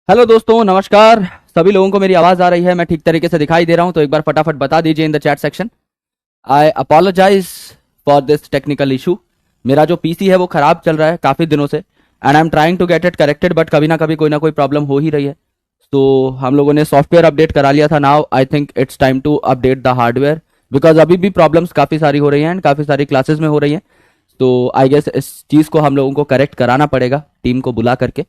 Hello दोस्तों, नमस्कार। सभी लोगों को मेरी आवाज आ रही है? मैं ठीक तरीके से दिखाई दे रहा हूं तो एक बार फटाफट बता दीजिए in the chat section. I apologise for this technical issue. मेरा जो पीसी है वो खराब चल रहा है काफी दिनों से, and I am trying to get it corrected, but कभी ना कोई प्रॉब्लम हो ही रही है। तो हम लोगों ने सॉफ्टवेयर अपडेट करा लिया था। Now I think it's time to update the hardware, because अभी भी प्रॉब्लम्स काफी सारी हो रही हैं एंड काफी सारी क्लासेस में हो रही हैं। तो आई गेस इस चीज को हम लोगों को करेक्ट कराना पड़ेगा टीम को बुला करके।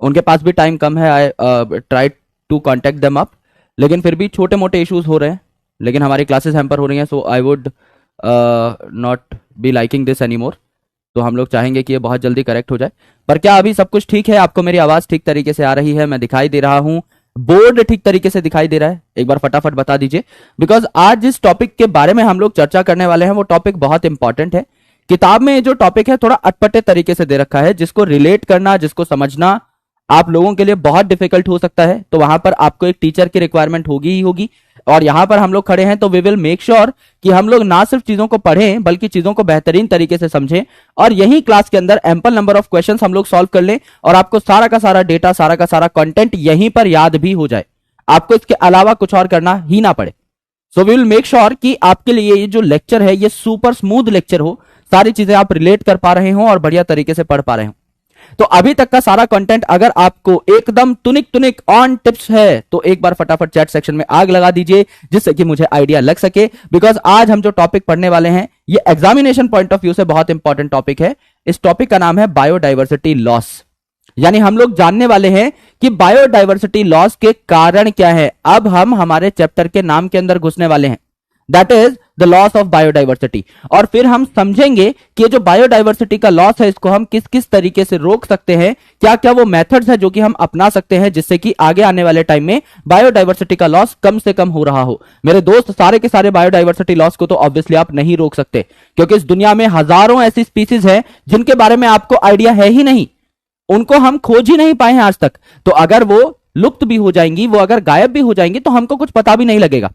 उनके पास भी टाइम कम है। I try to contact them up, लेकिन फिर भी छोटे मोटे इश्यूज हो रहे हैं, लेकिन हमारी क्लासेस हैम्पर हो रही हैं, so I would not be liking this any more. तो हम लोग चाहेंगे कि ये बहुत जल्दी करेक्ट हो जाए। पर क्या अभी सब कुछ ठीक है? आपको मेरी आवाज ठीक तरीके से आ रही है? मैं दिखाई दे रहा हूं, बोर्ड ठीक तरीके से दिखाई दे रहा है? एक बार फटाफट बता दीजिए, बिकॉज आज जिस टॉपिक के बारे में हम लोग चर्चा करने वाले हैं वो टॉपिक बहुत इंपॉर्टेंट है। किताब में जो टॉपिक है थोड़ा अटपटे तरीके से दे रखा है, जिसको रिलेट करना, जिसको समझना आप लोगों के लिए बहुत डिफिकल्ट हो सकता है। तो वहां पर आपको एक टीचर की रिक्वायरमेंट होगी ही होगी, और यहां पर हम लोग खड़े हैं तो वी विल मेक श्योर कि हम लोग ना सिर्फ चीजों को पढ़ें बल्कि चीजों को बेहतरीन तरीके से समझें, और यही क्लास के अंदर एम्पल नंबर ऑफ क्वेश्चंस हम लोग सॉल्व कर लें, और आपको सारा का सारा डेटा, सारा का सारा कंटेंट यहीं पर याद भी हो जाए, आपको इसके अलावा कुछ और करना ही ना पड़े। So we will make sure कि आपके लिए ये जो लेक्चर है ये सुपर स्मूथ लेक्चर हो, सारी चीजें आप रिलेट कर पा रहे हो और बढ़िया तरीके से पढ़ पा रहे हो। तो अभी तक का सारा कंटेंट अगर आपको एकदम तुनिक तुनिक ऑन टिप्स है तो एक बार फटाफट चैट सेक्शन में आग लगा दीजिए, जिससे कि मुझे आइडिया लग सके। बिकॉज आज हम जो टॉपिक पढ़ने वाले हैं ये एग्जामिनेशन पॉइंट ऑफ व्यू से बहुत इंपॉर्टेंट टॉपिक है। इस टॉपिक का नाम है बायोडाइवर्सिटी लॉस, यानी हम लोग जानने वाले हैं कि बायोडाइवर्सिटी लॉस के कारण क्या है। अब हम हमारे चैप्टर के नाम के अंदर घुसने वाले हैं, that is the loss of biodiversity, और फिर हम समझेंगे कि जो बायोडाइवर्सिटी का लॉस है इसको हम किस किस तरीके से रोक सकते हैं, क्या क्या वो मेथड्स है जो कि हम अपना सकते हैं जिससे कि आगे आने वाले टाइम में बायोडाइवर्सिटी का लॉस कम से कम हो रहा हो। मेरे दोस्त, सारे के सारे बायोडाइवर्सिटी लॉस को तो ऑब्वियसली आप नहीं रोक सकते, क्योंकि इस दुनिया में हजारों ऐसी स्पीसीज है जिनके बारे में आपको आइडिया है ही नहीं, उनको हम खोज ही नहीं पाए हैं आज तक। तो अगर वो लुप्त भी हो जाएंगी, वो अगर गायब भी हो जाएंगी तो हमको कुछ पता भी नहीं लगेगा।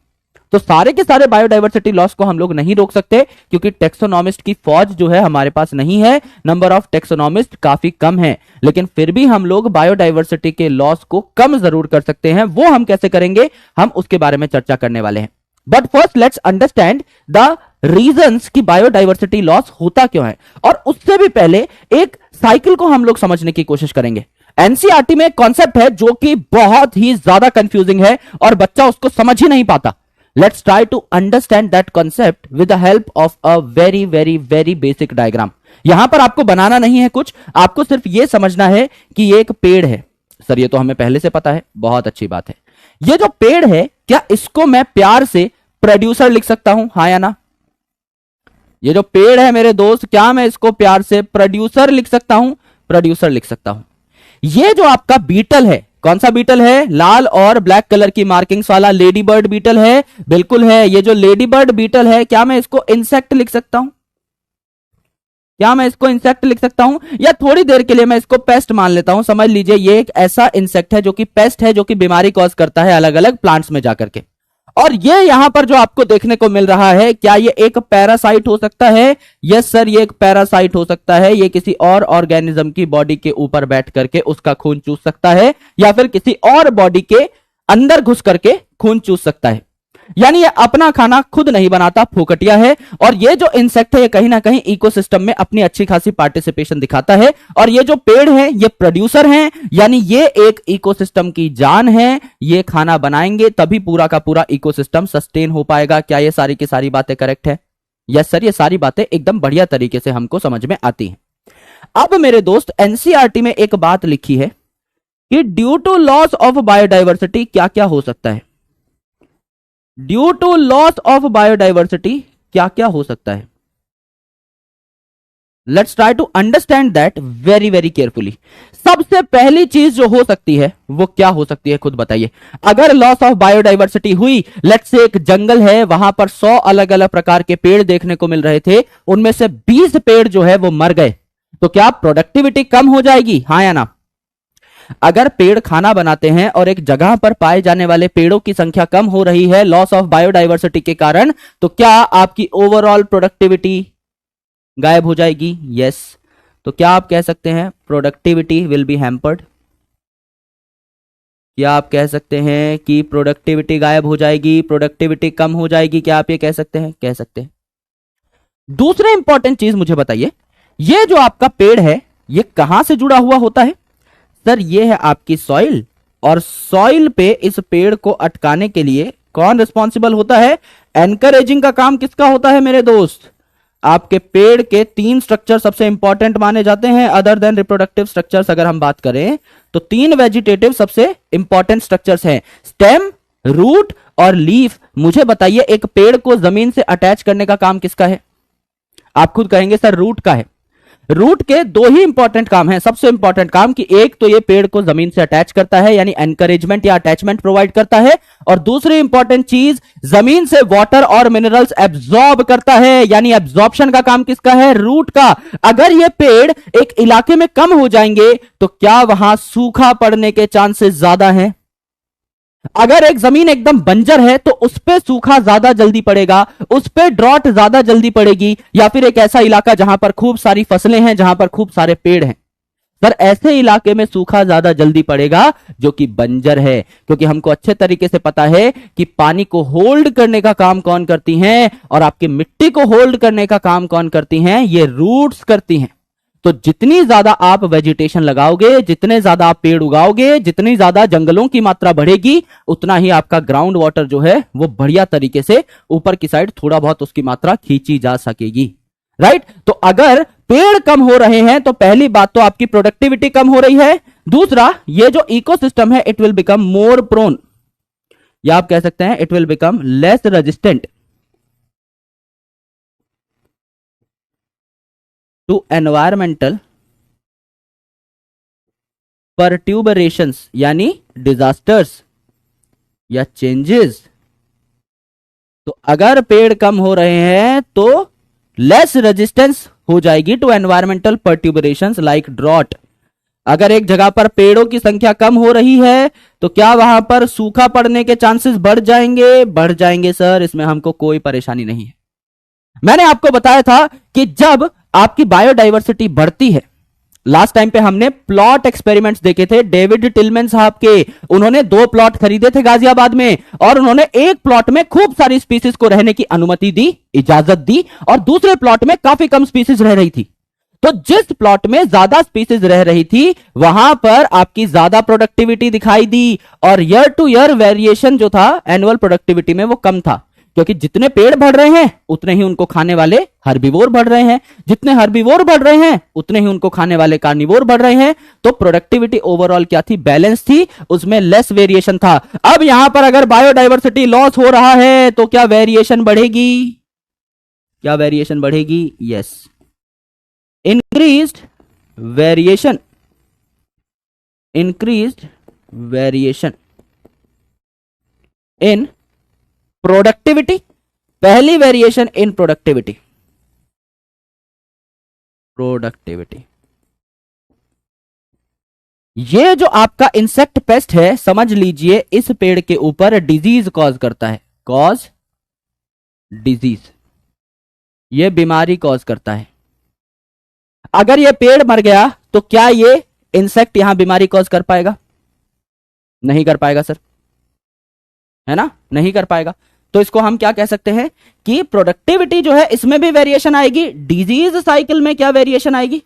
तो सारे के सारे बायोडाइवर्सिटी लॉस को हम लोग नहीं रोक सकते, क्योंकि टेक्सोनॉमिस्ट की फौज जो है हमारे पास नहीं है, नंबर ऑफ टेक्सोनॉमिस्ट काफी कम है, लेकिन फिर भी हम लोग बायोडाइवर्सिटी के लॉस को कम जरूर कर सकते हैं। वो हम कैसे करेंगे, हम उसके बारे में चर्चा करने वाले हैं। But first let's understand the reasons कि बायोडाइवर्सिटी लॉस होता क्यों है, और उससे भी पहले एक साइकिल को हम लोग समझने की कोशिश करेंगे। एनसीईआरटी में एक कॉन्सेप्ट है जो कि बहुत ही ज्यादा कंफ्यूजिंग है और बच्चा उसको समझ ही नहीं पाता। Let's try to understand that concept with the help of a very very very basic diagram। यहां पर आपको बनाना नहीं है कुछ, आपको सिर्फ यह समझना है कि ये एक पेड़ है। सर ये तो हमें पहले से पता है, बहुत अच्छी बात है। ये जो पेड़ है, क्या इसको मैं प्यार से प्रोड्यूसर लिख सकता हूं, हाँ या ना? ये जो पेड़ है मेरे दोस्त, क्या मैं इसको प्यार से प्रोड्यूसर लिख सकता हूं? प्रोड्यूसर लिख सकता हूं। ये जो आपका बीटल है, कौन सा बीटल है? लाल और ब्लैक कलर की मार्किंग्स वाला लेडी बर्ड बीटल है, बिल्कुल है। ये जो लेडी बर्ड बीटल है, क्या मैं इसको इंसेक्ट लिख सकता हूं? क्या मैं इसको इंसेक्ट लिख सकता हूं, या थोड़ी देर के लिए मैं इसको पेस्ट मान लेता हूं? समझ लीजिए ये एक ऐसा इंसेक्ट है जो कि पेस्ट है, जो कि बीमारी कॉज करता है अलग अलग प्लांट्स में जाकर के। और ये यहां पर जो आपको देखने को मिल रहा है, क्या ये एक पैरासाइट हो सकता है? यस सर, ये एक पैरासाइट हो सकता है। ये किसी और ऑर्गेनिज्म की बॉडी के ऊपर बैठ करके उसका खून चूस सकता है, या फिर किसी और बॉडी के अंदर घुस करके खून चूस सकता है। यानी ये अपना खाना खुद नहीं बनाता, फोकटिया है। और ये जो इंसेक्ट है ये कहीं ना कहीं इकोसिस्टम में अपनी अच्छी खासी पार्टिसिपेशन दिखाता है। और ये जो पेड़ है ये प्रोड्यूसर हैं, यानी ये एक इकोसिस्टम की जान है। ये खाना बनाएंगे तभी पूरा का पूरा इकोसिस्टम सस्टेन हो पाएगा। क्या ये सारी की सारी बातें करेक्ट है? यस सर, ये सारी बातें एकदम बढ़िया तरीके से हमको समझ में आती हैं। अब मेरे दोस्त, एनसीईआरटी में एक बात लिखी है कि due to loss of biodiversity क्या क्या हो सकता है। Due to loss of biodiversity क्या क्या हो सकता है? Let's try to understand that very very carefully. सबसे पहली चीज जो हो सकती है वो क्या हो सकती है, खुद बताइए। अगर लॉस ऑफ बायोडाइवर्सिटी हुई, लेट्स से एक जंगल है, वहां पर 100 अलग अलग प्रकार के पेड़ देखने को मिल रहे थे, उनमें से 20 पेड़ जो है वो मर गए, तो क्या प्रोडक्टिविटी कम हो जाएगी, हाँ या ना? अगर पेड़ खाना बनाते हैं और एक जगह पर पाए जाने वाले पेड़ों की संख्या कम हो रही है लॉस ऑफ बायोडाइवर्सिटी के कारण, तो क्या आपकी ओवरऑल प्रोडक्टिविटी गायब हो जाएगी? यस। तो क्या आप कह सकते हैं प्रोडक्टिविटी विल बी हैम्पर्ड? क्या आप कह सकते हैं कि प्रोडक्टिविटी गायब हो जाएगी, प्रोडक्टिविटी कम हो जाएगी? क्या आप ये कह सकते हैं? कह सकते हैं। दूसरे इंपॉर्टेंट चीज मुझे बताइए, ये जो आपका पेड़ है ये कहां से जुड़ा हुआ होता है? सर ये है आपकी सॉइल, और सॉइल पे इस पेड़ को अटकाने के लिए कौन रिस्पॉन्सिबल होता है? एनकरेजिंग का काम किसका होता है मेरे दोस्त? आपके पेड़ के 3 स्ट्रक्चर सबसे इंपॉर्टेंट माने जाते हैं अदर देन रिप्रोडक्टिव स्ट्रक्चर्स। अगर हम बात करें तो 3 वेजिटेटिव सबसे इंपॉर्टेंट स्ट्रक्चर्स हैं, स्टेम, रूट और लीफ। मुझे बताइए एक पेड़ को जमीन से अटैच करने का काम किसका है? आप खुद कहेंगे सर रूट का है। रूट के 2 ही इंपॉर्टेंट काम हैं, सबसे इंपॉर्टेंट काम, कि एक तो ये पेड़ को जमीन से अटैच करता है यानी एनकरेजमेंट या अटैचमेंट प्रोवाइड करता है, और दूसरी इंपॉर्टेंट चीज जमीन से वाटर और मिनरल्स एब्जॉर्ब करता है यानी एब्जॉर्प्शन का काम किसका है? रूट का। अगर ये पेड़ एक इलाके में कम हो जाएंगे तो क्या वहां सूखा पड़ने के चांसेस ज्यादा हैं? अगर एक जमीन एकदम बंजर है तो उस पे सूखा ज्यादा जल्दी पड़ेगा, उस पे ड्रॉट ज्यादा जल्दी पड़ेगी, या फिर एक ऐसा इलाका जहां पर खूब सारी फसलें हैं, जहां पर खूब सारे पेड़ हैं, सर ऐसे इलाके में सूखा ज्यादा जल्दी पड़ेगा जो कि बंजर है। क्योंकि हमको अच्छे तरीके से पता है कि पानी को होल्ड करने का काम कौन करती हैं, और आपकी मिट्टी को होल्ड करने का काम कौन करती हैं? ये रूट्स करती हैं। तो जितनी ज्यादा आप वेजिटेशन लगाओगे, जितने ज्यादा आप पेड़ उगाओगे, जितनी ज्यादा जंगलों की मात्रा बढ़ेगी, उतना ही आपका ग्राउंड वाटर जो है वो बढ़िया तरीके से ऊपर की साइड थोड़ा बहुत उसकी मात्रा खींची जा सकेगी, राइट। तो अगर पेड़ कम हो रहे हैं तो पहली बात तो आपकी प्रोडक्टिविटी कम हो रही है, दूसरा ये जो इकोसिस्टम है it will become more prone, या आप कह सकते हैं it will become less resistant to environmental perturbations यानी डिजास्टर्स या चेंजेस। तो अगर पेड़ कम हो रहे हैं तो लेस रेजिस्टेंस हो जाएगी टू एनवायरमेंटल परट्यूबरेशंस लाइक ड्रॉट। अगर एक जगह पर पेड़ों की संख्या कम हो रही है तो क्या वहां पर सूखा पड़ने के चांसेस बढ़ जाएंगे? बढ़ जाएंगे सर, इसमें हमको कोई परेशानी नहीं है। मैंने आपको बताया था कि जब आपकी बायोडायवर्सिटी बढ़ती है, लास्ट टाइम पे हमने प्लॉट एक्सपेरिमेंट्स देखे थे डेविड टिलमैन साहब के। उन्होंने 2 प्लॉट खरीदे थे गाजियाबाद में, और उन्होंने एक प्लॉट में खूब सारी स्पीसीज को रहने की अनुमति दी, इजाजत दी, और दूसरे प्लॉट में काफी कम स्पीसीज रह रही थी। तो जिस प्लॉट में ज्यादा स्पीसीज रह रही थी वहां पर आपकी ज्यादा प्रोडक्टिविटी दिखाई दी, और ईयर टू ईयर वेरिएशन जो था एनुअल प्रोडक्टिविटी में वो कम था, क्योंकि जितने पेड़ बढ़ रहे हैं उतने ही उनको खाने वाले हर्बीवोर बढ़ रहे हैं, जितने हर्बीवोर बढ़ रहे हैं उतने ही उनको खाने वाले कार्निवोर बढ़ रहे हैं। तो प्रोडक्टिविटी ओवरऑल क्या थी? बैलेंस थी, उसमें लेस वेरिएशन था। अब यहां पर अगर बायोडायवर्सिटी लॉस हो रहा है तो क्या वेरिएशन बढ़ेगी? क्या वेरिएशन बढ़ेगी? Yes, increased variation, increased variation in productivity. पहली वेरिएशन इन प्रोडक्टिविटी, प्रोडक्टिविटी। ये जो आपका इंसेक्ट पेस्ट है, समझ लीजिए इस पेड़ के ऊपर डिजीज कॉज करता है, कॉज डिजीज, ये बीमारी कॉज करता है। अगर ये पेड़ मर गया तो क्या ये इंसेक्ट यहां बीमारी कॉज कर पाएगा? नहीं कर पाएगा सर, है ना, नहीं कर पाएगा। तो इसको हम क्या कह सकते हैं कि प्रोडक्टिविटी जो है इसमें भी वेरिएशन आएगी, डिजीज साइकिल में क्या वेरिएशन आएगी?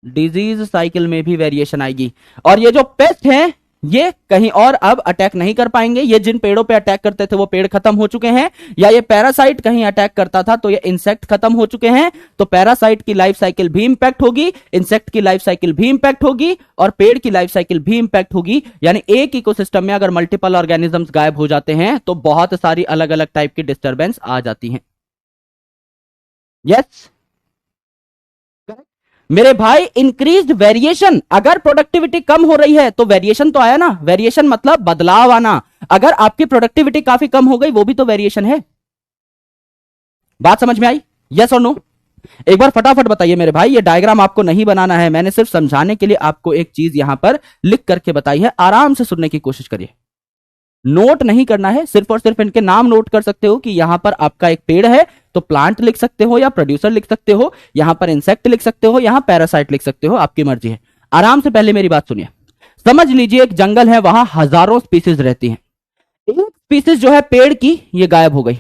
डिजीज साइकिल में भी वेरिएशन आएगी। और ये जो पेस्ट हैं ये कहीं और अब अटैक नहीं कर पाएंगे। ये जिन पेड़ों पे अटैक करते थे वो पेड़ खत्म हो चुके हैं, या ये पैरासाइट कहीं अटैक करता था तो ये इंसेक्ट खत्म हो चुके हैं। तो पैरासाइट की लाइफ साइकिल भी इंपैक्ट होगी, इंसेक्ट की लाइफ साइकिल भी इंपैक्ट होगी, और पेड़ की लाइफ साइकिल भी इंपैक्ट होगी। यानी एक इकोसिस्टम में अगर मल्टीपल ऑर्गेनिजम्स गायब हो जाते हैं तो बहुत सारी अलग अलग टाइप की डिस्टर्बेंस आ जाती हैं। यस मेरे भाई, इंक्रीज्ड वेरिएशन। अगर प्रोडक्टिविटी कम हो रही है तो वेरिएशन तो आया ना, वेरिएशन मतलब बदलाव आना। अगर आपकी प्रोडक्टिविटी काफी कम हो गई वो भी तो वेरिएशन है। बात समझ में आई? यस और नो? एक बार फटाफट बताइए मेरे भाई। ये डायग्राम आपको नहीं बनाना है, मैंने सिर्फ समझाने के लिए आपको एक चीज यहां पर लिख करके बताई है। आराम से सुनने की कोशिश करिए, नोट नहीं करना है, सिर्फ और सिर्फ इनके नाम नोट कर सकते हो कि यहां पर आपका एक पेड़ है तो प्लांट लिख सकते हो या प्रोड्यूसर लिख सकते हो, यहां पर इंसेक्ट लिख सकते हो, यहां पैरासाइट लिख सकते हो, आपकी मर्जी है। आराम से पहले मेरी बात सुनिए। समझ लीजिए एक जंगल है, वहां हजारों स्पीसीज रहती हैं। एक स्पीसीज जो है पेड़ की, ये गायब हो गई।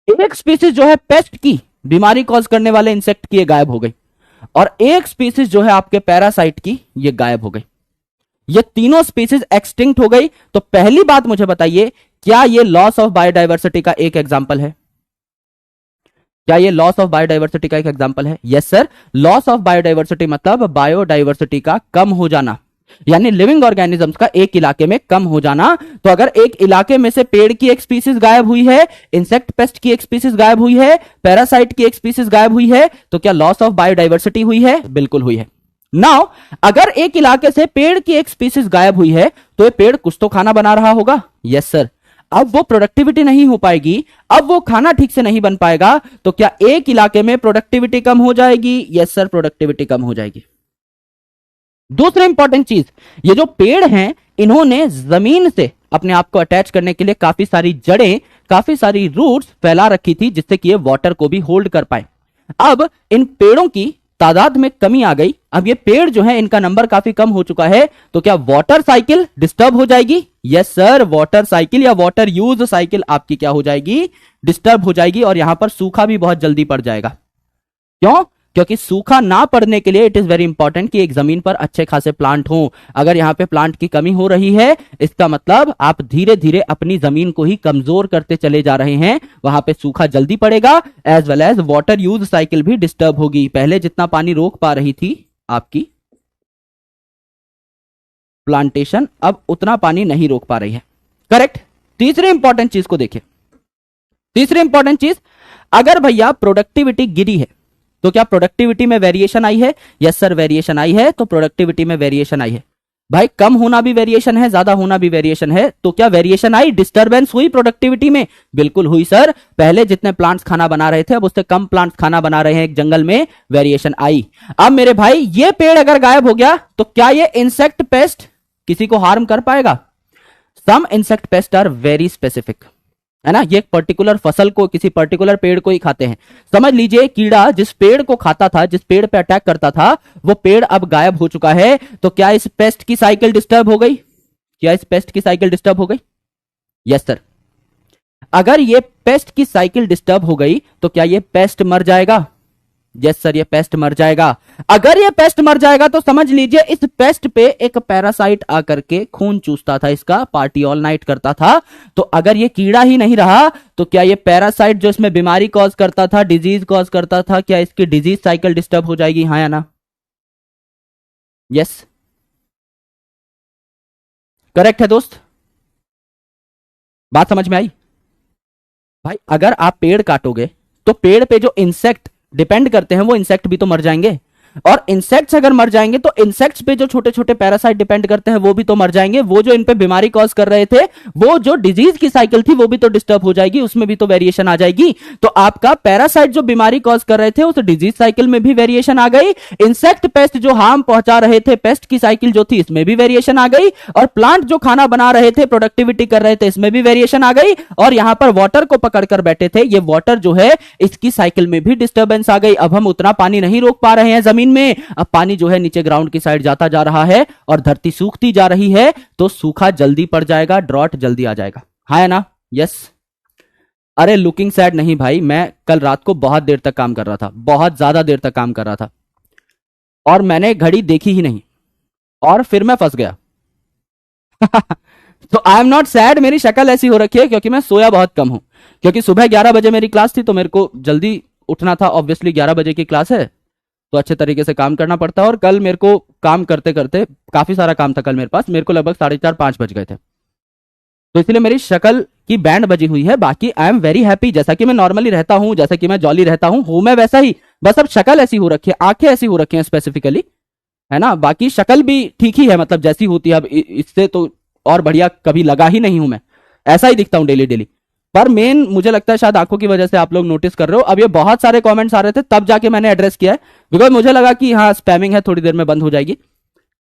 एक स्पीसीज जो है पेस्ट की, बीमारी कॉज करने वाले इंसेक्ट की, ये गायब हो गई। और एक स्पीसीज जो है आपके पैरासाइट की, ये गायब हो गई। ये तीनों स्पीसीज एक्सटिंक्ट हो गई। तो पहली बात मुझे बताइए क्या ये लॉस ऑफ बायोडाइवर्सिटी का एक एग्जाम्पल है? क्या ये लॉस ऑफ बायोडाइवर्सिटी का एक एग्जाम्पल है? Yes sir, loss of biodiversity मतलब बायोडाइवर्सिटी का कम हो जाना, यानी लिविंग ऑर्गेनिजम्स का एक इलाके में कम हो जाना। तो अगर एक इलाके में से पेड़ की एक स्पीसीज गायब हुई है, इंसेक्ट पेस्ट की एक स्पीसीज गायब हुई है, पैरासाइट की एक स्पीसीज गायब हुई है, तो क्या लॉस ऑफ बायोडाइवर्सिटी हुई है? बिल्कुल हुई है। नाउ अगर एक इलाके से पेड़ की एक स्पीसीज गायब हुई है, तो ये पेड़ कुछ तो खाना बना रहा होगा। यस सर, अब वो प्रोडक्टिविटी नहीं हो पाएगी, अब वो खाना ठीक से नहीं बन पाएगा, तो क्या एक इलाके में प्रोडक्टिविटी कम हो जाएगी? यस सर, प्रोडक्टिविटी कम हो जाएगी। दूसरी इंपॉर्टेंट चीज, ये जो पेड़ हैं इन्होंने जमीन से अपने आप को अटैच करने के लिए काफी सारी जड़ें, काफी सारी रूट्स फैला रखी थी, जिससे कि ये वाटर को भी होल्ड कर पाए। अब इन पेड़ों की तादाद में कमी आ गई, अब ये पेड़ जो है इनका नंबर काफी कम हो चुका है, तो क्या वाटर साइकिल डिस्टर्ब हो जाएगी? यस सर, वाटर साइकिल या वाटर यूज साइकिल आपकी क्या हो जाएगी? डिस्टर्ब हो जाएगी, और यहां पर सूखा भी बहुत जल्दी पड़ जाएगा। क्यों? क्योंकि सूखा ना पड़ने के लिए इट इज वेरी इंपॉर्टेंट कि एक जमीन पर अच्छे खासे प्लांट हो। अगर यहां पे प्लांट की कमी हो रही है, इसका मतलब आप धीरे धीरे अपनी जमीन को ही कमजोर करते चले जा रहे हैं, वहां पे सूखा जल्दी पड़ेगा, as well as water use cycle भी डिस्टर्ब होगी। पहले जितना पानी रोक पा रही थी आपकी प्लांटेशन, अब उतना पानी नहीं रोक पा रही है। करेक्ट। तीसरी इंपॉर्टेंट चीज को देखिए, तीसरी इंपॉर्टेंट चीज, अगर भैया प्रोडक्टिविटी गिरी है तो क्या प्रोडक्टिविटी में वेरिएशन आई है? यस सर, वेरिएशन आई है, तो प्रोडक्टिविटी में वेरिएशन आई है। भाई कम होना भी वेरिएशन है, ज्यादा होना भी वेरिएशन है, तो क्या वेरिएशन आई, डिस्टरबेंस हुई प्रोडक्टिविटी में? बिल्कुल हुई सर। पहले जितने प्लांट्स खाना बना रहे थे, अब उससे कम प्लांट्स खाना बना रहे हैं एक जंगल में, वेरिएशन आई। अब मेरे भाई ये पेड़ अगर गायब हो गया, तो क्या ये इंसेक्ट पेस्ट किसी को हार्म कर पाएगा? Some insect pest are very specific, है ना, ये एक पर्टिकुलर फसल को, किसी पर्टिकुलर पेड़ को ही खाते हैं। समझ लीजिए कीड़ा जिस पेड़ को खाता था, जिस पेड़ पे अटैक करता था, वो पेड़ अब गायब हो चुका है, तो क्या इस पेस्ट की साइकिल डिस्टर्ब हो गई? क्या इस पेस्ट की साइकिल डिस्टर्ब हो गई? Yes sir. अगर ये पेस्ट की साइकिल डिस्टर्ब हो गई, तो क्या ये पेस्ट मर जाएगा? यस सर, ये पेस्ट मर जाएगा। अगर ये पेस्ट मर जाएगा तो समझ लीजिए इस पेस्ट पे एक पैरासाइट आकर के खून चूसता था, इसका पार्टी ऑल नाइट करता था। तो अगर ये कीड़ा ही नहीं रहा, तो क्या ये पैरासाइट जो इसमें बीमारी कॉज करता था, डिजीज कॉज करता था, क्या इसकी डिजीज साइकिल डिस्टर्ब हो जाएगी? हाँ या ना? यस, करेक्ट है दोस्त, बात समझ में आई? भाई अगर आप पेड़ काटोगे तो पेड़ पे जो इंसेक्ट डिपेंड करते हैं वो इंसेक्ट भी तो मर जाएंगे, और इंसेक्ट्स अगर मर जाएंगे तो इंसेक्ट्स पे जो छोटे छोटे पैरासाइट डिपेंड करते हैं वो भी तो मर जाएंगे। वो जो इन पे बीमारी कॉज कर रहे थे, वो जो डिजीज की साइकिल थी वो भी तो डिस्टर्ब हो जाएगी, उसमें भी तो वेरिएशन आ जाएगी। तो आपका पैरासाइट जो बीमारी कॉज कर रहे थे उस डिजीज साइकिल में भी वेरिएशन आ गई, इंसेक्ट पेस्ट जो हार्म पहुंचा रहे थे, पेस्ट की साइकिल जो थी इसमें भी वेरिएशन आ गई, और प्लांट जो खाना बना रहे थे, प्रोडक्टिविटी कर रहे थे, इसमें भी वेरिएशन आ गई, और यहां पर वाटर को पकड़ कर बैठे थे, ये वाटर जो है इसकी साइकिल में भी डिस्टर्बेंस आ गई। अब हम उतना पानी नहीं रोक पा रहे हैं जमीन में, अब पानी जो है नीचे ग्राउंड की साइड जाता जा रहा है और धरती सूखती जा रही है, तो सूखा जल्दी पड़ जाएगा, ड्रॉट जल्दी आ जाएगा। हाँ है ना? यस। अरे लुकिंग सैड नहीं भाई, मैं कल रात को बहुत देर तक काम कर रहा था, बहुत ज्यादा देर तक काम कर रहा था, और मैंने घड़ी देखी ही नहीं, और फिर मैं फंस गया। तो आई एम नॉट सैड, मेरी शक्ल ऐसी हो रखी है क्योंकि मैं सोया बहुत कम हूं, क्योंकि सुबह 11 बजे मेरी क्लास थी, तो मेरे को जल्दी उठना था, ऑब्वियसली 11 बजे की क्लास है तो अच्छे तरीके से काम करना पड़ता है। और कल मेरे को काम करते करते काफी सारा काम था कल मेरे पास, मेरे को लगभग 4:30-5 बज गए थे, तो इसलिए मेरी शक्ल की बैंड बजी हुई है। बाकी आई एम वेरी हैप्पी, जैसा कि मैं नॉर्मली रहता हूं, जैसा कि मैं जॉली रहता हूं मैं वैसा ही, बस अब शक्ल ऐसी हो रखी है, आंखें ऐसी हो रखी हैं स्पेसिफिकली, है ना। बाकी शक्ल भी ठीक ही है, मतलब जैसी होती है। अब इससे तो और बढ़िया कभी लगा ही नहीं हूं मैं, ऐसा ही दिखता हूं डेली डेली। पर मेन मुझे लगता है शायद आंखों की वजह से आप लोग नोटिस कर रहे हो। अब ये बहुत सारे कमेंट्स आ रहे थे, तब जाके मैंने एड्रेस किया है, बिकॉज मुझे लगा कि हाँ स्पैमिंग है, थोड़ी देर में बंद हो जाएगी,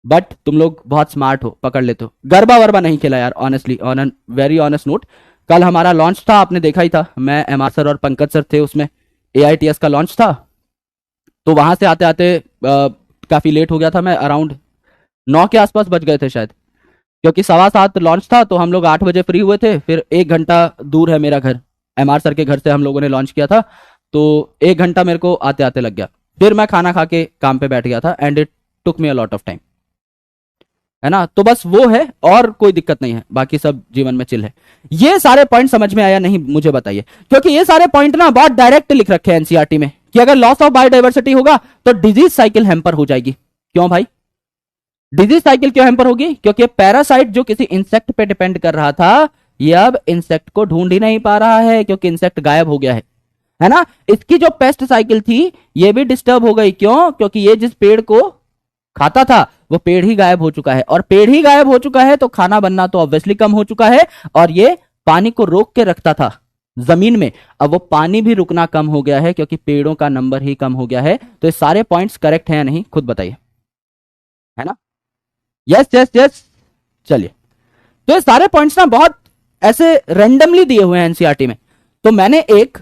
बट तुम लोग बहुत स्मार्ट हो, पकड़ लेते हो। गरबा वरबा नहीं खेला यार, honestly, on an very honest note. कल हमारा लॉन्च था, आपने देखा ही था, मैं एमआर सर और पंकज सर थे उसमें, AITS का लॉन्च था, तो वहां से आते आते काफी लेट हो गया था, मैं अराउंड 9 के आसपास बज गए थे शायद, क्योंकि 7:15 लॉन्च था, तो हम लोग 8 बजे फ्री हुए थे। फिर 1 घंटा दूर है मेरा घर, MR सर के घर से हम लोगों ने लॉन्च किया था, तो 1 घंटा मेरे को आते आते लग गया। फिर मैं खाना खा के काम पे बैठ गया था, and it took me a lot of time, है ना। तो बस वो है और कोई दिक्कत नहीं है, बाकी सब जीवन में चिल है। ये सारे पॉइंट समझ में आया नहीं मुझे बताइए, क्योंकि ये सारे पॉइंट ना बहुत डायरेक्ट लिख रखे हैं एनसीईआरटी में कि अगर लॉस ऑफ बायोडाइवर्सिटी होगा तो डिजीज साइकिल हैम्पर हो जाएगी। क्यों भाई डिजीज साइकिल क्यों हैम्पर होगी? क्योंकि पैरासाइट जो किसी इंसेक्ट पे डिपेंड कर रहा था ये अब इंसेक्ट को ढूंढ ही नहीं पा रहा है, क्योंकि इंसेक्ट गायब हो गया है ना। इसकी जो पेस्ट साइकिल थी ये भी डिस्टर्ब हो गई। क्यों? क्योंकि ये जिस पेड़ को खाता था वो पेड़ ही गायब हो चुका है, और पेड़ ही गायब हो चुका है तो खाना बनना तो ऑब्वियसली कम हो चुका है, और ये पानी को रोक के रखता था जमीन में, अब वो पानी भी रुकना कम हो गया है क्योंकि पेड़ों का नंबर ही कम हो गया है। तो ये सारे पॉइंट्स करेक्ट हैं या नहीं खुद बताइए, है ना। Yes yes yes. चलिए, तो ये सारे पॉइंट्स ना बहुत ऐसे रैंडमली दिए हुए हैं एनसीईआरटी में, तो मैंने एक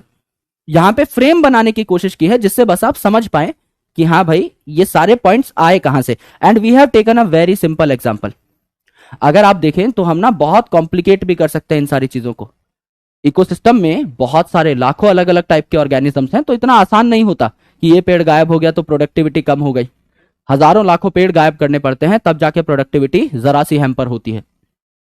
यहां पे फ्रेम बनाने की कोशिश की है जिससे बस आप समझ पाए कि हाँ भाई ये सारे पॉइंट्स आए कहां से। And we have taken a very simple example. अगर आप देखें तो हम ना बहुत कॉम्प्लिकेट भी कर सकते हैं इन सारी चीजों को। इकोसिस्टम में बहुत सारे लाखों अलग अलग टाइप के ऑर्गेनिजम्स हैं, तो इतना आसान नहीं होता कि ये पेड़ गायब हो गया तो प्रोडक्टिविटी कम हो गई। हजारों लाखों पेड़ गायब करने पड़ते हैं तब जाके प्रोडक्टिविटी जरा सी हैम्पर होती है,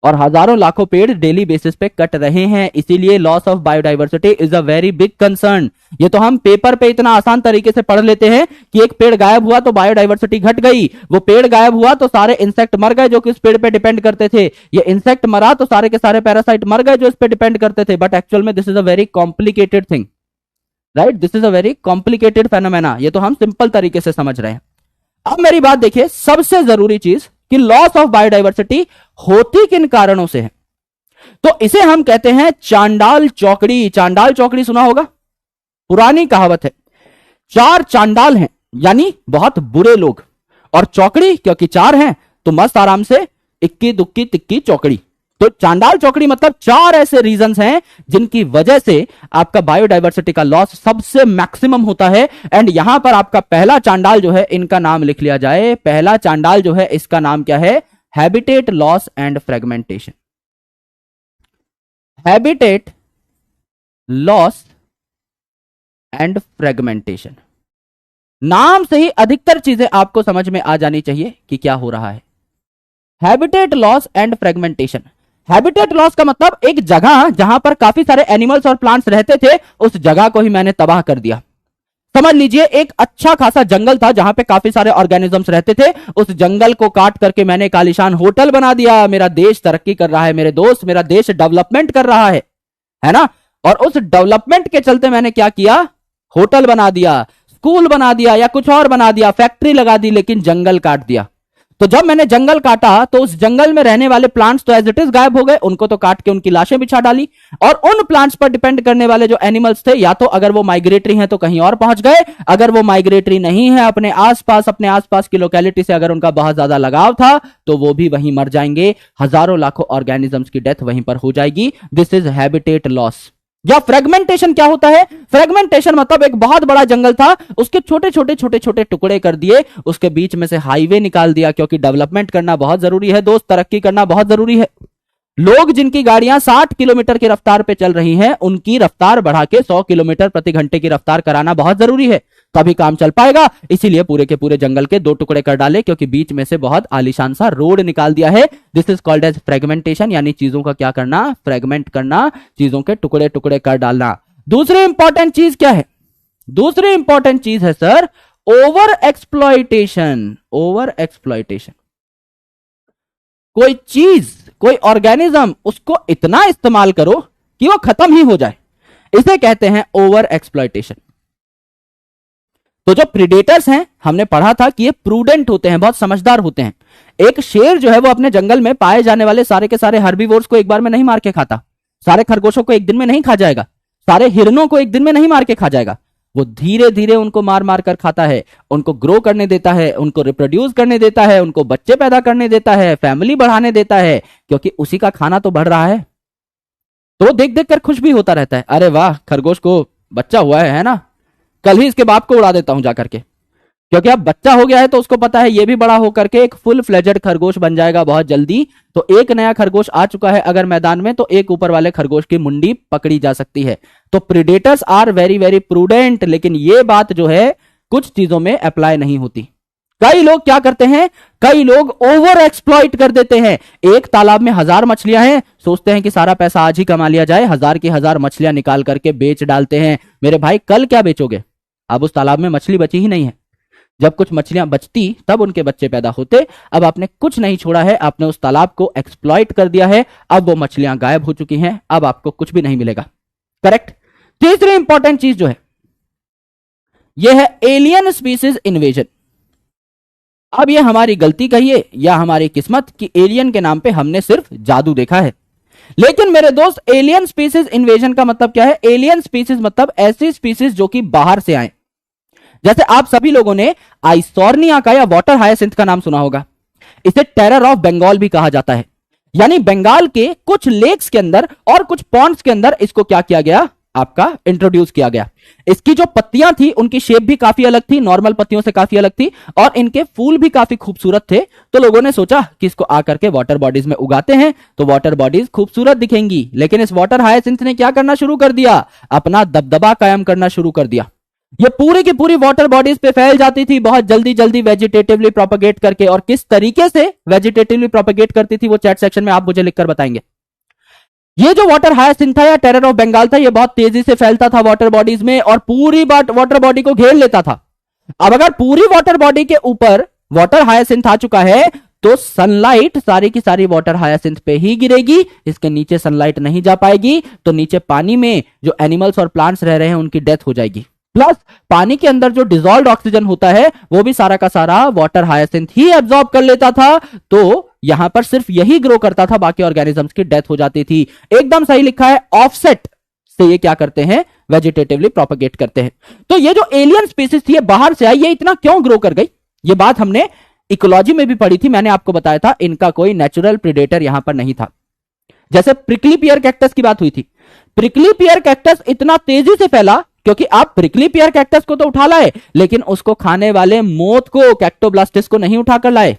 और हजारों लाखों पेड़ डेली बेसिस पे कट रहे हैं। इसीलिए loss of biodiversity is a very big concern. ये तो हम पेपर पे इतना आसान तरीके से पढ़ लेते हैं कि एक पेड़ गायब हुआ तो बायोडाइवर्सिटी घट गई, वो पेड़ गायब हुआ तो सारे इंसेक्ट मर गए जो कि उस पेड़ पे डिपेंड करते थे, ये इंसेक्ट मरा तो सारे के सारे पैरासाइट मर गए जो इस पे डिपेंड करते थे। बट एक्चुअल में this is a very complicated thing, right. This is a very complicated phenomena. ये तो हम सिंपल तरीके से समझ रहे हैं। अब मेरी बात देखिए, सबसे जरूरी चीज कि लॉस ऑफ बायोडाइवर्सिटी होती किन कारणों से है, तो इसे हम कहते हैं चांडाल चौकड़ी। चांडाल चौकड़ी सुना होगा, पुरानी कहावत है। चार चांडाल हैं यानी बहुत बुरे लोग, और चौकड़ी क्योंकि चार हैं तो मस्त आराम से इक्की दुक्की तिक्की चौकड़ी। तो चांडाल चौकड़ी मतलब चार ऐसे रीजंस हैं जिनकी वजह से आपका बायोडाइवर्सिटी का लॉस सबसे मैक्सिमम होता है। एंड यहां पर आपका पहला चांडाल जो है, इनका नाम लिख लिया जाए। पहला चांडाल जो है इसका नाम क्या है? Habitat loss and fragmentation. Habitat loss and fragmentation. नाम से ही अधिकतर चीजें आपको समझ में आ जानी चाहिए कि क्या हो रहा है। Habitat loss and fragmentation. Habitat loss का मतलब एक जगह जहां पर काफी सारे एनिमल्स और प्लांट्स रहते थे उस जगह को ही मैंने तबाह कर दिया। समझ लीजिए एक अच्छा खासा जंगल था जहां पे काफी सारे ऑर्गेनिजम्स रहते थे, उस जंगल को काट करके मैंने एक आलीशान होटल बना दिया। मेरा देश तरक्की कर रहा है मेरे दोस्त, मेरा देश डेवलपमेंट कर रहा है ना। और उस डेवलपमेंट के चलते मैंने क्या किया? होटल बना दिया, स्कूल बना दिया या कुछ और बना दिया, फैक्ट्री लगा दी, लेकिन जंगल काट दिया। तो जब मैंने जंगल काटा तो उस जंगल में रहने वाले प्लांट्स तो एज इट इज गायब हो गए, उनको तो काट के उनकी लाशें बिछा डाली। और उन प्लांट्स पर डिपेंड करने वाले जो एनिमल्स थे, या तो अगर वो माइग्रेटरी हैं तो कहीं और पहुंच गए, अगर वो माइग्रेटरी नहीं है अपने आसपास की लोकेलिटी से अगर उनका बहुत ज्यादा लगाव था तो वो भी वहीं मर जाएंगे। हजारों लाखों ऑर्गेनिजम्स की डेथ वहीं पर हो जाएगी। This is habitat loss. या फ्रेगमेंटेशन क्या होता है? फ्रेगमेंटेशन मतलब एक बहुत बड़ा जंगल था, उसके छोटे छोटे टुकड़े कर दिए, उसके बीच में से हाईवे निकाल दिया, क्योंकि डेवलपमेंट करना बहुत जरूरी है दोस्त, तरक्की करना बहुत जरूरी है। लोग जिनकी गाड़ियां 60 किलोमीटर की रफ्तार पे चल रही हैं उनकी रफ्तार बढ़ा के 100 किलोमीटर प्रति घंटे की रफ्तार कराना बहुत जरूरी है, तभी काम चल पाएगा। इसीलिए पूरे के पूरे जंगल के 2 टुकड़े कर डाले, क्योंकि बीच में से बहुत आलीशान सा रोड निकाल दिया है। This is called as fragmentation, यानी चीजों का क्या करना? फ्रेगमेंट करना, चीजों के टुकड़े टुकड़े कर डालना। दूसरी इंपॉर्टेंट चीज क्या है? दूसरी इंपॉर्टेंट चीज है sir over exploitation. Over exploitation, कोई चीज कोई ऑर्गेनिज्म उसको इतना इस्तेमाल करो कि वो खत्म ही हो जाए, इसे कहते हैं ओवर एक्सप्लॉइटेशन। तो जो प्रीडेटर्स हैं हमने पढ़ा था कि ये प्रूडेंट होते हैं, बहुत समझदार होते हैं। एक शेर जो है वो अपने जंगल में पाए जाने वाले सारे के सारे हर्बीवोर्स को एक बार में नहीं मार के खाता, सारे खरगोशों को एक दिन में नहीं खा जाएगा, सारे हिरणों को एक दिन में नहीं मार के खा जाएगा। वो धीरे धीरे उनको मार मार कर खाता है, उनको ग्रो करने देता है, उनको रिप्रोड्यूस करने देता है, उनको बच्चे पैदा करने देता है, फैमिली बढ़ाने देता है, क्योंकि उसी का खाना तो बढ़ रहा है। तो वो देख देख कर खुश भी होता रहता है, अरे वाह खरगोश को बच्चा हुआ है ना, कल ही इसके बाप को उड़ा देता हूं जाकर के, क्योंकि अब बच्चा हो गया है तो उसको पता है ये भी बड़ा होकर के एक फुल फ्लेजेड खरगोश बन जाएगा बहुत जल्दी। तो एक नया खरगोश आ चुका है अगर मैदान में, तो एक ऊपर वाले खरगोश की मुंडी पकड़ी जा सकती है। तो predators are very very prudent, लेकिन ये बात जो है कुछ चीजों में अप्लाई नहीं होती। कई लोग क्या करते हैं, कई लोग ओवर एक्सप्लॉइट कर देते हैं। एक तालाब में 1000 मछलियां हैं, सोचते हैं कि सारा पैसा आज ही कमा लिया जाए, 1000 की 1000 मछलियां निकाल करके बेच डालते हैं। मेरे भाई कल क्या बेचोगे? अब उस तालाब में मछली बची ही नहीं है। जब कुछ मछलियां बचती तब उनके बच्चे पैदा होते। अब आपने कुछ नहीं छोड़ा है, आपने उस तालाब को एक्सप्लॉइट कर दिया है, अब वो मछलियां गायब हो चुकी हैं, अब आपको कुछ भी नहीं मिलेगा। करेक्ट। तीसरी इंपॉर्टेंट चीज जो है यह है एलियन स्पीसीज इन्वेजन। अब यह हमारी गलती कहिए या हमारी किस्मत कि एलियन के नाम पे हमने सिर्फ जादू देखा है। लेकिन मेरे दोस्त एलियन स्पीसीज इन्वेजन का मतलब क्या है? एलियन स्पीसीज मतलब ऐसी स्पीसीज जो कि बाहर से आए। जैसे आप सभी लोगों ने आइसोर्निया का या वाटर हायासिंथ का नाम सुना होगा। इसे टेरर ऑफ बंगाल भी कहा जाता है। यानी बंगाल के कुछ लेक्स के अंदर और कुछ पॉन्ड्स के अंदर इसको क्या किया गया? आपका इंट्रोड्यूस किया गया। इसकी जो पत्तियां थी उनकी शेप भी काफी अलग थी, नॉर्मल पत्तियों से काफी अलग थी, और इनके फूल भी काफी खूबसूरत थे। तो लोगों ने सोचा कि इसको आकर के वाटर बॉडीज में उगाते हैं तो वाटर बॉडीज खूबसूरत दिखेंगी। लेकिन इस वाटर हायासिंथ ने क्या करना शुरू कर दिया? अपना दबदबा कायम करना शुरू कर दिया। ये पूरी की पूरी वाटर बॉडीज पे फैल जाती थी बहुत जल्दी जल्दी वेजिटेटिवली प्रोपेगेट करके। और किस तरीके से वेजिटेटिवली प्रोपेगेट करती थी वो चैट सेक्शन में आप मुझे लिखकर बताएंगे। ये जो वाटर हायासिंथ था या टेरर ऑफ बंगाल था, ये बहुत तेजी से फैलता था वाटर बॉडीज में और पूरी वाटर बॉडी को घेर लेता था। अब अगर पूरी वाटर बॉडी के ऊपर वाटर हायासिंथ आ चुका है तो सनलाइट सारी की सारी वाटर हायासिंथ पे ही गिरेगी, इसके नीचे सनलाइट नहीं जा पाएगी, तो नीचे पानी में जो एनिमल्स और प्लांट्स रह रहे हैं उनकी डेथ हो जाएगी। प्लस पानी के अंदर जो डिसॉल्व्ड ऑक्सीजन होता है वो भी सारा का सारा वाटर हायासिंथ ही एब्जॉर्ब कर लेता था। तो यहां पर सिर्फ यही ग्रो करता था, बाकी ऑर्गेनिजम्स की डेथ हो जाती थी। एकदम सही लिखा है, ऑफसेट से ये क्या करते हैं? वेजिटेटिवली प्रोपेगेट करते हैं। तो ये जो एलियन स्पीसीज थी बाहर से आई, ये इतना क्यों ग्रो कर गई? ये बात हमने इकोलॉजी में भी पढ़ी थी। मैंने आपको बताया था इनका कोई नेचुरल प्रीडेटर यहां पर नहीं था। जैसे प्रिकली पियर कैक्टस की बात हुई थी। प्रिकली पियर कैक्टस इतना तेजी से फैला क्योंकि आप प्रिकली पियर कैक्टस को तो उठा लाए, लेकिन उसको खाने वाले मोथ को, कैक्टोब्लास्टिस को नहीं उठाकर लाए।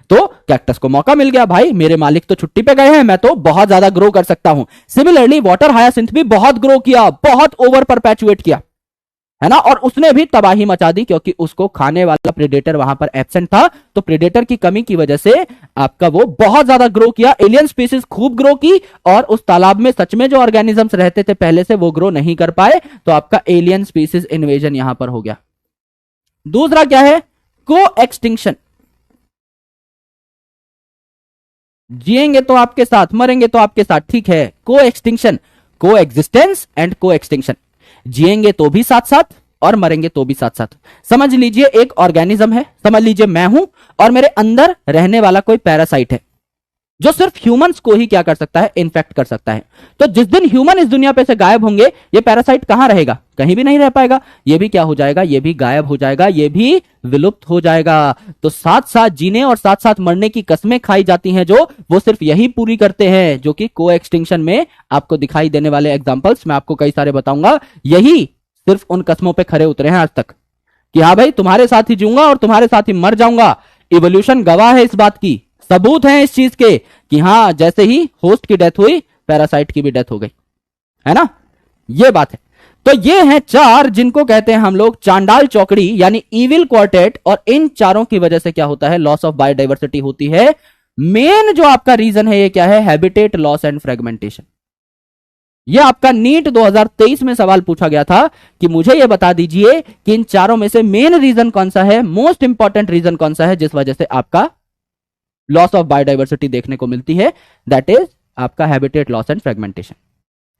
तो कैक्टस को मौका मिल गया, भाई मेरे मालिक तो छुट्टी पे गए हैं, मैं तो बहुत ज्यादा ग्रो कर सकता हूं। सिमिलरली वाटर हायासिंथ भी बहुत ग्रो किया, बहुत ओवर परपेचुएट किया, है ना। और उसने भी तबाही मचा दी क्योंकि उसको खाने वाला प्रेडेटर वहां पर एब्सेंट था। तो प्रेडेटर की कमी की वजह से आपका वो बहुत ज्यादा ग्रो किया। एलियन स्पीसीज खूब ग्रो की और उस तालाब में सच में जो ऑर्गेनिजम्स रहते थे पहले से वो ग्रो नहीं कर पाए, तो आपका एलियन स्पीसीज इन्वेजन यहां पर हो गया। दूसरा क्या है? को एक्सटिंक्शन। जिएंगे तो आपके साथ, मरेंगे तो आपके साथ, ठीक है। को एक्सटिंक्शन, को एग्जिस्टेंस एंड को एक्सटिंक्शन। जिएंगे तो भी साथ साथ और मरेंगे तो भी साथ साथ। समझ लीजिए एक ऑर्गेनिज्म है, समझ लीजिए मैं हूं और मेरे अंदर रहने वाला कोई पैरासाइट है जो सिर्फ ह्यूमंस को ही क्या कर सकता है? इन्फेक्ट कर सकता है। तो जिस दिन ह्यूमन इस दुनिया पे से गायब होंगे ये पैरासाइट कहां रहेगा? कहीं भी नहीं रह पाएगा। ये भी क्या हो जाएगा? ये भी गायब हो जाएगा, ये भी विलुप्त हो जाएगा। तो साथ साथ जीने और साथ साथ मरने की कस्में खाई जाती हैं जो वो सिर्फ यही पूरी करते हैं, जो कि को एक्सटिंक्शन में आपको दिखाई देने वाले एग्जाम्पल्स मैं आपको कई सारे बताऊंगा। यही सिर्फ उन कस्मों पे खरे उतरे हैं आज तक कि हाँ भाई तुम्हारे साथ ही जीऊंगा और तुम्हारे साथ ही मर जाऊंगा। इवोल्यूशन गवाह है इस बात की, सबूत है इस चीज के कि हाँ जैसे ही होस्ट की डेथ हुई पैरासाइट की भी डेथ हो गई, है ना। ये बात है। तो ये हैं चार जिनको कहते हैं हम लोग चांडाल चौकड़ी यानी इविल क्वार्टेट। और इन चारों की वजह से क्या होता है? लॉस ऑफ बायोडाइवर्सिटी होती है। मेन जो आपका रीजन है ये क्या है? Habitat loss and fragmentation. ये आपका नीट 2023 में सवाल पूछा गया था कि मुझे ये बता दीजिए कि इन चारों में से मेन रीजन कौन सा है, मोस्ट इंपॉर्टेंट रीजन कौन सा है जिस वजह से आपका लॉस ऑफ बायोडाइवर्सिटी देखने को मिलती है? दैट इज आपका habitat loss and fragmentation.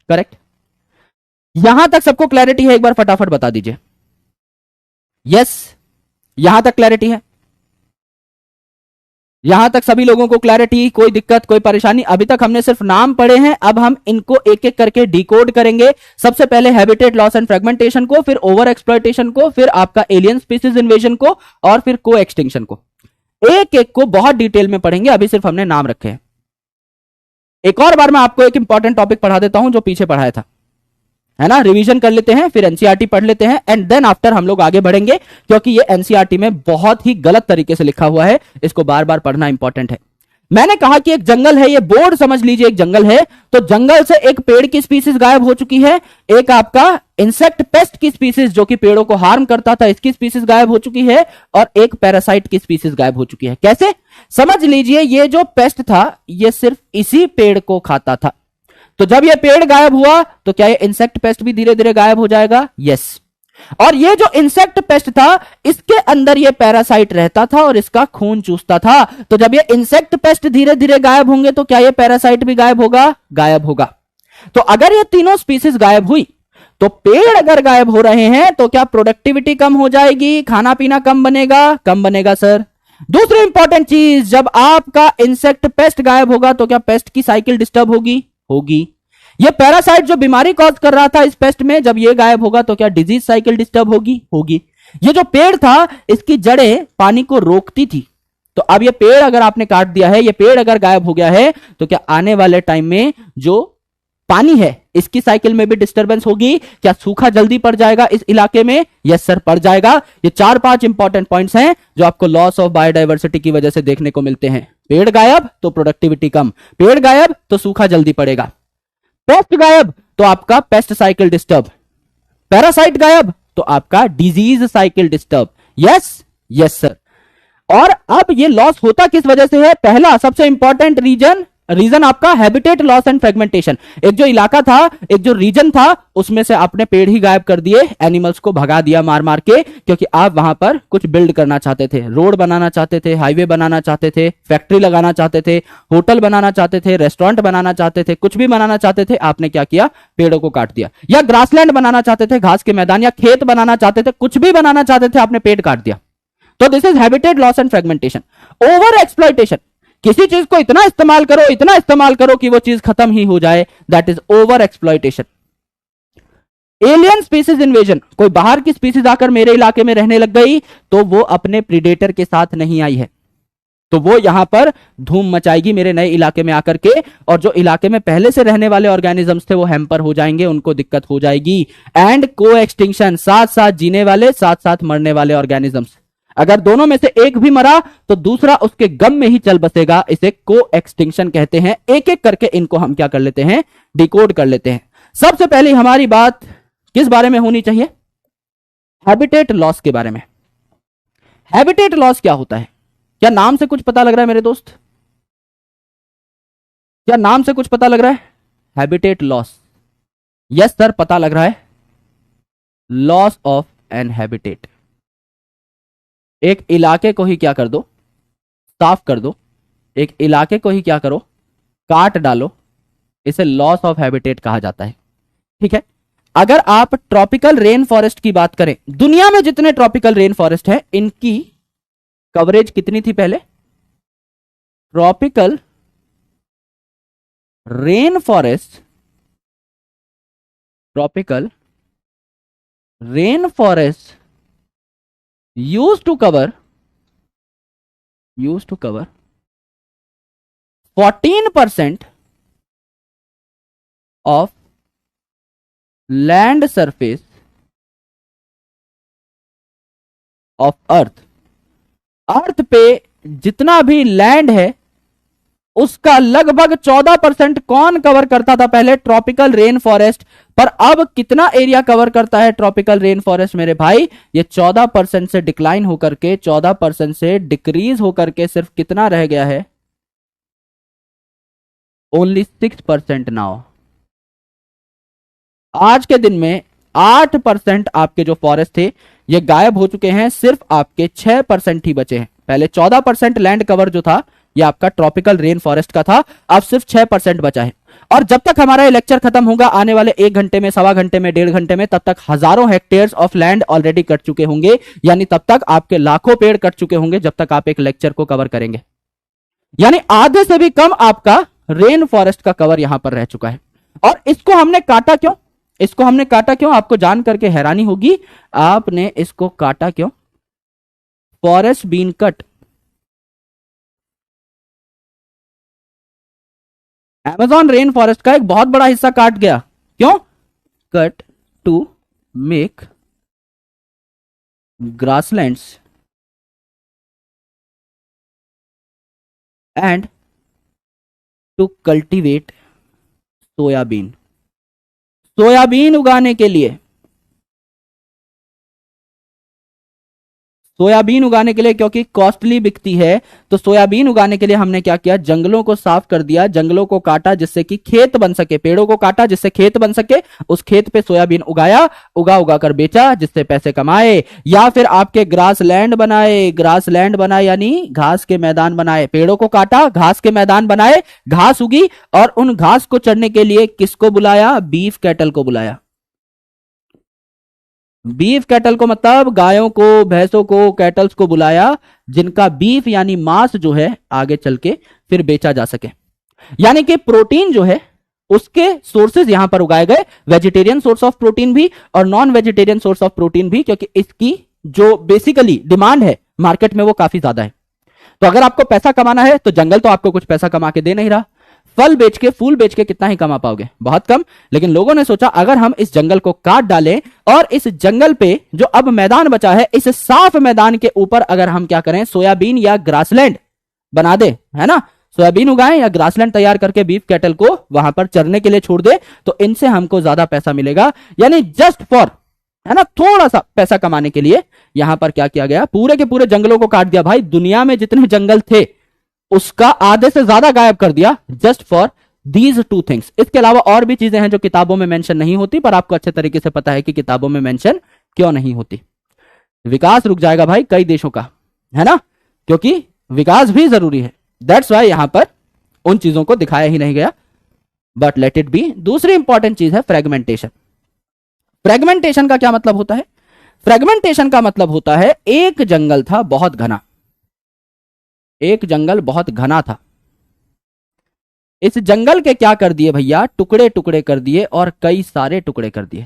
Correct. यहां तक सबको क्लैरिटी है? एक बार फटाफट बता दीजिए। यस, यहां तक क्लैरिटी है? यहां तक सभी लोगों को क्लैरिटी? कोई दिक्कत, कोई परेशानी? अभी तक हमने सिर्फ नाम पढ़े हैं, अब हम इनको एक एक करके डिकोड करेंगे। सबसे पहले हैबिटेट लॉस एंड फ्रेगमेंटेशन को, फिर ओवर एक्सप्लॉयटेशन को, फिर आपका एलियन स्पीसीज इन्वेजन को और फिर को एक्सटिंक्शन को। एक एक को बहुत डिटेल में पढ़ेंगे, अभी सिर्फ हमने नाम रखे हैं। एक और बार मैं आपको एक इंपॉर्टेंट टॉपिक पढ़ा देता हूं जो पीछे पढ़ाया था, है ना। रिवीजन कर लेते हैं, फिर एनसीईआरटी पढ़ लेते हैं एंड देन आफ्टर हम लोग आगे बढ़ेंगे क्योंकि ये एनसीईआरटी में बहुत ही गलत तरीके से लिखा हुआ है, इसको बार बार पढ़ना इंपॉर्टेंट है। मैंने कहा कि एक जंगल है, ये बोर्ड समझ लीजिए एक जंगल है, तो जंगल से एक पेड़ की स्पीसीज गायब हो चुकी है, एक आपका इंसेक्ट पेस्ट की स्पीसीज जो कि पेड़ों को हार्म करता था इसकी स्पीसीज गायब हो चुकी है, और एक पैरासाइट की स्पीसीज गायब हो चुकी है। कैसे? समझ लीजिए ये जो पेस्ट था ये सिर्फ इसी पेड़ को खाता था, तो जब ये पेड़ गायब हुआ तो क्या ये इंसेक्ट पेस्ट भी धीरे धीरे गायब हो जाएगा? यस। और ये जो इंसेक्ट पेस्ट था इसके अंदर ये पैरासाइट रहता था और इसका खून चूसता था, तो जब ये इंसेक्ट पेस्ट धीरे धीरे गायब होंगे तो क्या ये पैरासाइट भी गायब होगा? गायब होगा। तो अगर ये तीनों स्पीसीज गायब हुई तो पेड़ अगर गायब हो रहे हैं तो क्या प्रोडक्टिविटी कम हो जाएगी, खाना पीना कम बनेगा? कम बनेगा सर। दूसरी इंपॉर्टेंट चीज, जब आपका इंसेक्ट पेस्ट गायब होगा तो क्या पेस्ट की साइकिल डिस्टर्ब होगी? होगी। ये पैरासाइट जो बीमारी कॉज कर रहा था इस पेस्ट में, जब ये गायब होगा तो क्या डिजीज साइकिल डिस्टर्ब होगी? होगी। ये जो पेड़ था इसकी जड़ें पानी को रोकती थी, तो अब ये पेड़ अगर आपने काट दिया है, ये पेड़ अगर गायब हो गया है तो क्या आने वाले टाइम में जो पानी है इसकी साइकिल में भी डिस्टर्बेंस होगी? क्या सूखा जल्दी पड़ जाएगा इस इलाके में? यस सर, पड़ जाएगा। ये 4-5 इंपॉर्टेंट पॉइंट्स हैं जो आपको लॉस ऑफ बायोडायवर्सिटी की वजह से देखने को मिलते हैं। पेड़ गायब तो प्रोडक्टिविटी कम, पेड़ गायब तो सूखा जल्दी पड़ेगा, पेस्ट गायब तो आपका पेस्ट साइकिल डिस्टर्ब, पैरासाइट गायब तो आपका disease cycle disturb. Yes, yes sir. और अब ये लॉस होता किस वजह से है? पहला सबसे इंपॉर्टेंट रीजन आपका हैबिटेट लॉस एंड फ्रेगमेंटेशन। एक जो इलाका था, एक जो रीजन था, उसमें से आपने पेड़ ही गायब कर दिए, एनिमल्स को भगा दिया मार मार के, क्योंकि आप वहां पर कुछ बिल्ड करना चाहते थे, रोड बनाना चाहते थे, हाईवे बनाना चाहते थे, फैक्ट्री लगाना चाहते थे, होटल बनाना चाहते थे, रेस्टोरेंट बनाना चाहते थे, कुछ भी बनाना चाहते थे, आपने क्या किया? पेड़ों को काट दिया। या ग्रासलैंड बनाना चाहते थे, घास के मैदान, या खेत बनाना चाहते थे, कुछ भी बनाना चाहते थे, आपने पेड़ काट दिया। तो this is habitat loss and fragmentation. Over exploitation, किसी चीज को इतना इस्तेमाल करो कि वो चीज खत्म ही हो जाए, that is over exploitation. Alien species invasion, कोई बाहर की स्पीसीज आकर मेरे इलाके में रहने लग गई तो वो अपने प्रीडेटर के साथ नहीं आई है, तो वो यहां पर धूम मचाएगी मेरे नए इलाके में आकर के, और जो इलाके में पहले से रहने वाले ऑर्गेनिजम्स थे वो हैम्पर हो जाएंगे, उनको दिक्कत हो जाएगी। एंड को एक्सटिंक्शन, साथ साथ जीने वाले साथ साथ मरने वाले ऑर्गेनिजम्स, अगर दोनों में से एक भी मरा तो दूसरा उसके गम में ही चल बसेगा, इसे को एक्सटिंक्शन कहते हैं। एक एक करके इनको हम क्या कर लेते हैं? डिकोड कर लेते हैं। सबसे पहले हमारी बात किस बारे में होनी चाहिए? हैबिटेट लॉस के बारे में। हैबिटेट लॉस क्या होता है? क्या नाम से कुछ पता लग रहा है मेरे दोस्त? क्या नाम से कुछ पता लग रहा है? हैबिटेट लॉस, यस सर पता लग रहा है। लॉस ऑफ एन हैबिटेट, एक इलाके को ही क्या कर दो? साफ कर दो। एक इलाके को ही क्या करो? काट डालो। इसे लॉस ऑफ हैबिटेट कहा जाता है। ठीक है। अगर आप ट्रॉपिकल रेन फॉरेस्ट की बात करें, दुनिया में जितने ट्रॉपिकल रेन फॉरेस्ट है इनकी कवरेज कितनी थी पहले? Tropical rain forest, tropical rain forest used to cover 14% of land surface of अर्थ। अर्थ पे जितना भी लैंड है उसका लगभग 14% कौन कवर करता था पहले? Tropical rain forest. पर अब कितना एरिया कवर करता है ट्रॉपिकल रेन फॉरेस्ट मेरे भाई? ये 14% से डिक्लाइन होकर के, 14% से डिक्रीज होकर के सिर्फ कितना रह गया है? Only 6% now. आज के दिन में 8% आपके जो फॉरेस्ट थे ये गायब हो चुके हैं, सिर्फ आपके 6% ही बचे हैं। पहले 14% लैंड कवर जो था ये आपका ट्रॉपिकल रेन फॉरेस्ट का था, अब सिर्फ 6% बचा है। और जब तक हमारा ये लेक्चर खत्म होगा आने वाले 1 घंटे में, सवा घंटे में, 1.5 घंटे में, तब तक हजारों hectares of land already cut चुके होंगे, यानी तब तक आपके लाखों पेड़ कट चुके होंगे जब तक आप एक लेक्चर को कवर करेंगे। यानी आधे से भी कम आपका रेन फॉरेस्ट का कवर यहां पर रह चुका है। और इसको हमने काटा क्यों? इसको हमने काटा क्यों? आपको जान करके हैरानी होगी, आपने इसको काटा क्यों? Forest been cut, Amazon rain forest का एक बहुत बड़ा हिस्सा काट गया। क्यों? Cut to make grasslands and to cultivate soybean. Soybean उगाने के लिए, सोयाबीन उगाने के लिए क्योंकि कॉस्टली बिकती है, तो सोयाबीन उगाने के लिए हमने क्या किया, जंगलों को साफ कर दिया, जंगलों को काटा जिससे कि खेत बन सके, पेड़ों को काटा जिससे खेत बन सके, उस खेत पे सोयाबीन उगाया, उगा उगा कर बेचा जिससे पैसे कमाए। या फिर आपके ग्रास लैंड बनाए, ग्रास लैंड बनाए यानी घास के मैदान बनाए, पेड़ों को काटा, घास के मैदान बनाए, घास उगी और उन घास को चढ़ने के लिए किसको बुलाया, बीफ कैटल को बुलाया। बीफ कैटल को मतलब गायों को, भैंसों को, कैटल्स को बुलाया जिनका बीफ यानी मांस जो है आगे चल के फिर बेचा जा सके। यानी कि प्रोटीन जो है उसके सोर्सेज यहां पर उगाए गए, वेजिटेरियन सोर्स ऑफ प्रोटीन भी और non vegetarian source of protein भी, क्योंकि इसकी जो बेसिकली डिमांड है मार्केट में वो काफी ज्यादा है। तो अगर आपको पैसा कमाना है तो जंगल तो आपको कुछ पैसा कमा के दे नहीं रहा, फल बेच के, फूल बेच के कितना ही कमा पाओगे, बहुत कम। लेकिन लोगों ने सोचा अगर हम इस जंगल को काट डालें और इस जंगल पे जो अब मैदान बचा है, इस साफ मैदान के ऊपर अगर हम क्या करें, सोयाबीन या ग्रासलैंड बना दे, है ना, सोयाबीन उगाएं या ग्रासलैंड तैयार करके बीफ कैटल को वहां पर चरने के लिए छोड़ दे, तो इनसे हमको ज्यादा पैसा मिलेगा। यानी जस्ट फॉर, है ना, थोड़ा सा पैसा कमाने के लिए यहां पर क्या किया गया, पूरे के पूरे जंगलों को काट दिया। भाई दुनिया में जितने जंगल थे उसका आधे से ज्यादा गायब कर दिया, just for these two things. इसके अलावा और भी चीजें हैं जो किताबों में मेंशन नहीं होती, पर आपको अच्छे तरीके से पता है कि किताबों में मेंशन क्यों नहीं होती। विकास रुक जाएगा भाई कई देशों का, है ना, क्योंकि विकास भी जरूरी है। दैट्स वाई यहां पर उन चीजों को दिखाया ही नहीं गया, बट लेट इट बी। दूसरी इंपॉर्टेंट चीज है फ्रेगमेंटेशन। फ्रेगमेंटेशन का क्या मतलब होता है? फ्रेगमेंटेशन का मतलब होता है एक जंगल था बहुत घना, एक जंगल बहुत घना था, इस जंगल के क्या कर दिए भैया, टुकड़े टुकड़े कर दिए और कई सारे टुकड़े कर दिए,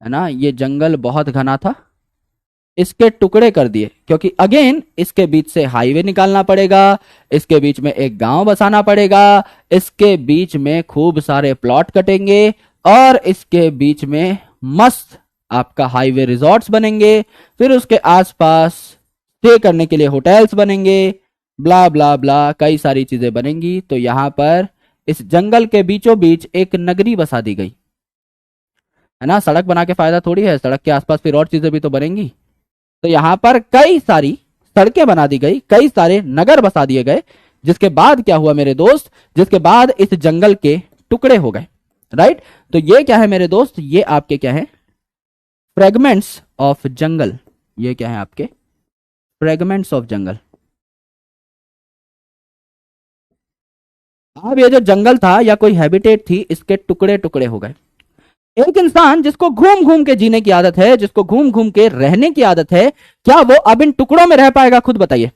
है ना। ये जंगल बहुत घना था, इसके टुकड़े कर दिए, क्योंकि अगेन इसके बीच से हाईवे निकालना पड़ेगा, इसके बीच में एक गांव बसाना पड़ेगा, इसके बीच में खूब सारे प्लॉट कटेंगे और इसके बीच में मस्त आपका हाईवे रिजॉर्ट्स बनेंगे, फिर उसके आसपास स्टे करने के लिए होटल्स बनेंगे, ब्ला ब्ला ब्ला, कई सारी चीजें बनेंगी। तो यहां पर इस जंगल के बीचों बीच एक नगरी बसा दी गई, है ना। सड़क बना के फायदा थोड़ी है, सड़क के आसपास फिर और चीजें भी तो बनेंगी। तो यहां पर कई सारी सड़कें बना दी गई, कई सारे नगर बसा दिए गए, जिसके बाद क्या हुआ मेरे दोस्त, जिसके बाद इस जंगल के टुकड़े हो गए, राइट। तो ये क्या है मेरे दोस्त, ये आपके क्या है, फ्रेगमेंट्स ऑफ जंगल। ये क्या है आपके फ्रेगमेंट्स ऑफ जंगल। अब ये जो जंगल था या कोई हैबिटेट थी, इसके टुकड़े टुकड़े हो गए। एक इंसान जिसको घूम घूम के जीने की आदत है, जिसको घूम घूम के रहने की आदत है, क्या वो अब इन टुकड़ों में रह पाएगा? खुद बताइए।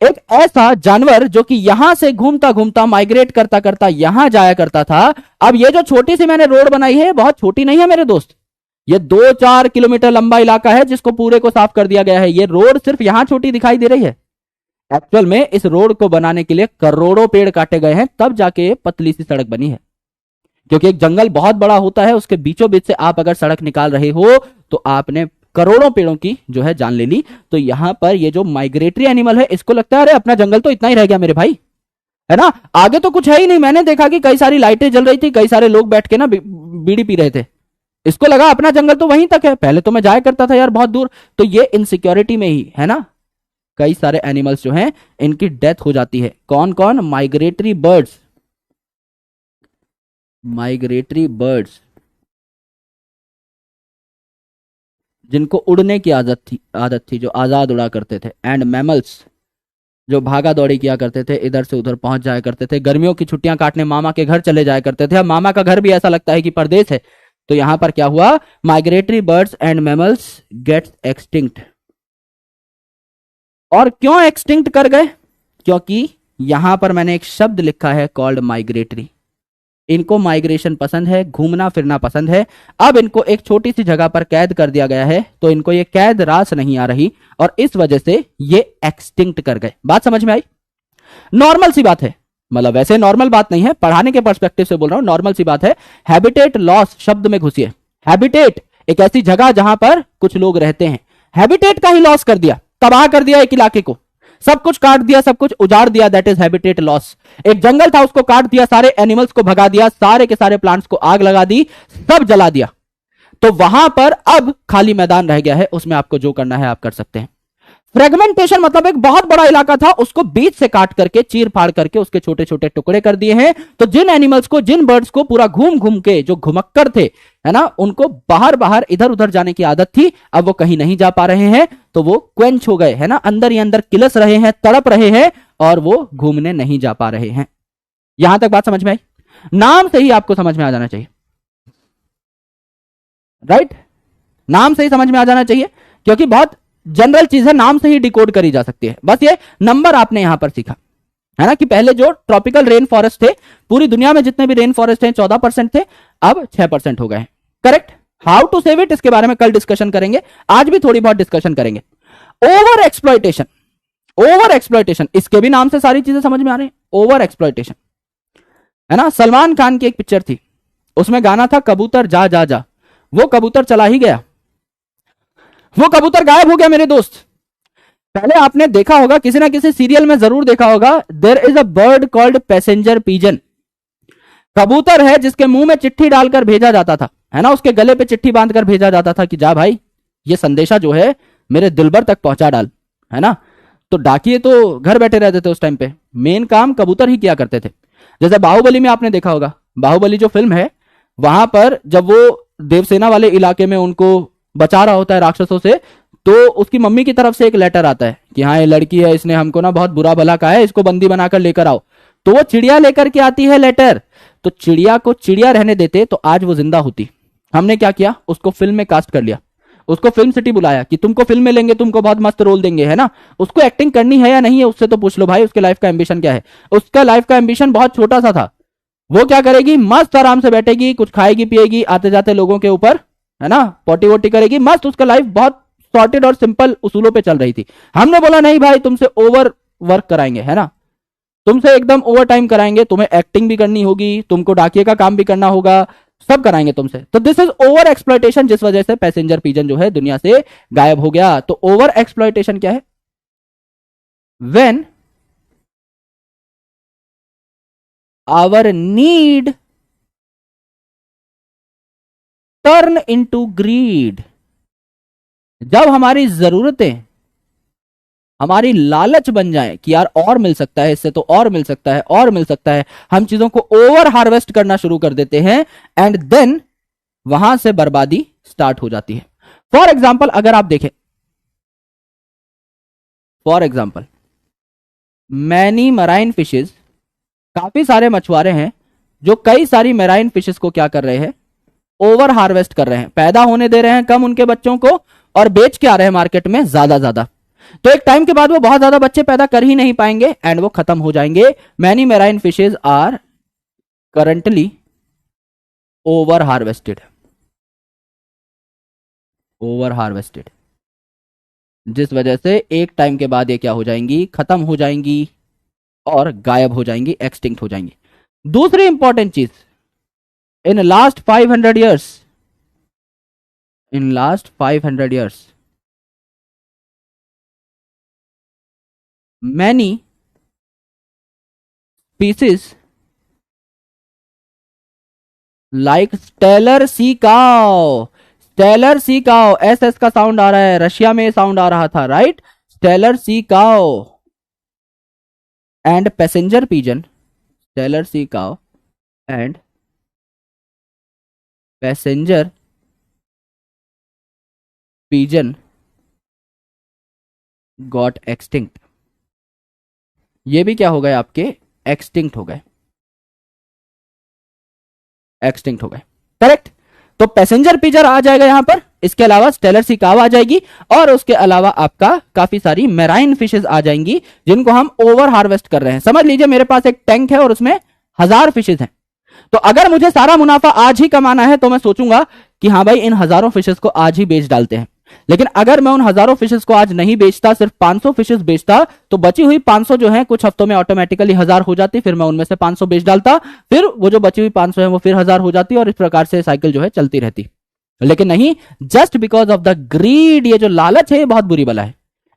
एक ऐसा जानवर जो कि यहां से घूमता घूमता माइग्रेट करता करता यहां जाया करता था, अब ये जो छोटी सी मैंने रोड बनाई है, बहुत छोटी नहीं है मेरे दोस्त, ये 2-4 किलोमीटर लंबा इलाका है जिसको पूरे को साफ कर दिया गया है। ये रोड सिर्फ यहां छोटी दिखाई दे रही है, एक्चुअल में इस रोड को बनाने के लिए करोड़ों पेड़ काटे गए हैं, तब जाके पतली सी सड़क बनी है। क्योंकि एक जंगल बहुत बड़ा होता है, उसके बीचों बीच से आप अगर सड़क निकाल रहे हो तो आपने करोड़ों पेड़ों की जो है जान ले ली। तो यहां पर ये जो माइग्रेटरी एनिमल है, इसको लगता है अरे अपना जंगल तो इतना ही रह गया मेरे भाई, है ना, आगे तो कुछ है ही नहीं। मैंने देखा कि कई सारी लाइटें जल रही थी, कई सारे लोग बैठ के ना बीड़ी पी रहे थे, इसको लगा अपना जंगल तो वहीं तक है, पहले तो मैं जाया करता था यार बहुत दूर। तो ये इनसिक्योरिटी में ही, है ना, कई सारे एनिमल्स जो हैं इनकी डेथ हो जाती है। कौन कौन? माइग्रेटरी बर्ड्स, माइग्रेटरी बर्ड्स जिनको उड़ने की आदत थी, जो आजाद उड़ा करते थे, एंड मैमल्स जो भागा दौड़ी किया करते थे, इधर से उधर पहुंच जाया करते थे, गर्मियों की छुट्टियां काटने मामा के घर चले जाया करते थे। अब मामा का घर भी ऐसा लगता है कि परदेश है। तो यहां पर क्या हुआ, migratory birds and mammals gets extinct. और क्यों एक्सटिंक्ट कर गए? क्योंकि यहां पर मैंने एक शब्द लिखा है कॉल्ड माइग्रेटरी। इनको माइग्रेशन पसंद है, घूमना फिरना पसंद है। अब इनको एक छोटी सी जगह पर कैद कर दिया गया है, तो इनको ये कैद रास नहीं आ रही और इस वजह से ये एक्सटिंक्ट कर गए। बात समझ में आई? नॉर्मल सी बात है, मतलब वैसे नॉर्मल बात नहीं है, पढ़ाने के पर्सपेक्टिव से बोल रहा हूं, नॉर्मल सी बात है। हैबिटेट लॉस शब्द में घुसिए। हैबिटेट एक ऐसी जगह जहां पर कुछ लोग रहते हैं, हैबिटेट का ही लॉस कर दिया, तबाह कर दिया एक इलाके को। सब कुछ काट दिया, सब कुछ उजाड़ दिया, दैट इज हैबिटेट लॉस। एक जंगल था उसको काट दिया, सारे एनिमल्स को भगा दिया, सारे के सारे प्लांट्स को आग लगा दी, सब जला दिया। तो वहां पर अब खाली मैदान रह गया है, उसमें आपको जो करना है आप कर सकते हैं। फ्रेगमेंटेशन मतलब एक बहुत बड़ा इलाका था, उसको बीच से काट करके, चीर फाड़ करके उसके छोटे छोटे टुकड़े कर दिए हैं। तो जिन एनिमल्स को, जिन बर्ड्स को पूरा घूम घूम के, जो घुमक्कर थे, है ना, उनको बाहर बाहर इधर उधर जाने की आदत थी, अब वो कहीं नहीं जा पा रहे हैं, तो वो क्वेंच हो गए, है ना, अंदर ही अंदर किलस रहे हैं, तड़प रहे हैं, और वो घूमने नहीं जा पा रहे हैं। यहां तक बात समझ में आई? नाम से ही आपको समझ में आ जाना चाहिए, राइट? नाम से ही समझ में आ जाना चाहिए, क्योंकि बहुत जनरल चीज है, नाम से ही डिकोड करी जा सकती है। बस ये नंबर आपने यहां पर सीखा, है ना, कि पहले जो ट्रॉपिकल रेन फॉरेस्ट थे, पूरी दुनिया में जितने भी रेन फॉरेस्ट हैं 14% थे, अब 6% हो गए हैं। Correct? How to save it, इसके बारे में कल डिस्कशन करेंगे, आज भी थोड़ी बहुत डिस्कशन करेंगे। ओवर एक्सप्लॉयटेशन, ओवर एक्सप्लॉयटेशन, इसके भी नाम से सारी चीजें समझ में आ रही है। ओवर एक्सप्लॉयटेशन, है ना, सलमान खान की एक पिक्चर थी, उसमें गाना था कबूतर जा जा जा, वो कबूतर चला ही गया, वो कबूतर गायब हो गया मेरे दोस्त। पहले आपने देखा होगा, किसी ना किसी सीरियल में जरूर देखा होगा, there is a bird called passenger pigeon. कबूतर है जिसके मुंह में चिट्ठी डालकर भेजा जाता था, है ना, उसके गले पे चिट्ठी बांधकर भेजा जाता था कि जा भाई, ये संदेशा जो है मेरे दिलबर तक पहुंचा डाल, है ना। तो डाकिये तो घर बैठे रहते थे उस टाइम पे, मेन काम कबूतर ही किया करते थे। जैसे बाहुबली में आपने देखा होगा, बाहुबली जो फिल्म है, वहां पर जब वो देवसेना वाले इलाके में उनको बचा रहा होता है राक्षसों से, तो उसकी मम्मी की तरफ से एक लेटर आता है कि हाँ ये लड़की है, इसने हमको ना बहुत बुरा भला कहा है, इसको बंदी बनाकर लेकर आओ। तो वो चिड़िया लेकर के आती है लेटर, तो चिड़िया को चिड़िया रहने देते तो आज वो जिंदा होती। हमने क्या किया, उसको फिल्म में कास्ट कर लिया, उसको फिल्म सिटी बुलाया कि तुमको फिल्म में लेंगे, तुमको बहुत मस्त रोल देंगे, है ना। उसको एक्टिंग करनी है या नहीं है उससे तो पूछ लो भाई, उसके लाइफ का एम्बिशन क्या है। उसका लाइफ का एम्बिशन बहुत छोटा सा था। वो क्या करेगी, मस्त आराम से बैठेगी, कुछ खाएगी पिएगी, आते जाते लोगों के ऊपर, है ना, पोटी वोटी करेगी, मस्त। उसका लाइफ बहुत सॉर्टेड और सिंपल उसूलों पे चल रही थी। हमने बोला नहीं भाई, तुमसे ओवर वर्क कराएंगे, है ना, तुमसे एकदम ओवर टाइम कराएंगे, तुम्हें एक्टिंग भी करनी होगी, तुमको डाकिये का काम भी करना होगा, सब कराएंगे तुमसे। तो दिस इज ओवर एक्सप्लॉयटेशन, जिस वजह से पैसेंजर पिजन जो है दुनिया से गायब हो गया। तो ओवर एक्सप्लॉयटेशन क्या है? When our need turn into greed, जब हमारी जरूरतें हमारी लालच बन जाए कि यार और मिल सकता है, इससे तो और मिल सकता है, और मिल सकता है, हम चीजों को ओवर हार्वेस्ट करना शुरू कर देते हैं, एंड देन वहां से बर्बादी स्टार्ट हो जाती है। फॉर एग्जाम्पल अगर आप देखें, for example many marine fishes, काफी सारे मछुआरे हैं जो कई सारी मैराइन फिशेस को क्या कर रहे हैं, ओवर हार्वेस्ट कर रहे हैं, पैदा होने दे रहे हैं कम उनके बच्चों को, और बेच के आ रहे हैं मार्केट में ज्यादा ज्यादा। तो एक टाइम के बाद वो बहुत ज्यादा बच्चे पैदा कर ही नहीं पाएंगे एंड वो खत्म हो जाएंगे। Many marine fishes are currently over harvested, over harvested, जिस वजह से एक टाइम के बाद ये क्या हो जाएंगी, खत्म हो जाएंगी और गायब हो जाएंगी, एक्सटिंक्ट हो जाएंगी। दूसरी इंपॉर्टेंट चीज, in last 500 years, in last 500 years many species like stellar sea cow, stellar sea cow, S S का साउंड आ रहा है, रशिया में साउंड आ रहा था, right, stellar sea cow and passenger pigeon, stellar sea cow and passenger pigeon got extinct. ये भी क्या हो गए आपके, एक्सटिंक्ट हो गए, एक्सटिंक्ट हो गए। करेक्ट? तो पैसेंजर पिजन आ जाएगा यहां पर, इसके अलावा स्टेलर सी काव आ जाएगी, और उसके अलावा आपका काफी सारी मैराइन फिशेस आ जाएंगी जिनको हम ओवर हार्वेस्ट कर रहे हैं। समझ लीजिए मेरे पास एक टैंक है और उसमें 1000 फिशेस हैं, तो अगर मुझे सारा मुनाफा आज ही कमाना है तो मैं सोचूंगा कि हाँ भाई इन हजारों फिशेस को आज ही बेच डालते हैं। लेकिन अगर मैं उन हजारों फिशेस को आज नहीं बेचता, सिर्फ 500 फिशेस बेचता, तो बची हुई 500 जो है कुछ हफ्तों में ऑटोमेटिकली 1000 हो जाती, फिर मैं उनमें से 500 बेच डालता, फिर वो जो बची हुई 500 है वो फिर 1000 हो जाती, और इस प्रकार से साइकिल जो है चलती रहती। लेकिन नहीं, just because of the greed, ये जो लालच है ये बहुत बुरी बला है।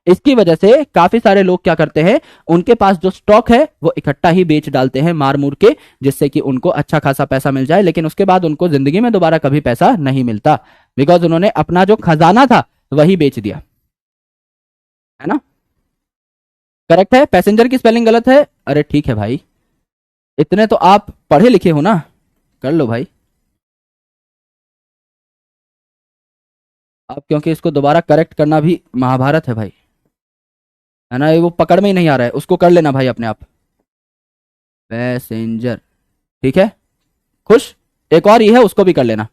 इसकी वजह से काफी सारे लोग क्या करते हैं, उनके पास जो स्टॉक है वो इकट्ठा ही बेच डालते हैं मार मूर के, जिससे कि उनको अच्छा खासा पैसा मिल जाए, लेकिन उसके बाद उनको जिंदगी में दोबारा कभी पैसा नहीं मिलता, बिकॉज उन्होंने अपना जो खजाना था वही बेच दिया, है ना। करेक्ट है। पैसेंजर की स्पेलिंग गलत है, अरे ठीक है भाई, इतने तो आप पढ़े लिखे हो ना, कर लो भाई। अब क्योंकि इसको दोबारा करेक्ट करना भी महाभारत है भाई, है ना, ये वो पकड़ में ही नहीं आ रहा है, उसको कर लेना भाई अपने आप। पैसेंजर, ठीक है, खुश। एक और ही है, उसको भी कर लेना।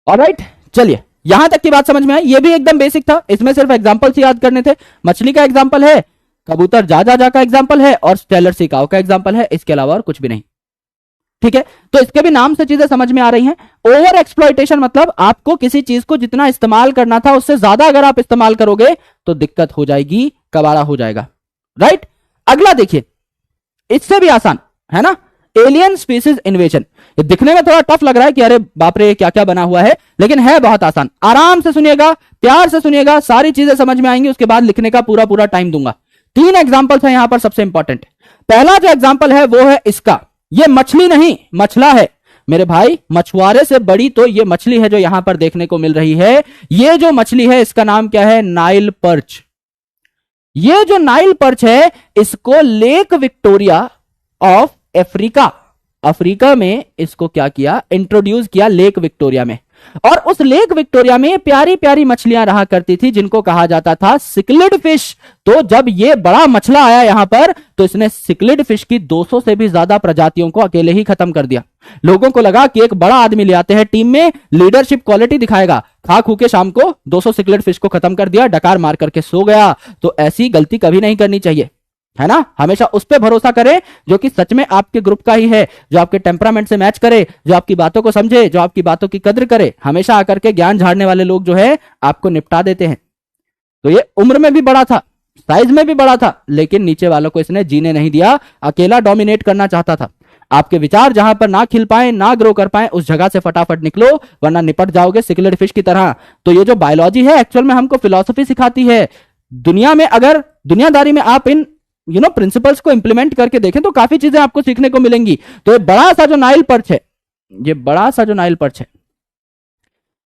ऑलराइट, चलिए यहां तक की बात समझ में आई। ये भी एकदम बेसिक था, इसमें सिर्फ एग्जांपल्स याद करने थे। मछली का एग्जांपल है, कबूतर जा जा जा का एग्जांपल है, और स्टेलर सिकाओ का एग्जांपल है, इसके अलावा और कुछ भी नहीं। ठीक है, तो इसके भी नाम से चीजें समझ में आ रही हैं। ओवर एक्सप्लॉइटेशन मतलब आपको किसी चीज को जितना इस्तेमाल करना था उससे ज्यादा अगर आप इस्तेमाल करोगे तो दिक्कत हो जाएगी, कबाड़ा हो जाएगा। राइट, अगला देखिए, इससे भी आसान है ना, एलियन स्पीसीज इन्वेजन। ये दिखने में थोड़ा टफ लग रहा है कि अरे बाप रे क्या क्या बना हुआ है, लेकिन है बहुत आसान। आराम से सुनिएगा, प्यार से सुनिएगा, सारी चीजें समझ में आएंगी, उसके बाद लिखने का पूरा पूरा टाइम दूंगा। 3 एग्जाम्पल्स है यहां पर सबसे इंपॉर्टेंट। पहला जो एग्जाम्पल है वो है इसका, ये मछली नहीं मछला है मेरे भाई, मछुआरे से बड़ी तो ये मछली है जो यहां पर देखने को मिल रही है। ये जो मछली है इसका नाम क्या है, नाइल पर्च। ये जो नाइल पर्च है इसको lake Victoria of Africa, Africa में इसको क्या किया, इंट्रोड्यूस किया लेक विक्टोरिया में। और उस लेक विक्टोरिया में प्यारी प्यारी मछलियां रहा करती थी जिनको कहा जाता था सिक्लिड फिश। तो जब ये बड़ा मछला आया यहां पर तो इसने सिक्लिड फिश की 200 से भी ज्यादा प्रजातियों को अकेले ही खत्म कर दिया। लोगों को लगा कि एक बड़ा आदमी ले आते हैं टीम में, लीडरशिप क्वालिटी दिखाएगा, खा खू के शाम को 200 सिक्लिड फिश को खत्म कर दिया, डकार मार करके सो गया। तो ऐसी गलती कभी नहीं करनी चाहिए, है ना। हमेशा उस पर भरोसा करें जो कि सच में आपके ग्रुप का ही है, जो आपके टेम्परामेंट से मैच करे, जो आपकी बातों को समझे, जो आपकी बातों की कद्र करे। हमेशा आकर के ज्ञान झाड़ने वाले लोग जो है आपको निपटा देते हैं। तो ये उम्र में भी बड़ा था, साइज में भी बड़ा था, लेकिन नीचे वालों को इसने जीने नहीं दिया, अकेला डोमिनेट करना चाहता था। आपके विचार जहां पर ना खिल पाए, ना ग्रो कर पाए, उस जगह से फटाफट निकलो, वरना निपट जाओगे सिक्लेड फिश की तरह। तो ये जो बायोलॉजी है एक्चुअल में हमको फिलॉसफी सिखाती है। दुनिया में अगर दुनियादारी में आप इन प्रिंसिपल्स को इंप्लीमेंट करके देखें तो काफी चीजें आपको सीखने को मिलेंगी। तो ये बड़ा सा जो नाइल पर्च है, ये बड़ा सा जो नाइल पर्च है,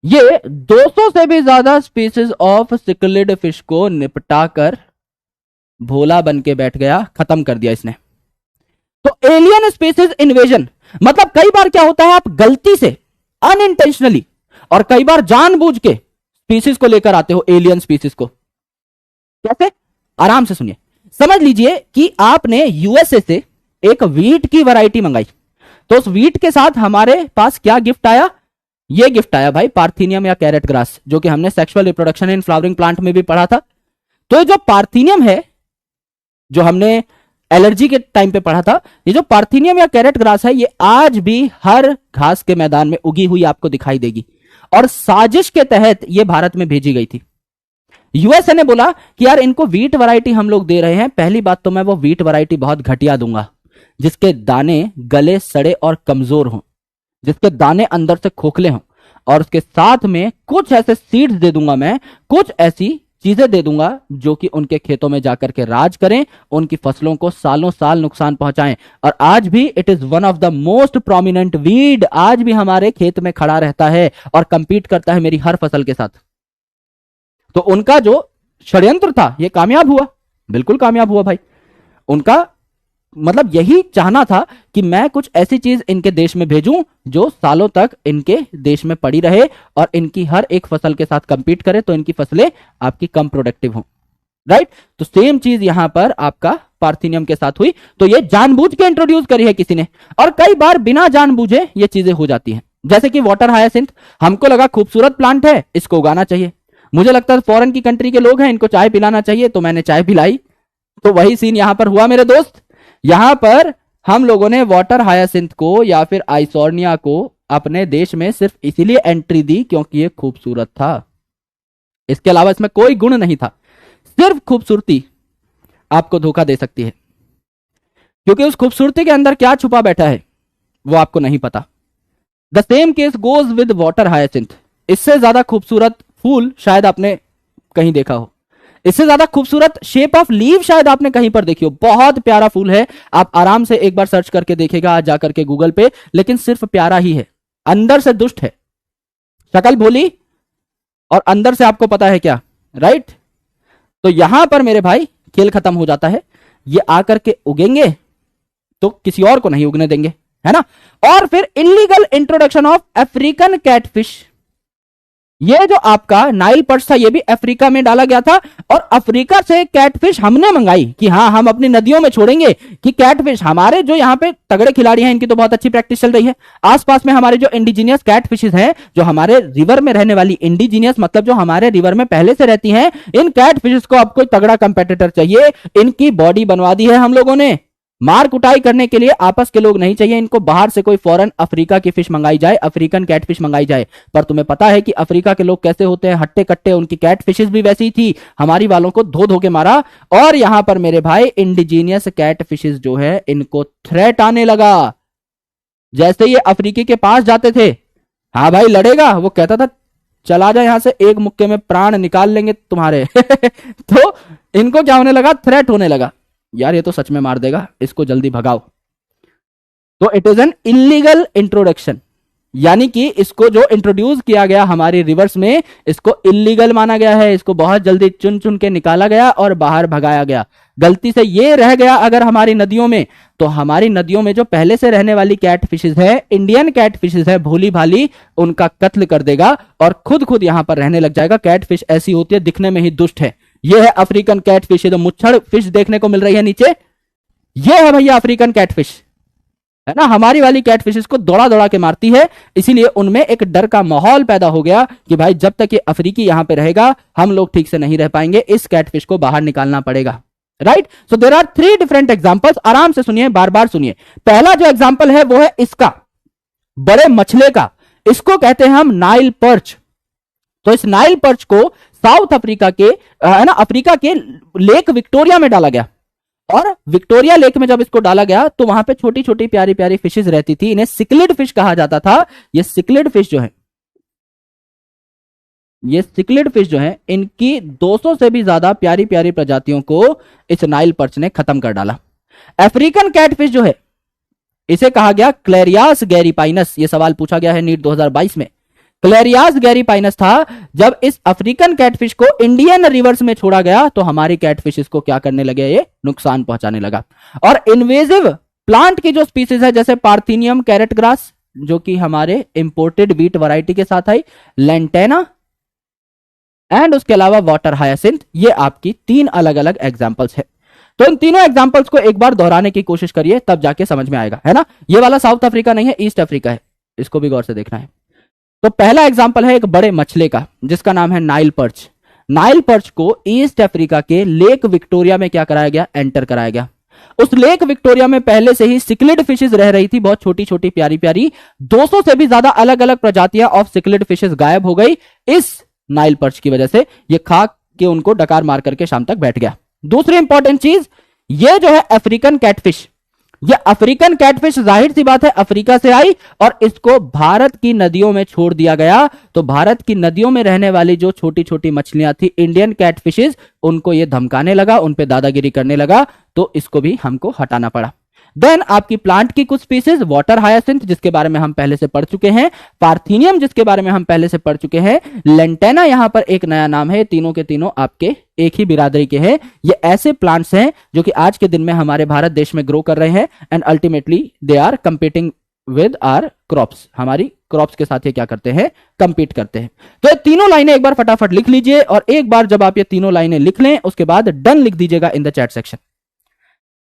ये 200 से भी ज्यादा स्पीसीज ऑफ सिक्लिड फिश को निपटा कर भोला बन के बैठ गया, खत्म कर दिया इसने। तो एलियन स्पीसीज इन्वेजन मतलब कई बार क्या होता है, आप गलती से अनइंटेंशनली और कई बार जानबूझ के स्पीसीज को लेकर आते हो, एलियन स्पीसीज को। कैसे, आराम से सुनिए। समझ लीजिए कि आपने यूएसए से एक वीट की वैरायटी मंगाई, तो उस वीट के साथ हमारे पास क्या गिफ्ट आया, ये गिफ्ट आया भाई पार्थिनियम या कैरेट ग्रास, जो कि हमने sexual reproduction in flowering plant में भी पढ़ा था। तो जो पार्थिनियम है, जो हमने एलर्जी के टाइम पे पढ़ा था, ये जो पार्थिनियम या कैरेट ग्रास है, ये आज भी हर घास के मैदान में उगी हुई आपको दिखाई देगी, और साजिश के तहत ये भारत में भेजी गई थी। यूएसए ने बोला कि यार इनको वीट वैरायटी हम लोग दे रहे हैं, पहली बात तो मैं वो वीट वैरायटी बहुत घटिया दूंगा जिसके दाने गले सड़े और कमजोर हों, जिसके दाने अंदर से खोखले हों, और उसके साथ में कुछ ऐसे सीड्स दे दूंगा, मैं कुछ ऐसी चीजें दे दूंगा जो कि उनके खेतों में जाकर के राज करें, उनकी फसलों को सालों साल नुकसान पहुंचाएं। और आज भी it is one of the most prominent weed, आज भी हमारे खेत में खड़ा रहता है और कंपीट करता है मेरी हर फसल के साथ। तो उनका जो षड्यंत्र था ये कामयाब हुआ, बिल्कुल कामयाब हुआ भाई। उनका मतलब यही चाहना था कि मैं कुछ ऐसी चीज इनके देश में भेजूं जो सालों तक इनके देश में पड़ी रहे और इनकी हर एक फसल के साथ कंपीट करे, तो इनकी फसलें आपकी कम प्रोडक्टिव हों। राइट, तो सेम चीज यहां पर आपका पार्थिनियम के साथ हुई। तो ये जानबूझ के इंट्रोड्यूस करी है किसी ने, और कई बार बिना जानबूझे ये चीजें हो जाती हैं। जैसे कि वाटर हायासिंथ, हमको लगा खूबसूरत प्लांट है, इसको उगाना चाहिए। मुझे लगता है फॉरेन की कंट्री के लोग हैं, इनको चाय पिलाना चाहिए, तो मैंने चाय पिलाई। तो वही सीन यहां पर हुआ मेरे दोस्त। यहां पर हम लोगों ने वाटर हायासिंथ को या फिर आइसोर्निया को अपने देश में सिर्फ इसीलिए एंट्री दी क्योंकि ये खूबसूरत था, इसके अलावा इसमें कोई गुण नहीं था। सिर्फ खूबसूरती आपको धोखा दे सकती है, क्योंकि उस खूबसूरती के अंदर क्या छुपा बैठा है वो आपको नहीं पता। The same case goes with water hyacinth. इससे ज्यादा खूबसूरत फूल शायद आपने कहीं देखा हो, इससे ज्यादा खूबसूरत शेप ऑफ लीव शायद आपने कहीं पर देखी हो। बहुत प्यारा फूल है, आप आराम से एक बार सर्च करके देखेगा आज जाकर के गूगल पे, लेकिन सिर्फ प्यारा ही है, अंदर से दुष्ट है, शक्ल भोली और अंदर से आपको पता है क्या, राइट। तो यहां पर मेरे भाई खेल खत्म हो जाता है, ये आकर के उगेंगे तो किसी और को नहीं उगने देंगे, है ना। और फिर illegal introduction of African catfish, ये जो आपका नाइल पर्च था ये भी अफ्रीका में डाला गया था, और अफ्रीका से कैटफिश हमने मंगाई कि हाँ हम अपनी नदियों में छोड़ेंगे कि कैटफिश, हमारे जो यहाँ पे तगड़े खिलाड़ी हैं इनकी तो बहुत अच्छी प्रैक्टिस चल रही है, आसपास में हमारे जो इंडिजीनियस कैटफिशेस हैं, जो हमारे रिवर में रहने वाली, इंडिजीनियस मतलब जो हमारे रिवर में पहले से रहती हैं, इन कैटफिशेस को अब कोई तगड़ा कंपेटिटर चाहिए, इनकी बॉडी बनवा दी है हम लोगों ने, मार कुटाई करने के लिए आपस के लोग नहीं चाहिए, इनको बाहर से कोई फॉरेन अफ्रीका की फिश मंगाई जाए, अफ्रीकन कैटफिश मंगाई जाए। पर तुम्हें पता है कि अफ्रीका के लोग कैसे होते हैं, हट्टे कट्टे, उनकी कैटफिशेस भी वैसी ही थी, हमारी वालों को धो धो के मारा। और यहां पर मेरे भाई इंडिजीनियस कैटफिशेस जो है इनको थ्रेट आने लगा, जैसे ये अफ्रीकी के पास जाते थे, हाँ भाई लड़ेगा, वो कहता था चला जाए यहां से, एक मुक्के में प्राण निकाल लेंगे तुम्हारे तो इनको क्या होने लगा, थ्रेट होने लगा, यार ये तो सच में मार देगा, इसको जल्दी भगाओ। तो it is an illegal introduction, यानी कि इसको जो इंट्रोड्यूस किया गया हमारी रिवर्स में, इसको इलीगल माना गया है, इसको बहुत जल्दी चुन चुन के निकाला गया और बाहर भगाया गया। गलती से ये रह गया अगर हमारी नदियों में, तो हमारी नदियों में जो पहले से रहने वाली कैट फिशेज है, इंडियन कैट फिशेज है, भोली भाली, उनका कत्ल कर देगा और खुद यहां पर रहने लग जाएगा। कैट फिश ऐसी होती है, दिखने में ही दुष्ट है। ये है अफ्रीकन कैट फिश, जो मुच्छड़ फिश देखने को मिल रही है नीचे, ये है भैया अफ्रीकन कैट फिश, है ना। हमारी वाली कैट फिशेस को दौड़ा दौड़ा के मारती है, इसीलिए उनमें एक डर का माहौल पैदा हो गया कि भाई जब तक ये अफ्रीकी यहां पे रहेगा हम लोग ठीक से नहीं रह पाएंगे, इस कैट फिश को बाहर निकालना पड़ेगा, right. So there are 3 different examples, आराम से सुनिए, बार बार सुनिए। पहला जो एग्जांपल है वो है इसका, बड़े मछले का, इसको कहते हैं हम नाइल पर्च। तो इस नाइल पर्च को साउथ अफ्रीका के, है ना, अफ्रीका के लेक विक्टोरिया में डाला गया, और विक्टोरिया लेक में जब इसको डाला गया तो वहां पे छोटी छोटी प्यारी प्यारी फिशेस रहती थी, इन्हें सिक्लिड फिश कहा जाता था। ये सिक्लिड फिश जो है, ये सिक्लिड फिश जो है, इनकी 200 से भी ज्यादा प्यारी प्यारी प्रजातियों को इस नाइल पर्च ने खत्म कर डाला। अफ्रीकन कैटफिश जो है, इसे कहा गया क्लेरियास गैरीपाइनस। ये सवाल पूछा गया है नीट 2022 में। क्लेरियास गैरीपाइनस था। जब इस अफ्रीकन कैटफिश को इंडियन रिवर्स में छोड़ा गया तो हमारी कैटफिश को क्या करने लगे, ये नुकसान पहुंचाने लगा। और इन्वेजिव प्लांट की जो स्पीसीज है, जैसे पार्थिनियम कैरेट ग्रास, जो कि हमारे इंपोर्टेड वीट वैरायटी के साथ आई, लेंटेना, एंड उसके अलावा वाटर हायासिंथ, ये आपकी 3 अलग अलग एग्जांपल्स है। तो इन तीनों एग्जांपल्स को एक बार दोहराने की कोशिश करिए, तब जाके समझ में आएगा, है ना। ये वाला साउथ अफ्रीका नहीं है, ईस्ट अफ्रीका है, इसको भी गौर से देखना है। तो पहला एग्जांपल है एक बड़े मछले का, जिसका नाम है नाइल पर्च। नाइल पर्च को ईस्ट अफ्रीका के लेक विक्टोरिया में क्या कराया गया, एंटर कराया गया। उस लेक विक्टोरिया में पहले से ही सिक्लिड फिशेस रह रही थी, बहुत छोटी छोटी प्यारी प्यारी, 200 से भी ज्यादा अलग अलग प्रजातियां ऑफ सिक्लिड फिशेस गायब हो गई इस नाइल पर्च की वजह से। ये खा के उनको डकार मार करके शाम तक बैठ गया। दूसरी इंपॉर्टेंट चीज, ये जो है अफ्रीकन कैटफिश, ये अफ्रीकन कैटफिश जाहिर सी बात है अफ्रीका से आई और इसको भारत की नदियों में छोड़ दिया गया। तो भारत की नदियों में रहने वाली जो छोटी छोटी मछलियां थी, इंडियन कैटफिशेस, उनको ये धमकाने लगा, उन पे दादागिरी करने लगा, तो इसको भी हमको हटाना पड़ा। देन आपकी प्लांट की कुछ स्पीसीज, वाटर हायासिंथ जिसके बारे में हम पहले से पढ़ चुके हैं, पार्थिनियम जिसके बारे में हम पहले से पढ़ चुके हैं, लेंटेना यहां पर एक नया नाम है। तीनों के तीनों आपके एक ही बिरादरी के हैं। ये ऐसे प्लांट्स हैं जो कि आज के दिन में हमारे भारत देश में ग्रो कर रहे हैं, and ultimately they are competing with our crops. हमारी क्रॉप्स के साथ ये क्या करते हैं, कंपीट करते हैं। तो ये तीनों लाइनें एक बार फटाफट लिख लीजिए, और एक बार जब आप ये तीनों लाइनें लिख लें उसके बाद डन लिख दीजिएगा इन द चैट सेक्शन।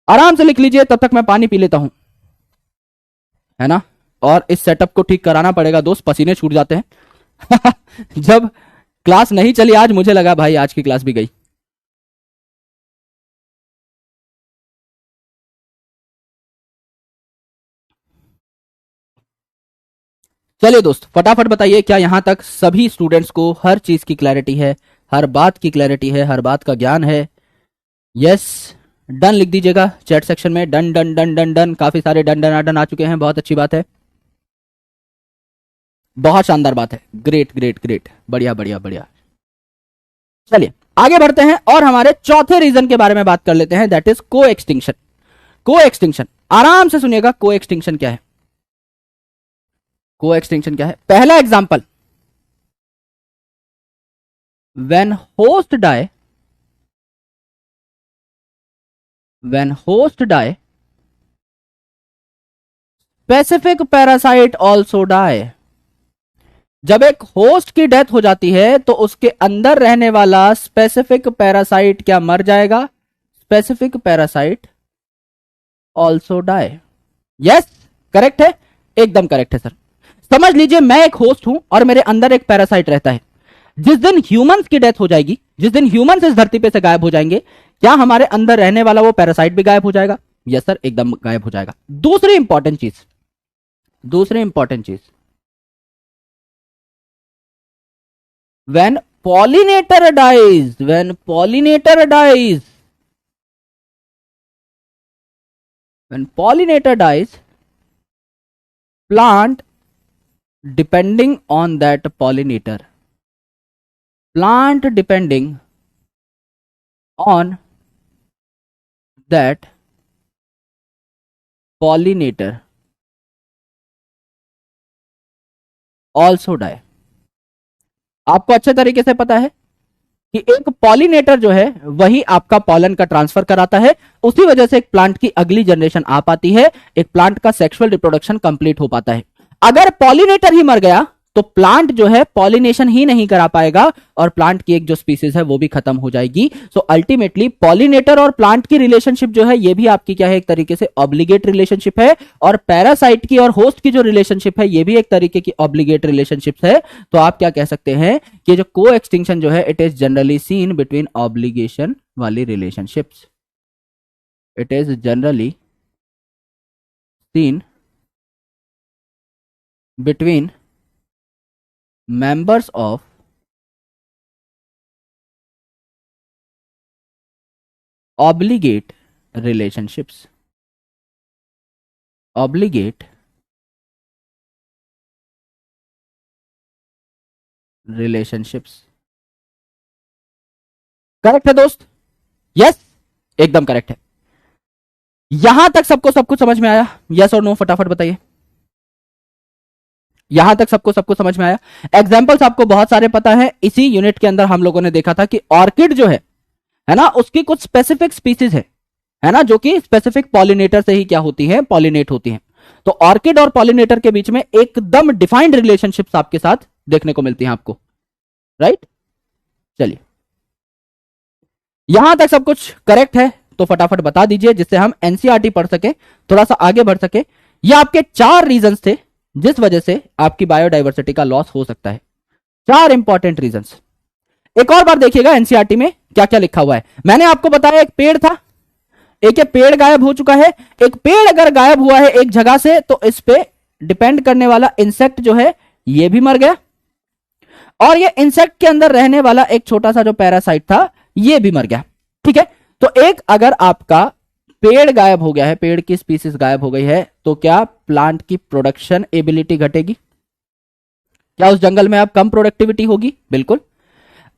आराम से लिख लीजिए, तब तक मैं पानी पी लेता हूं, है ना। और इस सेटअप को ठीक कराना पड़ेगा दोस्त, पसीने छूट जाते हैं जब क्लास नहीं चली आज, मुझे लगा भाई आज की क्लास भी गई। चलिए दोस्त, फटाफट बताइए, क्या यहां तक सभी स्टूडेंट्स को हर चीज की क्लैरिटी है, हर बात की क्लैरिटी है, हर बात का ज्ञान है? यस, डन लिख दीजिएगा चैट सेक्शन में। Done done done done done, काफी सारे डन डन डन आ चुके हैं, बहुत अच्छी बात है, बहुत शानदार बात है, ग्रेट ग्रेट ग्रेट, बढ़िया बढ़िया बढ़िया। चलिए आगे बढ़ते हैं और हमारे चौथे रीजन के बारे में बात कर लेते हैं, दैट इज को एक्सटिंक्शन। को एक्सटिंक्शन, आराम से सुनिएगा, को एक्सटिंक्शन क्या है। को एक्सटिंक्शन क्या है? पहला example, when host die, when host die specific parasite also die. जब एक होस्ट की डेथ हो जाती है तो उसके अंदर रहने वाला स्पेसिफिक पैरासाइट क्या मर जाएगा? Specific parasite also die. Yes, correct है, एकदम करेक्ट है सर। समझ लीजिए मैं एक होस्ट हूं और मेरे अंदर एक पैरासाइट रहता है। जिस दिन ह्यूमंस की डेथ हो जाएगी, जिस दिन ह्यूमंस इस धरती पे से गायब हो जाएंगे, क्या हमारे अंदर रहने वाला वो पैरासाइट भी गायब हो जाएगा? यस सर, एकदम गायब हो जाएगा। दूसरी इंपॉर्टेंट चीज, दूसरी इंपॉर्टेंट चीज, when pollinator dies, when pollinator dies, when pollinator dies, plant depending on that pollinator, plant depending on that pollinator also die। आपको अच्छे तरीके से पता है कि एक पॉलिनेटर जो है वही आपका पॉलन का ट्रांसफर कराता है, उसी वजह से एक प्लांट की अगली जनरेशन आ पाती है, एक प्लांट का सेक्सुअल रिप्रोडक्शन कंप्लीट हो पाता है। अगर पॉलिनेटर ही मर गया तो प्लांट जो है पॉलिनेशन ही नहीं करा पाएगा और प्लांट की एक जो स्पीसीज है वो भी खत्म हो जाएगी। सो अल्टीमेटली पॉलिनेटर और प्लांट की रिलेशनशिप जो है ये भी आपकी क्या है, एक तरीके से ऑब्लिगेट रिलेशनशिप है, और पैरासाइट की और होस्ट की जो रिलेशनशिप है ये भी एक तरीके की ऑब्लिगेट रिलेशनशिप है। तो आप क्या कह सकते हैं कि जो को एक्सटिंक्शन जो है it is generally seen between obligation वाली relationships, it is generally seen between members of obligate relationships, obligate relationships। Correct है दोस्त? यस, एकदम करेक्ट है। यहां तक सबको सब कुछ समझ में आया? यस और नो फटाफट बताइए। यहां तक सबको सब कुछ समझ में आया? एग्जाम्पल्स आपको बहुत सारे पता है। इसी यूनिट के अंदर हम लोगों ने देखा था कि ऑर्किड जो है ना, उसकी कुछ स्पेसिफिक स्पीसीज है ना, जो कि स्पेसिफिक पॉलिनेटर से ही क्या होती है, पॉलिनेट होती हैं। तो ऑर्किड और पॉलिनेटर के बीच में एकदम डिफाइंड रिलेशनशिप्स आपके साथ देखने को मिलती हैं आपको, राइट? चलिए, यहां तक सब कुछ करेक्ट है तो फटाफट बता दीजिए जिससे हम एनसीईआरटी पढ़ सके, थोड़ा सा आगे बढ़ सके। ये आपके 4 रीजंस थे जिस वजह से आपकी बायोडायवर्सिटी का लॉस हो सकता है। 4 इंपॉर्टेंट रीजंस। एक और बार देखिएगा एनसीईआरटी में क्या क्या लिखा हुआ है। मैंने आपको बताया एक पेड़ था, एक पेड़ गायब हो चुका है। एक पेड़ अगर गायब हुआ है एक जगह से तो इस पे डिपेंड करने वाला इंसेक्ट जो है ये भी मर गया, और ये इंसेक्ट के अंदर रहने वाला एक छोटा सा जो पैरासाइट था ये भी मर गया। ठीक है, तो एक अगर आपका पेड़ गायब हो गया है, पेड़ की स्पीसीज गायब हो गई है, तो क्या प्लांट की प्रोडक्शन एबिलिटी घटेगी? क्या उस जंगल में अब कम प्रोडक्टिविटी होगी? बिल्कुल।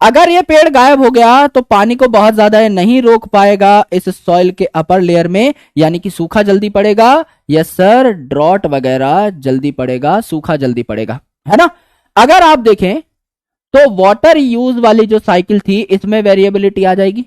अगर ये पेड़ गायब हो गया तो पानी को बहुत ज्यादा नहीं रोक पाएगा इस सॉइल के अपर लेयर में, यानी कि सूखा जल्दी पड़ेगा। यस सर, ड्रॉट वगैरह जल्दी पड़ेगा, सूखा जल्दी पड़ेगा, है ना। अगर आप देखें तो वाटर यूज वाली जो साइकिल थी इसमें वेरिएबिलिटी आ जाएगी।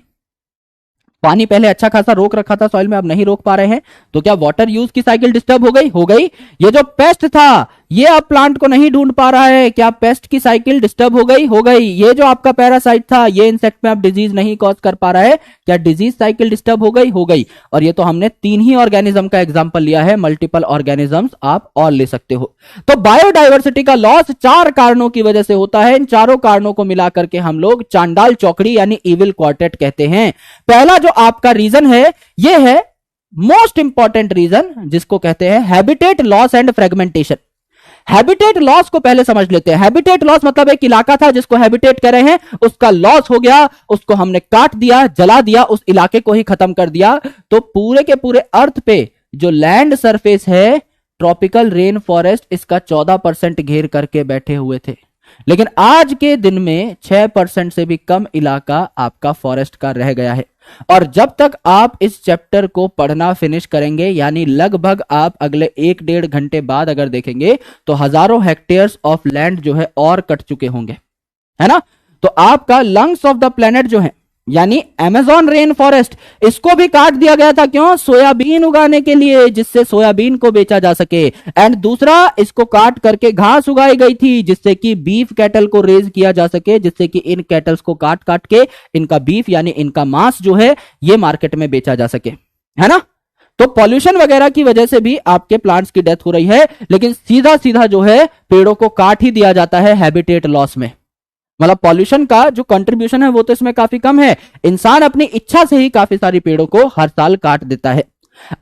पानी पहले अच्छा खासा रोक रखा था सॉइल में, अब नहीं रोक पा रहे हैं, तो क्या वाटर यूज की साइकिल डिस्टर्ब हो गई? हो गई। ये जो पेस्ट था ये अब प्लांट को नहीं ढूंढ पा रहा है, क्या पेस्ट की साइकिल डिस्टर्ब हो गई? हो गई। ये जो आपका पैरासाइट था ये इंसेक्ट में अब डिजीज नहीं कॉज कर पा रहा है, क्या डिजीज साइकिल डिस्टर्ब हो गई? हो गई। और ये तो हमने 3 ही ऑर्गेनिज्म का एग्जाम्पल लिया है, मल्टीपल ऑर्गेनिजम्स आप और ले सकते हो। तो बायोडायवर्सिटी का लॉस 4 कारणों की वजह से होता है। इन चारों कारणों को मिलाकर के हम लोग चांडाल चौकड़ी यानी इविल क्वार्टेट कहते हैं। पहला जो आपका रीजन है ये है मोस्ट इंपॉर्टेंट रीजन, जिसको कहते हैं habitat loss and fragmentation. Habitat loss को पहले समझ लेते हैं। हैबिटेट लॉस मतलब एक इलाका था जिसको हैबिटेट कह रहे हैं, उसका लॉस हो गया, उसको हमने काट दिया, जला दिया, उस इलाके को ही खत्म कर दिया। तो पूरे के पूरे अर्थ पे जो लैंड सरफेस है ट्रॉपिकल रेन फॉरेस्ट इसका 14% घेर करके बैठे हुए थे। लेकिन आज के दिन में 6% से भी कम इलाका आपका फॉरेस्ट का रह गया है। और जब तक आप इस चैप्टर को पढ़ना फिनिश करेंगे, यानी लगभग आप अगले 1-1.5 घंटे बाद अगर देखेंगे तो हजारों हेक्टेयर्स ऑफ लैंड जो है और कट चुके होंगे, है ना। तो आपका लंग्स ऑफ द प्लेनेट जो है यानी अमेज़न रेन फॉरेस्ट, इसको भी काट दिया गया था। क्यों? सोयाबीन उगाने के लिए, जिससे सोयाबीन को बेचा जा सके। एंड दूसरा, इसको काट करके घास उगाई गई थी जिससे कि बीफ कैटल को रेज किया जा सके, जिससे कि इन कैटल्स को काट काट के इनका बीफ यानी इनका मांस जो है ये मार्केट में बेचा जा सके, है ना। तो पॉल्यूशन वगैरह की वजह से भी आपके प्लांट्स की डेथ हो रही है, लेकिन सीधा सीधा जो है पेड़ों को काट ही दिया जाता है हैबिटेट लॉस में। मतलब पॉल्यूशन का जो कंट्रीब्यूशन है वो तो इसमें काफी कम है, इंसान अपनी इच्छा से ही काफी सारी पेड़ों को हर साल काट देता है।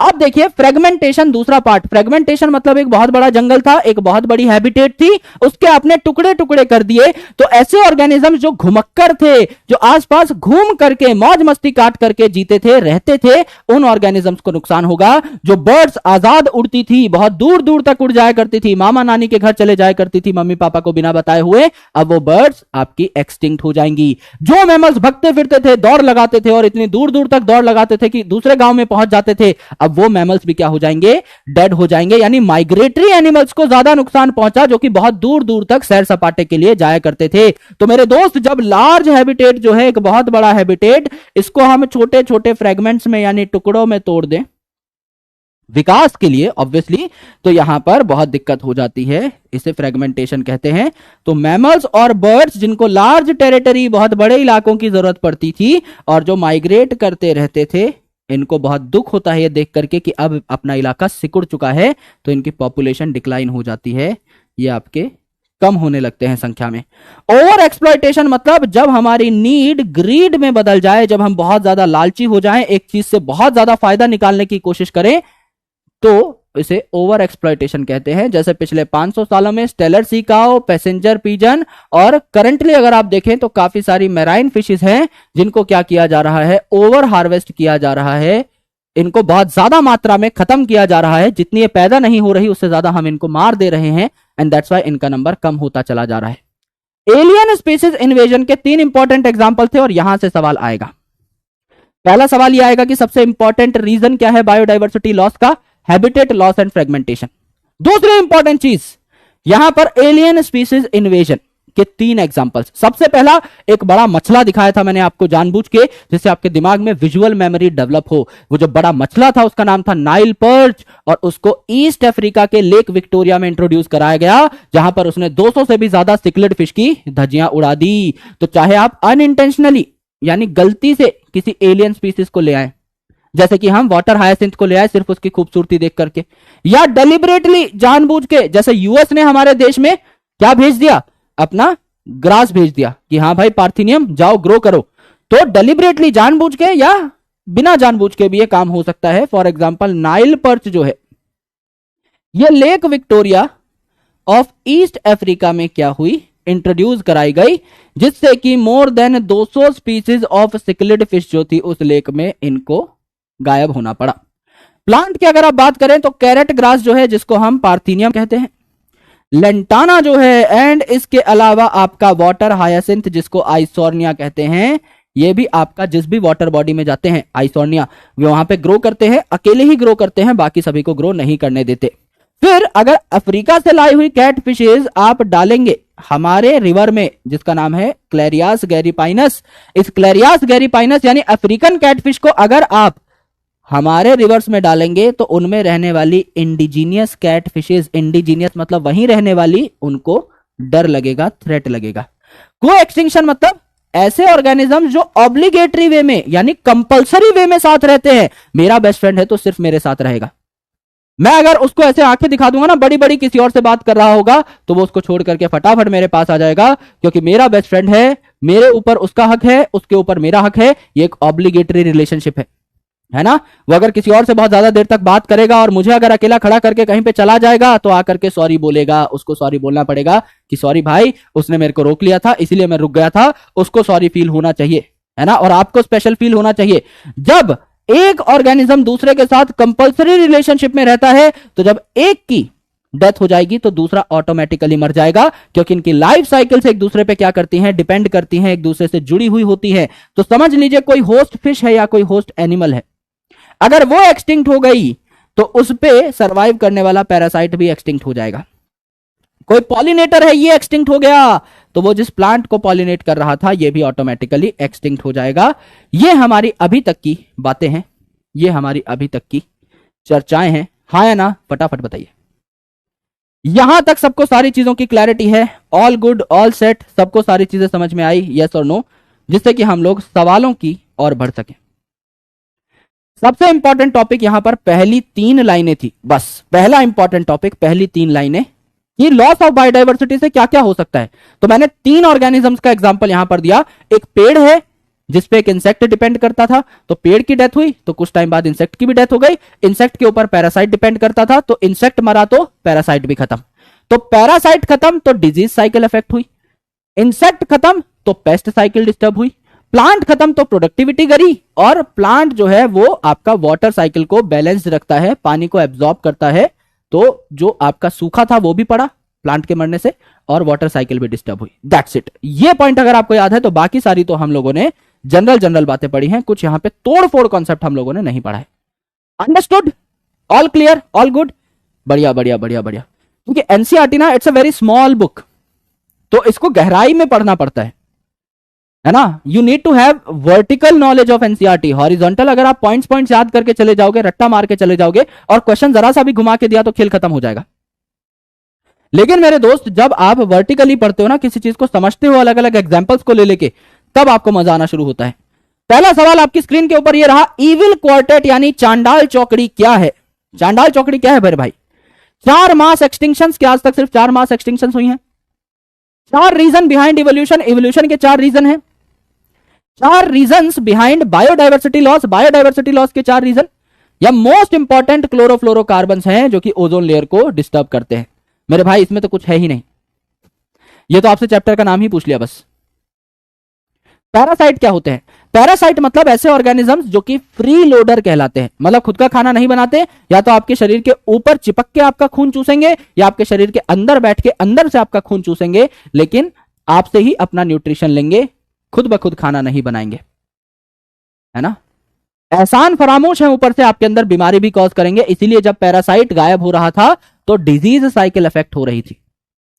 अब देखिए फ्रेगमेंटेशन, दूसरा पार्ट। फ्रेगमेंटेशन मतलब एक बहुत बड़ा जंगल था, एक बहुत बड़ी हैबिटेट थी, उसके आपने टुकड़े टुकड़े कर दिए। तो ऐसे ऑर्गेनिज्म जो घुमक्कर थे, जो आसपास घूम करके मौज मस्ती काट करके जीते थे, रहते थे, उन ऑर्गेनिजम्स को नुकसान होगा। जो बर्ड्स आजाद उड़ती थी, बहुत दूर दूर तक उड़ जाया करती थी, मामा नानी के घर चले जाया करती थी मम्मी पापा को बिना बताए हुए, अब वो बर्ड्स आपकी एक्सटिंक्ट हो जाएंगी। जो मैमल्स भगते फिरते थे, दौड़ लगाते थे और इतनी दूर दूर तक दौड़ लगाते थे कि दूसरे गांव में पहुंच जाते थे, अब वो मैमल्स भी क्या हो जाएंगे? डेड हो जाएंगे। यानी माइग्रेटरी एनिमल्स को ज्यादा नुकसान पहुंचा, जो कि बहुत दूर दूर तक सैर सपाटे के लिए जाया करते थे। तो मेरे दोस्त, जब लार्ज हैबिटेट जो है, एक बहुत बड़ा हैबिटेट, इसको हम छोटे छोटे फ्रेगमेंट्स में यानी टुकड़ों में तोड़ दें विकास के लिए ऑब्वियसली, तो यहां पर बहुत दिक्कत हो जाती है, इसे फ्रेगमेंटेशन कहते हैं। तो मैमल्स और बर्ड्स जिनको लार्ज टेरिटरी, बहुत बड़े इलाकों की जरूरत पड़ती थी और जो माइग्रेट करते रहते थे, इनको बहुत दुख होता है ये देख करके कि अब अपना इलाका सिकुड़ चुका है, तो इनकी पॉपुलेशन डिक्लाइन हो जाती है, ये आपके कम होने लगते हैं संख्या में। ओवर एक्सप्लॉयटेशन मतलब जब हमारी नीड ग्रीड में बदल जाए, जब हम बहुत ज्यादा लालची हो जाएं, एक चीज से बहुत ज्यादा फायदा निकालने की कोशिश करें, तो इसे ओवर एक्सप्लॉयटेशन कहते हैं। जैसे पिछले 500 सालों में स्टेलर सी काऊ, पैसेंजर पिजन, और करंटली अगर आप देखें तो काफी सारी मैराइन फिशेस हैं जिनको क्या किया जा रहा है? ओवर हार्वेस्ट किया जा रहा है, इनको बहुत ज्यादा मात्रा में खत्म किया जा रहा है। जितनी ये पैदा नहीं हो रही उससे ज्यादा हम इनको मार दे रहे हैं, एंड दैट्स व्हाई इनका नंबर कम होता चला जा रहा है। एलियन स्पीसीज इन्वेजन के 3 इंपॉर्टेंट एग्जाम्पल थे और यहां से सवाल आएगा। पहला सवाल यह आएगा कि सबसे इंपॉर्टेंट रीजन क्या है बायोडाइवर्सिटी लॉस का? Habitat loss and fragmentation. दूसरी इंपॉर्टेंट चीज यहां पर एलियन स्पीसीज इन्वेजन के 3 एग्जांपल्स। सबसे पहला, एक बड़ा मछला दिखाया था मैंने आपको जानबूझ के, जिससे आपके दिमाग में विजुअल मेमोरी डेवलप हो। वो जो बड़ा मछला था उसका नाम था नाइल पर्च, और उसको ईस्ट अफ्रीका के लेक विक्टोरिया में इंट्रोड्यूस कराया गया, जहां पर उसने 200 से भी ज्यादा सिक्लेड फिश की धज्जियां उड़ा दी। तो चाहे आप अनइंटेंशनली यानी गलती से किसी एलियन स्पीसीज को ले आए, जैसे कि हम वाटर हायासिंथ को ले आए सिर्फ उसकी खूबसूरती देख करके, या डेलिबरेटली जानबूझ के, जैसे यूएस ने हमारे देश में क्या भेज दिया? अपना ग्रास भेज दिया कि हाँ भाई पार्थिनियम जाओ ग्रो करो। तो डेलिबरेटली जानबूझ के या बिना जानबूझ के भी ये काम हो सकता है। फॉर एग्जांपल नाइल पर्च जो है, ये lake Victoria of east Africa में क्या हुई? इंट्रोड्यूस कराई गई, जिससे कि more than 200 species of cichlid fish जो थी उस लेक में इनको गायब होना पड़ा। प्लांट की अगर आप बात करें तो कैरेट ग्रास जो है, जिसको हम पार्थिनियम कहते हैं, लेंटाना जो है, एंड इसके अलावा आपका वाटर हायासिंथ जिसको आइसोर्निया कहते हैं, ये भी आपका जिस भी वाटर बॉडी में जाते हैं आइसोर्निया, वे वहां पे ग्रो करते हैं, अकेले ही ग्रो करते हैं, बाकी सभी को ग्रो नहीं करने देते। फिर अगर अफ्रीका से लाई हुई कैट फिशेज आप डालेंगे हमारे रिवर में, जिसका नाम है क्लेरियास गैरीपाइनस, इस क्लेरियास गैरीपाइनस यानी अफ्रीकन कैटफिश को अगर आप हमारे रिवर्स में डालेंगे तो उनमें रहने वाली इंडिजीनियस कैट फिशेज, इंडिजीनियस मतलब वहीं रहने वाली, उनको डर लगेगा, थ्रेट लगेगा। को एक्सटिंक्शन मतलब ऐसे ऑर्गेनिज्म जो ऑब्लिगेटरी वे में यानी कंपलसरी वे में साथ रहते हैं। मेरा बेस्ट फ्रेंड है तो सिर्फ मेरे साथ रहेगा, मैं अगर उसको ऐसे आंखें दिखा दूंगा ना बड़ी बड़ी, किसी और से बात कर रहा होगा, तो वो उसको छोड़ करके फटाफट मेरे पास आ जाएगा, क्योंकि मेरा बेस्ट फ्रेंड है, मेरे ऊपर उसका हक है, उसके ऊपर मेरा हक है। ये एक ऑब्लिगेटरी रिलेशनशिप है ना। वो अगर किसी और से बहुत ज्यादा देर तक बात करेगा और मुझे अगर अकेला खड़ा करके कहीं पे चला जाएगा, तो आकर के सॉरी बोलेगा, उसको सॉरी बोलना पड़ेगा कि सॉरी भाई, उसने मेरे को रोक लिया था इसलिए मैं रुक गया था, उसको सॉरी फील होना चाहिए, है ना। और आपको स्पेशल फील होना चाहिए। जब एक ऑर्गेनिज्म दूसरे के साथ कंपलसरी रिलेशनशिप में रहता है, तो जब एक की डेथ हो जाएगी तो दूसरा ऑटोमेटिकली मर जाएगा, क्योंकि इनकी लाइफ साइकिल से एक दूसरे पे क्या करती हैं, डिपेंड करती हैं, एक दूसरे से जुड़ी हुई होती है। तो समझ लीजिए कोई होस्ट फिश है या कोई होस्ट एनिमल है, अगर वो एक्सटिंक्ट हो गई तो उस पे सर्वाइव करने वाला पैरासाइट भी एक्सटिंक्ट हो जाएगा। कोई पॉलिनेटर है, ये एक्सटिंक्ट हो गया तो वो जिस प्लांट को पॉलिनेट कर रहा था ये भी ऑटोमेटिकली एक्सटिंक्ट हो जाएगा। ये हमारी अभी तक की बातें हैं, ये हमारी अभी तक की चर्चाएं हैं, हाँ या ना, फटाफट बताइए। यहां तक सबको सारी चीजों की क्लैरिटी है? ऑल गुड, ऑल सेट, सबको सारी चीजें समझ में आई, यस और नो, जिससे कि हम लोग सवालों की ओर बढ़ सकें। सबसे इंपॉर्टेंट टॉपिक यहां पर पहली 3 लाइनें थी, बस पहला इंपॉर्टेंट टॉपिक पहली 3 लाइनें, ये लॉस ऑफ बायोडाइवर्सिटी से क्या क्या हो सकता है। तो मैंने 3 ऑर्गेनिजम्स का एग्जांपल यहां पर दिया। एक पेड़ है जिसपे एक इंसेक्ट डिपेंड करता था, तो पेड़ की डेथ हुई तो कुछ टाइम बाद इंसेक्ट की भी डेथ हो गई। इंसेक्ट के ऊपर पैरासाइट डिपेंड करता था, तो इंसेक्ट मरा तो पैरासाइट भी खत्म। तो पैरासाइट खत्म तो डिजीज साइकिल इफेक्ट हुई, इंसेक्ट खत्म तो पेस्ट साइकिल डिस्टर्ब हुई, प्लांट खत्म तो प्रोडक्टिविटी गिरी, और प्लांट जो है वो आपका वाटर साइकिल को बैलेंस रखता है, पानी को एब्जॉर्ब करता है, तो जो आपका सूखा था वो भी पड़ा प्लांट के मरने से, और वाटर साइकिल भी डिस्टर्ब हुई। That's it. ये पॉइंट अगर आपको याद है तो बाकी सारी तो हम लोगों ने जनरल बातें पढ़ी हैं, कुछ यहां पे तोड़-फोड़ कॉन्सेप्ट हम लोगों ने नहीं पढ़ा है। Understood? All clear? All good? बढ़िया बढ़िया बढ़िया बढ़िया। क्योंकि एनसीईआरटी ना it's a very small book, तो इसको गहराई में पढ़ना पड़ता है ना। You need to have vertical knowledge of NCERT. Horizontal अगर आप पॉइंट्स याद करके चले जाओगे, रट्टा मार के चले जाओगे और क्वेश्चन जरा सा भी घुमा के दिया तो खेल खत्म हो जाएगा। लेकिन मेरे दोस्त जब आप वर्टिकली पढ़ते हो ना, किसी चीज को समझते हो अलग अलग एग्जांपल्स को ले लेके, तब आपको मजा आना शुरू होता है। पहला सवाल आपकी स्क्रीन के ऊपर ये रहा, इविल क्वार्टेट यानी चांडाल चौकड़ी क्या है? चांडाल चौकड़ी क्या है मेरे भाई? 4 मास एक्सटिंक्शंस के, आज तक सिर्फ 4 मास एक्सटिंक्शंस हुई हैं। 4 रीजन बिहाइंड इवोल्यूशन, इवोल्यूशन के 4 रीजन हैं। 4 reasons behind biodiversity loss, biodiversity loss के 4 रीजन। या मोस्ट इंपॉर्टेंट क्लोरोफ्लोरोकार्बन्स हैं जो कि ओजोन लेयर को डिस्टर्ब करते हैं। मेरे भाई इसमें तो कुछ है ही नहीं, ये तो आपसे चैप्टर का नाम ही पूछ लिया बस। पैरासाइट क्या होते हैं? पैरासाइट मतलब ऐसे ऑर्गेनिजम्स जो कि फ्री लोडर कहलाते हैं, मतलब खुद का खाना नहीं बनाते, या तो आपके शरीर के ऊपर चिपक के आपका खून चूसेंगे या आपके शरीर के अंदर बैठ के अंदर से आपका खून चूसेंगे, लेकिन आपसे ही अपना न्यूट्रिशन लेंगे, खुद ब खुद खाना नहीं बनाएंगे, है ना। एहसान फरामोश है, ऊपर से आपके अंदर बीमारी भी कॉज करेंगे। इसीलिए जब पैरासाइट गायब हो रहा था तो डिजीज साइकिल इफेक्ट हो रही थी,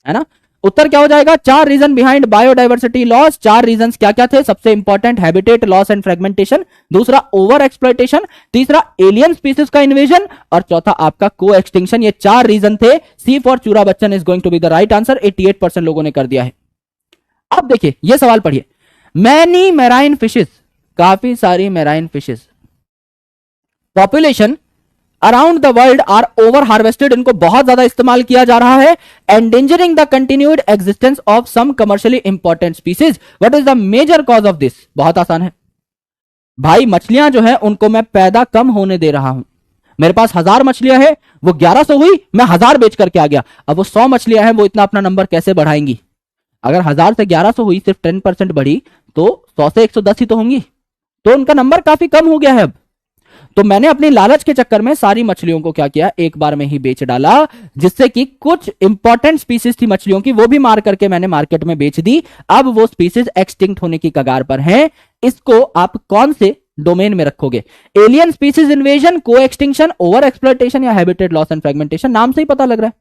है ना। उत्तर क्या हो जाएगा? 4 reason behind biodiversity loss. 4 reasons क्या क्या थे? सबसे important habitat loss and fragmentation, दूसरा ओवर एक्सप्लॉयटेशन, तीसरा एलियन स्पीसीज का इन्वेजन, और चौथा आपका को एक्सटिंक्शन। ये 4 रीजन थे। सी फॉर चूरा बच्चन is going to be the right answer. 88% लोगों ने कर दिया है। अब देखिए ये सवाल पढ़िए, मैनी मैराइन फिशेस, काफी सारी marine fishes population around the world are over harvested, इनको बहुत ज्यादा इस्तेमाल किया जा रहा है, endangering the continued existence of some commercially important species. What is the major cause of this? बहुत आसान है भाई, मछलियां जो है उनको मैं पैदा कम होने दे रहा हूं। मेरे पास 1000 मछलियां हैं, वो 1100 हुई, मैं 1000 बेच करके आ गया। अब वो 100 मछलियां हैं, वो इतना अपना नंबर कैसे बढ़ाएंगी? अगर 1000 से 1100 हुई, सिर्फ 10% बढ़ी, तो 100 से 110 ही तो होंगी, तो उनका नंबर काफी कम हो गया है अब। तो मैंने अपनी लालच के चक्कर में सारी मछलियों को क्या किया, एक बार में ही बेच डाला, जिससे कि कुछ इंपॉर्टेंट स्पीसीज थी मछलियों की, वो भी मार करके मैंने मार्केट में बेच दी। अब वो स्पीसीज एक्सटिंक्ट होने की कगार पर हैं। इसको आप कौन से डोमेन में रखोगे? एलियन स्पीसीज इन्वेजन, को एक्सटिंक्शन, ओवर एक्सप्लॉयटेशन या हैबिटेट लॉस एंड फ्रेगमेंटेशन? नाम से ही पता लग रहा है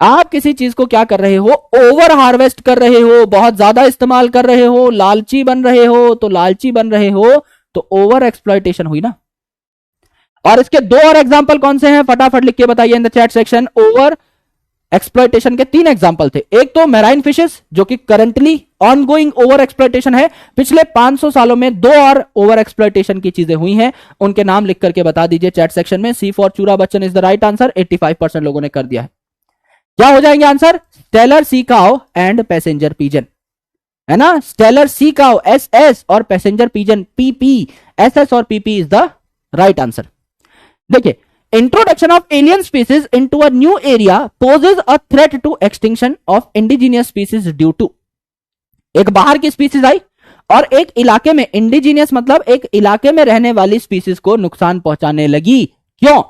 आप किसी चीज को क्या कर रहे हो, ओवर हार्वेस्ट कर रहे हो, बहुत ज्यादा इस्तेमाल कर रहे हो, लालची बन रहे हो। तो लालची बन रहे हो तो ओवर एक्सप्लॉयटेशन हुई ना। और इसके 2 और एग्जांपल कौन से हैं, फटाफट लिख के बताइए इन the chat section. Over exploitation के 3 एग्जांपल थे। एक तो मैराइन फिशेस जो कि करंटली ऑनगोइंग ओवर एक्सप्लॉयटेशन है, पिछले 500 सालों में 2 और ओवर एक्सप्लॉयटेशन की चीजें हुई हैं, उनके नाम लिख करके बता दीजिए चैट सेक्शन में। सी फॉर चूरा बच्चन इज द राइट आंसर। 85% लोगों ने कर दिया है। क्या हो जाएंगे answer? Steller sea cow and passenger pigeon, है ना। स्टेलर सी काउ SS और पैसेंजर पीजन PP, SS और PP is the right answer. देखिए, introduction of alien species into a new area poses a threat to extinction of indigenous species due to, एक बाहर की species आई और एक इलाके में, इंडिजीनियस मतलब एक इलाके में रहने वाली स्पीसीज को नुकसान पहुंचाने लगी। क्यों?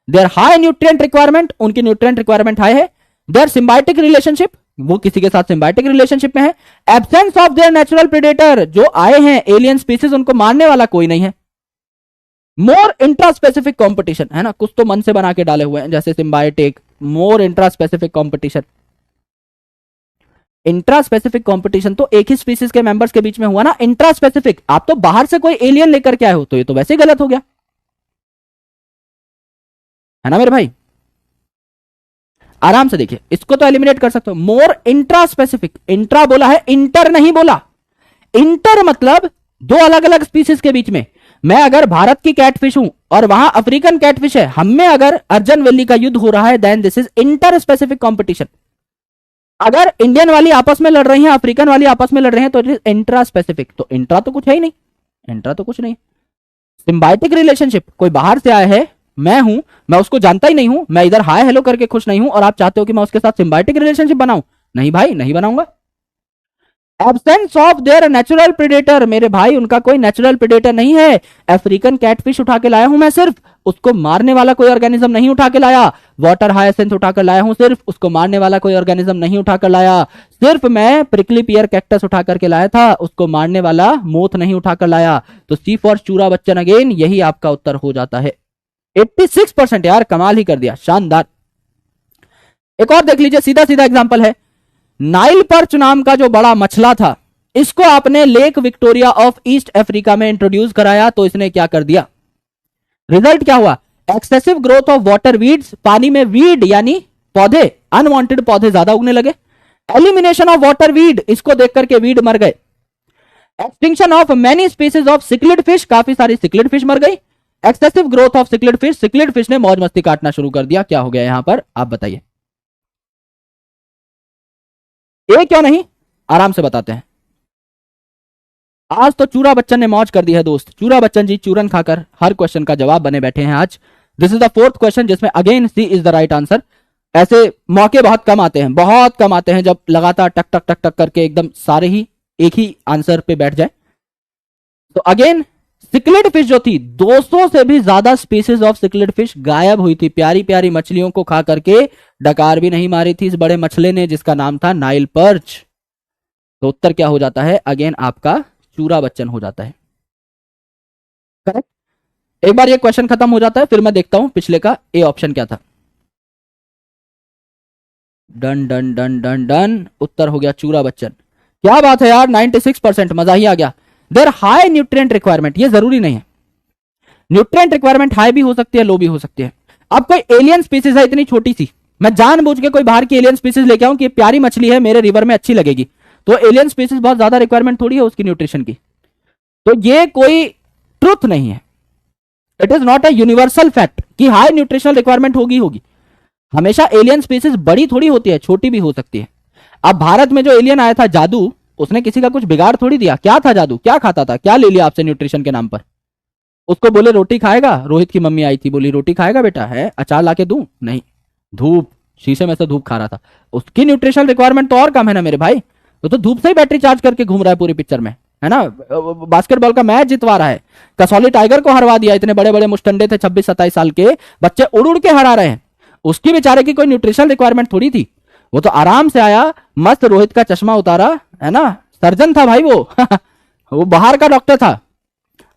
देयर हाई न्यूट्रिएंट रिक्वायरमेंट, उनकी न्यूट्रिएंट रिक्वायरमेंट हाई है। देयर सिम्बायोटिक रिलेशनशिप, वो किसी के साथ सिम्बायोटिक रिलेशनशिप में है। Absence of their natural predator, जो आए हैं एलियन स्पीसीज उनको मारने वाला कोई नहीं है। मोर इंट्रा स्पेसिफिक कॉम्पिटिशन, है ना, कुछ तो मन से बना के डाले हुए हैं जैसे symbiotic, more intraspecific competition. Intraspecific competition तो एक ही स्पीसीज के मेंबर्स के बीच में हुआ ना, इंट्रा स्पेसिफिक आप तो बाहर से कोई एलियन लेकर के आए हो, तो ये तो वैसे ही गलत हो गया, है ना मेरे भाई। आराम से देखिए, इसको तो एलिमिनेट कर सकते हो। मोर इंट्रा स्पेसिफिक, इंट्रा बोला है, इंटर नहीं बोला। इंटर मतलब दो अलग अलग स्पीसीज के बीच में। मैं अगर भारत की कैटफिश हूं और वहां अफ्रीकन कैटफिश है, हम में अगर अर्जन वैली का युद्ध हो रहा है, then this is inter specific competition. अगर इंडियन वाली आपस में लड़ रही है, अफ्रीकन वाली आपस में लड़ रहे हैं, तो इट इज इंट्रा स्पेसिफिक। तो इंट्रा तो कुछ है ही नहीं, इंट्रा तो कुछ नहीं। सिम्बायोटिक रिलेशनशिप, कोई बाहर से आया है, मैं हूं, मैं उसको जानता ही नहीं हूं, मैं इधर हाय हेलो करके खुश नहीं हूं और आप चाहते हो कि मैं उसके साथ सिम्बायोटिक रिलेशनशिप बनाऊं, नहीं भाई, नहीं बनाऊंगा। Absence of their natural predator, मेरे भाई उनका कोई नेचुरल प्रेडेटर नहीं है। अफ्रीकन कैटफिश उठा के लाया हूं मैं, सिर्फ उसको मारने वाला कोई ऑर्गेनिज्म नहीं उठा के लाया। वाटर हायासिंथ उठाकर लाया हूं, सिर्फ उसको मारने वाला कोई ऑर्गेनिज्म नहीं उठाकर लाया। सिर्फ मैं प्रिकली पियर कैक्टस उठा करके लाया था, उसको मारने वाला मोथ नहीं उठाकर लाया। तो सी फॉर चूरा बच्चन अगेन, यही आपका उत्तर हो जाता है। 86% यार, कमाल ही कर दिया, शानदार। एक और देख लीजिए, सीधा सीधा एग्जांपल है। नाइल पर्च नाम का जो बड़ा मछला था, इसको आपने lake Victoria of east Africa में इंट्रोड्यूस कराया, तो इसने क्या कर दिया, रिजल्ट क्या हुआ, excessive growth of water weeds, पानी में वीड यानी पौधे, अनवांटेड पौधे ज्यादा उगने लगे। एलिमिनेशन ऑफ वाटर वीड, इसको देख करके वीड मर गए। Extinction of many species of cichlid fish, काफी सारी सिक्लिड फिश मर गई। Excessive growth of cichlid fish, cichlid fish ने मौज मस्ती काटना शुरू कर दिया। क्या हो गया यहां पर, आप बताइए। ये क्यों नहीं, आराम से बताते हैं। आज तो चूरा बच्चन ने मौज कर दी है दोस्त, चूरा बच्चन जी चूरन खाकर हर क्वेश्चन का जवाब बने बैठे हैं आज। This is the fourth question जिसमें again C is the right answer. ऐसे मौके बहुत कम आते हैं, बहुत कम आते हैं, जब लगातार टक टक टक टक करके एकदम सारे ही एक ही आंसर पे बैठ जाए। तो अगेन सिक्लिड फिश जो थी, 200 से भी ज्यादा स्पीसीज ऑफ सिक्लिड फिश गायब हुई थी। प्यारी प्यारी मछलियों को खा करके डकार भी नहीं मारी थी इस बड़े मछले ने, जिसका नाम था नाइल पर्च। तो उत्तर क्या हो जाता है, अगेन आपका चूरा बच्चन हो जाता है। करेक्ट। एक बार ये क्वेश्चन खत्म हो जाता है, फिर मैं देखता हूं पिछले का ए ऑप्शन क्या था। Done done done done done, उत्तर हो गया चूरा बच्चन। क्या बात है यार, 96%, मजा ही आ गया। देयर हाई न्यूट्रिएंट रिक्वायरमेंट, ये जरूरी नहीं है, न्यूट्रिएंट रिक्वायरमेंट हाई भी हो सकती है, लो भी हो सकती है। अब कोई एलियन स्पीसीज है इतनी छोटी सी, मैं जानबूझ के कोई बाहर की एलियन स्पीसीज लेके आऊं कि प्यारी मछली है, मेरे रिवर में अच्छी लगेगी, तो एलियन स्पीसीज बहुत ज्यादा रिक्वायरमेंट थोड़ी है उसकी न्यूट्रिशन की। तो ये कोई ट्रुथ नहीं है, it is not a universal fact कि हाई न्यूट्रिशनल रिक्वायरमेंट होगी होगी। हमेशा एलियन स्पीसीज बड़ी थोड़ी होती है, छोटी भी हो सकती है। अब भारत में जो एलियन आया था जादू, उसने किसी का कुछ बिगाड़ थोड़ी दिया। क्या था जादू, क्या खाता था, क्या ले लिया आपसे न्यूट्रिशन के नाम पर। उसको बोले रोटी खाएगा, रोहित की मम्मी आई थी, बोली रोटी खाएगा बेटा, है अचार लाके दूं, नहीं, धूप, शीशे में से धूप खा रहा था। उसकी न्यूट्रिशनल रिक्वायरमेंट तो और कम है ना मेरे भाई, तो धूप से ही बैटरी चार्ज करके घूम रहा है पूरी पिक्चर में, है ना। बास्केटबॉल का मैच जितवा रहा है, कसौली टाइगर को हरवा दिया, इतने बड़े बड़े मुस्टंडे थे 26-27 साल के बच्चे, उड़ उड़ के हरा रहे हैं। उसकी बेचारे की कोई न्यूट्रिशनल रिक्वायरमेंट थोड़ी थी, वो तो आराम से आया, मस्त रोहित का चश्मा उतारा, है ना, सर्जन था भाई वो वो बाहर का डॉक्टर था,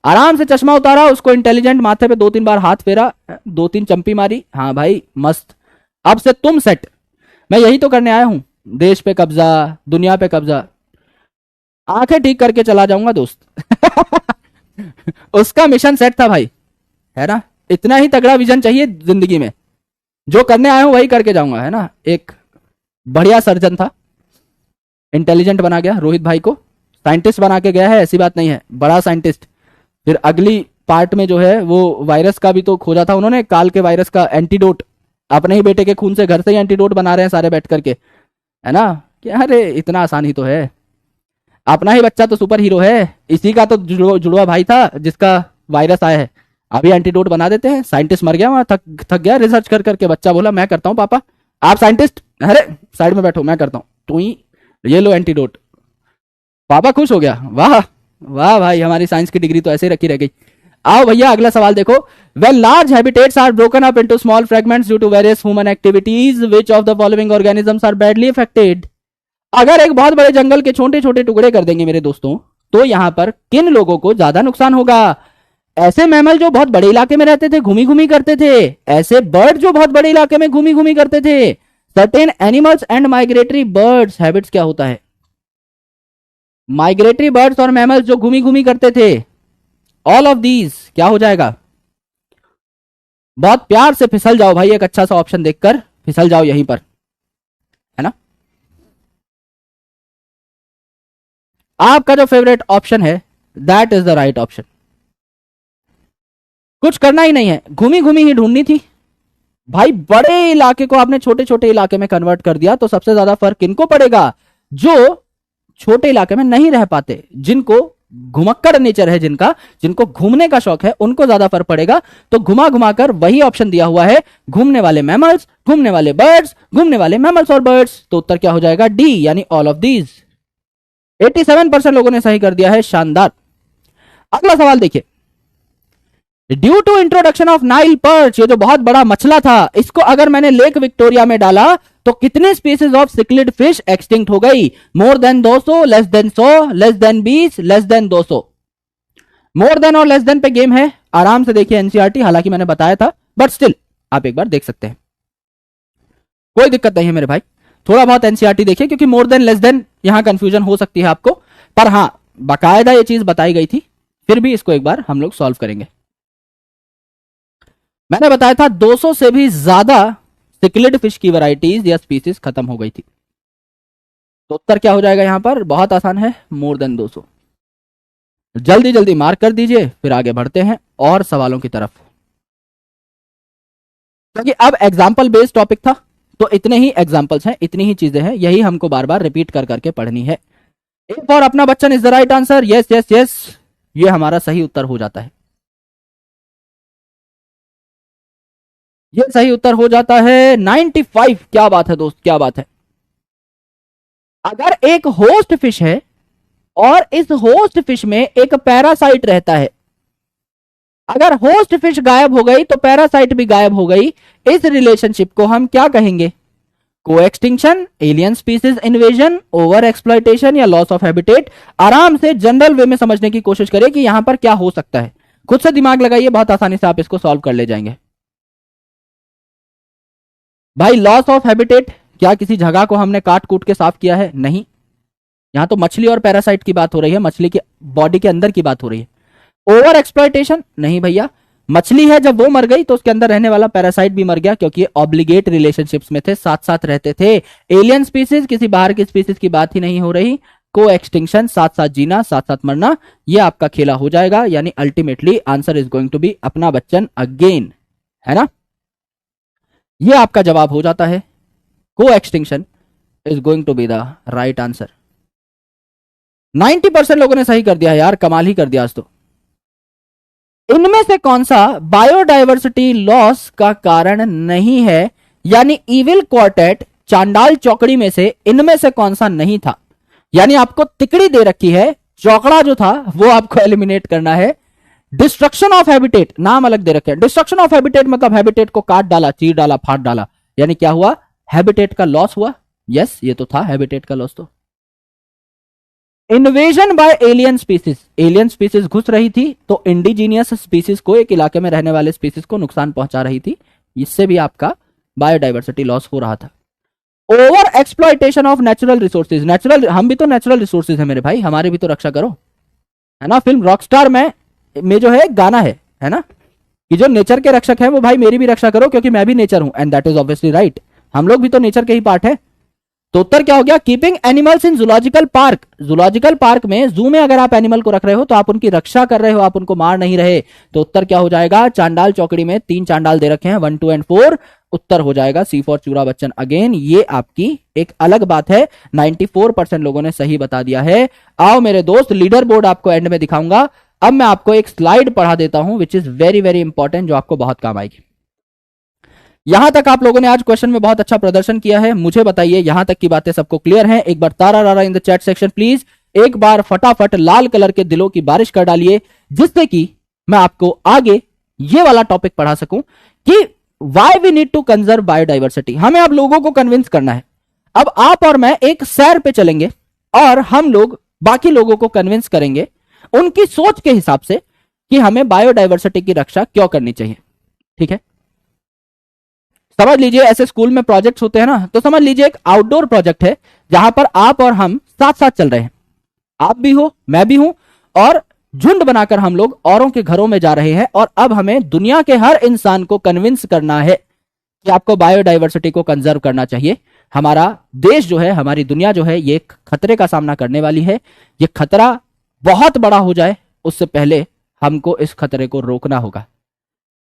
आराम से चश्मा उतारा, उसको इंटेलिजेंट माथे पे 2-3 बार हाथ फेरा, 2-3 चंपी मारी, हाँ भाई मस्त, अब से तुम सेट। मैं यही तो करने आया हूं, देश पे कब्जा, दुनिया पे कब्जा, आंखें ठीक करके चला जाऊंगा दोस्त उसका मिशन सेट था भाई, है ना। इतना ही तगड़ा विजन चाहिए जिंदगी में, जो करने आया हूं वही करके जाऊंगा, है ना। एक बढ़िया सर्जन था, इंटेलिजेंट बना गया, रोहित भाई को साइंटिस्ट बना के गया है, ऐसी बात नहीं है, बड़ा साइंटिस्ट। फिर अगली पार्ट में जो है वो वायरस का भी तो खोजा था उन्होंने, काल के वायरस का एंटीडोट, अपने ही बेटे के खून से घर से ही एंटीडोट बना रहे हैं सारे बैठ करके, है ना। क्या अरे इतना आसान ही तो है, अपना ही बच्चा तो सुपर हीरो है, इसी का तो जुड़वा भाई था जिसका वायरस आया है, अभी एंटीडोट बना देते हैं। साइंटिस्ट मर गया वहां, थक गया रिसर्च कर करके, बच्चा बोला मैं करता हूँ पापा, आप साइंटिस्ट, अरे साइड में बैठो मैं करता हूँ, तो ही ये लो एंटीडोट, पापा खुश हो गया, वाह वाह भाई, हमारी साइंस की डिग्री तो ऐसे ही रखी रह गई। आओ भैया अगला सवाल देखो। When large habitats are broken up into small fragments due to various human activities, which of the following organisms are badly affected? अगर एक बहुत बड़े जंगल के छोटे छोटे टुकड़े कर देंगे मेरे दोस्तों, तो यहां पर किन लोगों को ज्यादा नुकसान होगा? ऐसे मैमल जो बहुत बड़े इलाके में रहते थे, घूमी घूमी करते थे, ऐसे बर्ड जो बहुत बड़े इलाके में घूमी घूमी करते थे, certain animals and migratory birds. Habits क्या होता है? माइग्रेटरी बर्ड्स और मैमल्स जो घूमी घूमी करते थे, ऑल ऑफ दीज क्या हो जाएगा? बहुत प्यार से फिसल जाओ भाई, एक अच्छा सा ऑप्शन देखकर फिसल जाओ यहीं पर, है ना। आपका जो फेवरेट ऑप्शन है that is the right option. कुछ करना ही नहीं है, घूमी घूमी ही ढूंढनी थी भाई। बड़े इलाके को आपने छोटे छोटे इलाके में कन्वर्ट कर दिया, तो सबसे ज्यादा फर्क किनको पड़ेगा? जो छोटे इलाके में नहीं रह पाते, जिनको घुमक्कड़ नेचर है, जिनको घूमने का शौक है, उनको ज्यादा फर्क पड़ेगा। तो घुमा घुमाकर वही ऑप्शन दिया हुआ है, घूमने वाले मैमल्स, घूमने वाले बर्ड्स, घूमने वाले मैमल्स और बर्ड्स। तो उत्तर क्या हो जाएगा? डी, यानी ऑल ऑफ दीज। 87% लोगों ने सही कर दिया है, शानदार। अगला सवाल देखिए। Due to introduction of Nile perch, ये जो बहुत बड़ा मछला था, इसको अगर मैंने लेक विक्टोरिया में डाला तो कितने species of cichlid fish extinct हो गई? More than 200, less than 100, less than 20, less than 200। More than और लेस देन पे गेम है, आराम से देखिए एनसीईआरटी, हालांकि मैंने बताया था बट स्टिल आप एक बार देख सकते हैं, कोई दिक्कत नहीं है मेरे भाई। थोड़ा बहुत एनसीईआरटी देखिए, क्योंकि मोर देन लेस देन यहां कंफ्यूजन हो सकती है आपको, पर हां बाकायदा ये चीज बताई गई थी, फिर भी इसको एक बार हम लोग सॉल्व करेंगे। मैंने बताया था 200 से भी ज्यादा सिक्लिड फिश की वैरायटीज या स्पीसीज खत्म हो गई थी। तो उत्तर क्या हो जाएगा यहां पर? बहुत आसान है, मोर देन 200। जल्दी जल्दी मार्क कर दीजिए, फिर आगे बढ़ते हैं और सवालों की तरफ। क्योंकि अब एग्जाम्पल बेस्ड टॉपिक था, तो इतने ही एग्जाम्पल्स हैं, इतनी ही चीजें हैं, यही हमको बार बार रिपीट कर करके पढ़नी है। एक और अपना Bachchan is the right answer. Yes yes yes, ये हमारा सही उत्तर हो जाता है, ये सही उत्तर हो जाता है 95। क्या बात है दोस्त, क्या बात है। अगर एक होस्ट फिश है और इस होस्ट फिश में एक पैरासाइट रहता है, अगर होस्ट फिश गायब हो गई तो पैरासाइट भी गायब हो गई, इस रिलेशनशिप को हम क्या कहेंगे? को extinction, alien species invasion, over exploitation या लॉस ऑफ हैबिटेट? आराम से जनरल वे में समझने की कोशिश करें कि यहां पर क्या हो सकता है, खुद से दिमाग लगाइए, बहुत आसानी से आप इसको सॉल्व कर ले जाएंगे। भाई लॉस ऑफ हैबिटेट, क्या किसी जगह को हमने काट कूट के साफ किया है? नहीं, यहां तो मछली और पैरासाइट की बात हो रही है, मछली की बॉडी के अंदर की बात हो रही है। ओवर एक्सप्लॉयटेशन नहीं भैया, मछली है जब वो मर गई तो उसके अंदर रहने वाला पैरासाइट भी मर गया, क्योंकि ऑब्लिगेट रिलेशनशिप्स में थे, साथ साथ रहते थे। एलियन स्पीसीज, किसी बाहर की स्पीसीज की बात ही नहीं हो रही। को एक्सटिंक्शन, साथ साथ जीना, साथ साथ मरना, ये आपका खेला हो जाएगा, यानी ultimately answer is going to be अपना बच्चन अगेन, है ना। ये आपका जवाब हो जाता है, coextinction is going to be the right answer. 90% लोगों ने सही कर दिया यार, कमाल ही कर दिया आज तो। इनमें से कौन सा बायोडायवर्सिटी लॉस का कारण नहीं है, यानी इविल क्वार्टेट, चांडाल चौकड़ी में से इनमें से कौन सा नहीं था? यानी आपको तिकड़ी दे रखी है, चौकड़ा जो था वो आपको एलिमिनेट करना है। डिस्ट्रक्शन ऑफ हैबिटेट, नाम अलग दे रखे हैं। डिस्ट्रक्शन ऑफ हैबिटेट मतलब हैबिटेट को काट डाला, चीर डाला, फाड़ डाला, यानी क्या हुआ? हैबिटेट का लॉस हुआ। यस, ये तो था हैबिटेट का लॉस। तो invasion by alien species, alien species घुस रही थी तो इंडिजीनियस स्पीसीज को, एक इलाके में रहने वाले स्पीसीज को नुकसान पहुंचा रही थी, इससे भी आपका बायोडाइवर्सिटी लॉस हो रहा था। Over exploitation of natural resources, natural, हम भी तो नेचुरल रिसोर्सेज है मेरे भाई, हमारे भी तो रक्षा करो, है ना। फिल्म रॉकस्टार में जो है गाना है ना, कि जो नेचर के रक्षक है वो भाई मेरी भी रक्षा करो, क्योंकि मैं भी नेचर हूं, and that is obviously right, हम लोग भी तो नेचर के ही पार्ट है। तो उत्तर क्या हो गया? Keeping animals in zoological park, zoological park में, जू में अगर आप एनिमल को रख रहे हो तो आप उनकी रक्षा कर रहे हो, आप उनको मार नहीं रहे। तो उत्तर क्या हो जाएगा? चांडाल चौकड़ी में 3 चांडाल दे रखे हैं, 1, 2 एंड 4, उत्तर हो जाएगा सी फॉर चूरा बच्चन अगेन। ये आपकी एक अलग बात है, 94% लोगों ने सही बता दिया है। आओ मेरे दोस्त, लीडर बोर्ड आपको एंड में दिखाऊंगा। अब मैं आपको एक स्लाइड पढ़ा देता हूं which is very very important, जो आपको बहुत काम आएगी। यहां तक आप लोगों ने आज क्वेश्चन में बहुत अच्छा प्रदर्शन किया है, मुझे बताइए यहां तक की बातें सबको क्लियर हैं? एक बार तारा रारा इन द चैट सेक्शन प्लीज, एक बार फटाफट लाल कलर के दिलों की बारिश कर डालिए, जिससे कि मैं आपको आगे ये वाला टॉपिक पढ़ा सकूं कि why we need to conserve biodiversity. हमें अब लोगों को कन्विंस करना है। अब आप और मैं एक सैर पे चलेंगे और हम लोग बाकी लोगों को कन्विंस करेंगे उनकी सोच के हिसाब से कि हमें बायोडाइवर्सिटी की रक्षा क्यों करनी चाहिए। ठीक है, समझ लीजिए ऐसे स्कूल में प्रोजेक्ट्स होते हैं ना, तो समझ लीजिए एक आउटडोर प्रोजेक्ट है जहां पर आप और हम साथ साथ चल रहे हैं। आप भी हो, मैं भी हूं, और झुंड बनाकर हम लोग औरों के घरों में जा रहे हैं और अब हमें दुनिया के हर इंसान को कन्विंस करना है कि आपको बायोडाइवर्सिटी को कंजर्व करना चाहिए। हमारा देश जो है, हमारी दुनिया जो है, ये खतरे का सामना करने वाली है। ये खतरा बहुत बड़ा हो जाए उससे पहले हमको इस खतरे को रोकना होगा।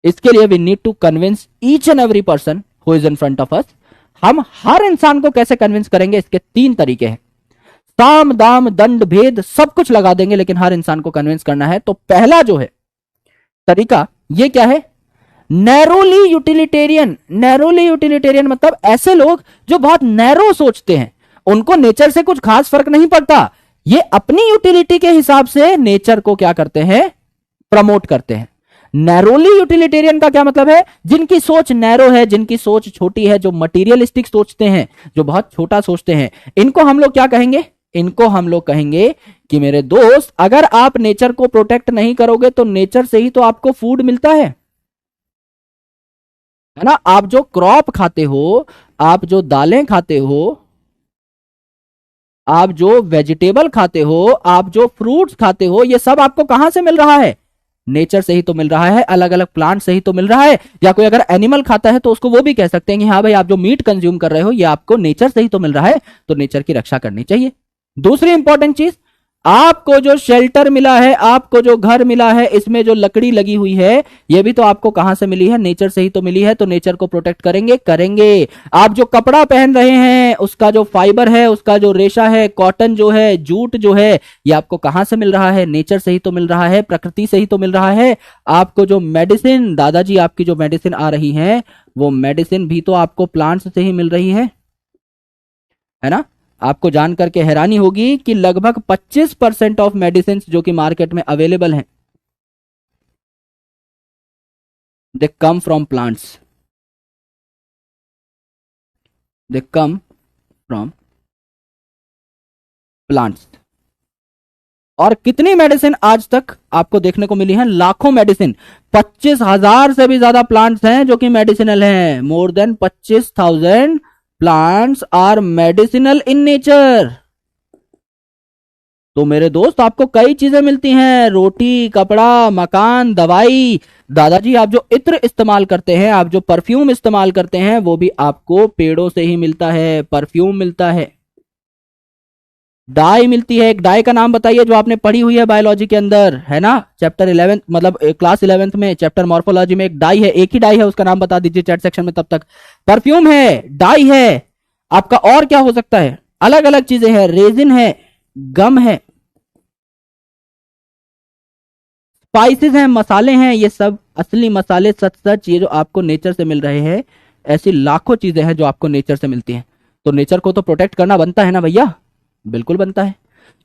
इसके लिए we need to convince each and every person who is in front of us. हम हर इंसान को कैसे कन्विंस करेंगे, इसके 3 तरीके हैं। साम दाम दंड भेद सब कुछ लगा देंगे, लेकिन हर इंसान को कन्विंस करना है। तो पहला जो है तरीका, ये क्या है? Narrowly utilitarian. नैरोली यूटिलिटेरियन मतलब ऐसे लोग जो बहुत नैरो सोचते हैं, उनको नेचर से कुछ खास फर्क नहीं पड़ता। ये अपनी यूटिलिटी के हिसाब से नेचर को क्या करते हैं? प्रमोट करते हैं। नैरोली यूटिलिटेरियन का क्या मतलब है? जिनकी सोच नैरो है, जिनकी सोच छोटी है, जो मटीरियलिस्टिक सोचते हैं, जो बहुत छोटा सोचते हैं, इनको हम लोग क्या कहेंगे? इनको हम लोग कहेंगे कि मेरे दोस्त, अगर आप नेचर को प्रोटेक्ट नहीं करोगे तो नेचर से ही तो आपको फूड मिलता है ना। आप जो क्रॉप खाते हो, आप जो दालें खाते हो, आप जो वेजिटेबल खाते हो, आप जो फ्रूट्स खाते हो, ये सब आपको कहां से मिल रहा है? नेचर से ही तो मिल रहा है, अलग अलग प्लांट से ही तो मिल रहा है। या कोई अगर एनिमल खाता है तो उसको वो भी कह सकते हैं कि हाँ भाई, आप जो मीट कंज्यूम कर रहे हो ये आपको नेचर से ही तो मिल रहा है, तो नेचर की रक्षा करनी चाहिए। दूसरी इंपॉर्टेंट चीज, आपको जो शेल्टर मिला है, आपको जो घर मिला है, इसमें जो लकड़ी लगी हुई है, ये भी तो आपको कहां से मिली है? नेचर से ही तो मिली है, तो नेचर को प्रोटेक्ट करेंगे करेंगे। आप जो कपड़ा पहन रहे हैं, उसका जो फाइबर है, उसका जो रेशा है, कॉटन जो है, जूट जो है, ये आपको कहां से मिल रहा है? नेचर से ही तो मिल रहा है, प्रकृति से ही तो मिल रहा है। आपको जो मेडिसिन, दादाजी आपकी जो मेडिसिन आ रही है, वो मेडिसिन भी तो आपको प्लांट्स से ही मिल रही है ना। आपको जानकर के हैरानी होगी कि लगभग 25% ऑफ मेडिसिन जो कि मार्केट में अवेलेबल हैं, they come from plants. They come from plants. और कितनी मेडिसिन आज तक आपको देखने को मिली है? लाखों मेडिसिन। 25,000 से भी ज्यादा प्लांट्स हैं जो कि मेडिसिनल हैं। More than 25,000 plants are medicinal in nature. तो मेरे दोस्त, आपको कई चीजें मिलती हैं, रोटी, कपड़ा, मकान, दवाई। दादाजी आप जो इत्र इस्तेमाल करते हैं, आप जो परफ्यूम इस्तेमाल करते हैं, वो भी आपको पेड़ों से ही मिलता है। परफ्यूम मिलता है, डाई मिलती है। एक डाई का नाम बताइए जो आपने पढ़ी हुई है बायोलॉजी के अंदर, है ना, चैप्टर 11, मतलब क्लास 11th में चैप्टर मॉर्फोलॉजी में एक डाई है, एक ही डाई है, उसका नाम बता दीजिए चैट सेक्शन में। तब तक परफ्यूम है, डाई है, आपका और क्या हो सकता है? अलग अलग चीजें हैं, रेजिन है, गम है, स्पाइसेस हैं, मसाले हैं। ये सब असली मसाले, सच सच ये जो आपको नेचर से मिल रहे हैं, ऐसी लाखों चीजें हैं जो आपको नेचर से मिलती हैं। तो नेचर को तो प्रोटेक्ट करना बनता है ना भैया, बिल्कुल बनता है।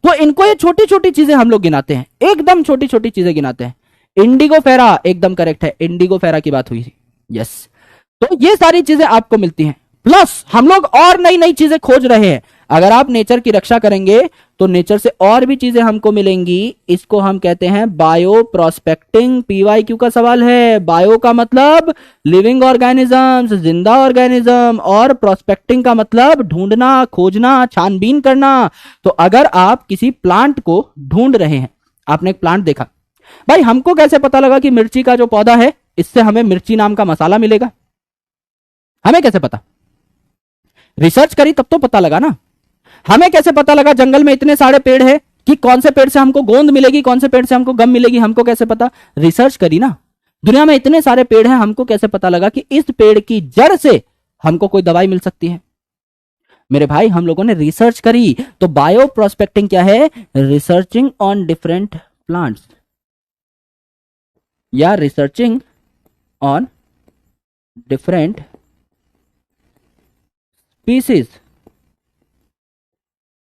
तो इनको ये छोटी छोटी चीजें हम लोग गिनाते हैं, एकदम छोटी छोटी चीजें गिनाते हैं। इंडिगो फेरा एकदम करेक्ट है, इंडिगो फेरा की बात हुई थी, यस। तो ये सारी चीजें आपको मिलती हैं, प्लस हम लोग और नई नई चीजें खोज रहे हैं। अगर आप नेचर की रक्षा करेंगे तो नेचर से और भी चीजें हमको मिलेंगी। इसको हम कहते हैं बायो प्रोस्पेक्टिंग। पीवाईक्यू का सवाल है। बायो का मतलब लिविंग ऑर्गेनिजम्स, जिंदा ऑर्गेनिज्म, और प्रोस्पेक्टिंग का मतलब ढूंढना, खोजना, छानबीन करना। तो अगर आप किसी प्लांट को ढूंढ रहे हैं, आपने एक प्लांट देखा, भाई हमको कैसे पता लगा कि मिर्ची का जो पौधा है इससे हमें मिर्ची नाम का मसाला मिलेगा? हमें कैसे पता? रिसर्च करी तब तो पता लगा ना। हमें कैसे पता लगा जंगल में इतने सारे पेड़ हैं कि कौन से पेड़ से हमको गोंद मिलेगी, कौन से पेड़ से हमको गम मिलेगी? हमको कैसे पता? रिसर्च करी ना। दुनिया में इतने सारे पेड़ हैं, हमको कैसे पता लगा कि इस पेड़ की जड़ से हमको कोई दवाई मिल सकती है? मेरे भाई, हम लोगों ने रिसर्च करी। तो बायो प्रोस्पेक्टिंग क्या है? रिसर्चिंग ऑन डिफरेंट प्लांट्स या researching on different species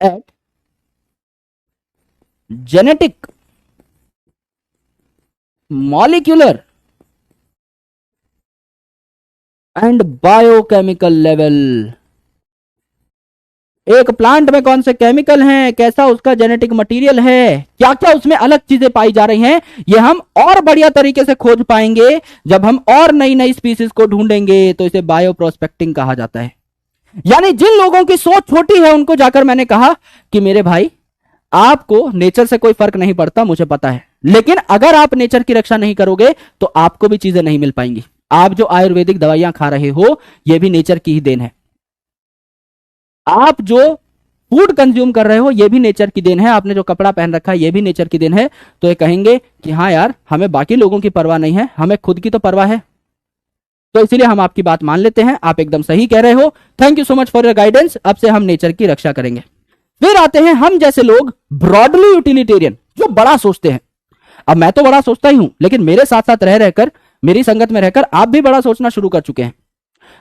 at genetic molecular and biochemical level. एक प्लांट में कौन से केमिकल हैं, कैसा उसका जेनेटिक मटेरियल है, क्या क्या उसमें अलग चीजें पाई जा रही हैं, ये हम और बढ़िया तरीके से खोज पाएंगे जब हम और नई नई स्पीसीज को ढूंढेंगे। तो इसे बायो प्रोस्पेक्टिंग कहा जाता है। यानी जिन लोगों की सोच छोटी है उनको जाकर मैंने कहा कि मेरे भाई आपको नेचर से कोई फर्क नहीं पड़ता, मुझे पता है, लेकिन अगर आप नेचर की रक्षा नहीं करोगे तो आपको भी चीजें नहीं मिल पाएंगी। आप जो आयुर्वेदिक दवाइयां खा रहे हो ये भी नेचर की ही देन है। आप जो फूड कंज्यूम कर रहे हो ये भी नेचर की देन है। आपने जो कपड़ा पहन रखा है ये भी नेचर की देन है। तो ये कहेंगे कि हाँ यार, हमें बाकी लोगों की परवाह नहीं है, हमें खुद की तो परवाह है। तो इसलिए हम आपकी बात मान लेते हैं, आप एकदम सही कह रहे हो, thank you so much for your guidance. अब से हम नेचर की रक्षा करेंगे। फिर आते हैं हम जैसे लोग ब्रॉडली यूटिलिटेरियन, जो बड़ा सोचते हैं। अब मैं तो बड़ा सोचता ही हूं, लेकिन मेरे साथ साथ रह रहकर, मेरी संगत में रहकर आप भी बड़ा सोचना शुरू कर चुके हैं।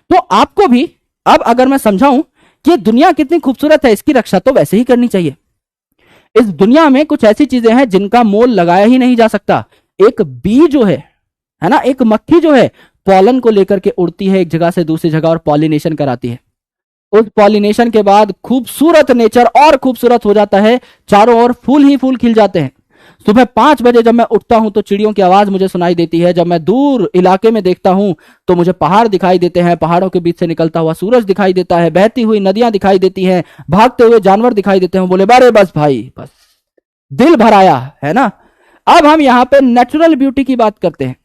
तो आपको भी अब अगर मैं समझाऊं कि दुनिया कितनी खूबसूरत है, इसकी रक्षा तो वैसे ही करनी चाहिए। इस दुनिया में कुछ ऐसी चीजें हैं जिनका मोल लगाया ही नहीं जा सकता। एक बी जो है ना, एक मक्खी जो है, पॉलन को लेकर के उड़ती है एक जगह से दूसरी जगह और पॉलिनेशन कराती है। उस पॉलिनेशन के बाद खूबसूरत नेचर और खूबसूरत हो जाता है, चारों ओर फूल ही फूल खिल जाते हैं। सुबह 5 बजे जब मैं उठता हूं तो चिड़ियों की आवाज मुझे सुनाई देती है। जब मैं दूर इलाके में देखता हूं तो मुझे पहाड़ दिखाई देते हैं, पहाड़ों के बीच से निकलता हुआ सूरज दिखाई देता है, बहती हुई नदियां दिखाई देती हैं, भागते हुए जानवर दिखाई देते हैं। बोले बारे बस भाई, बस दिल भर आया है ना। अब हम यहां पे नेचुरल ब्यूटी की बात करते हैं।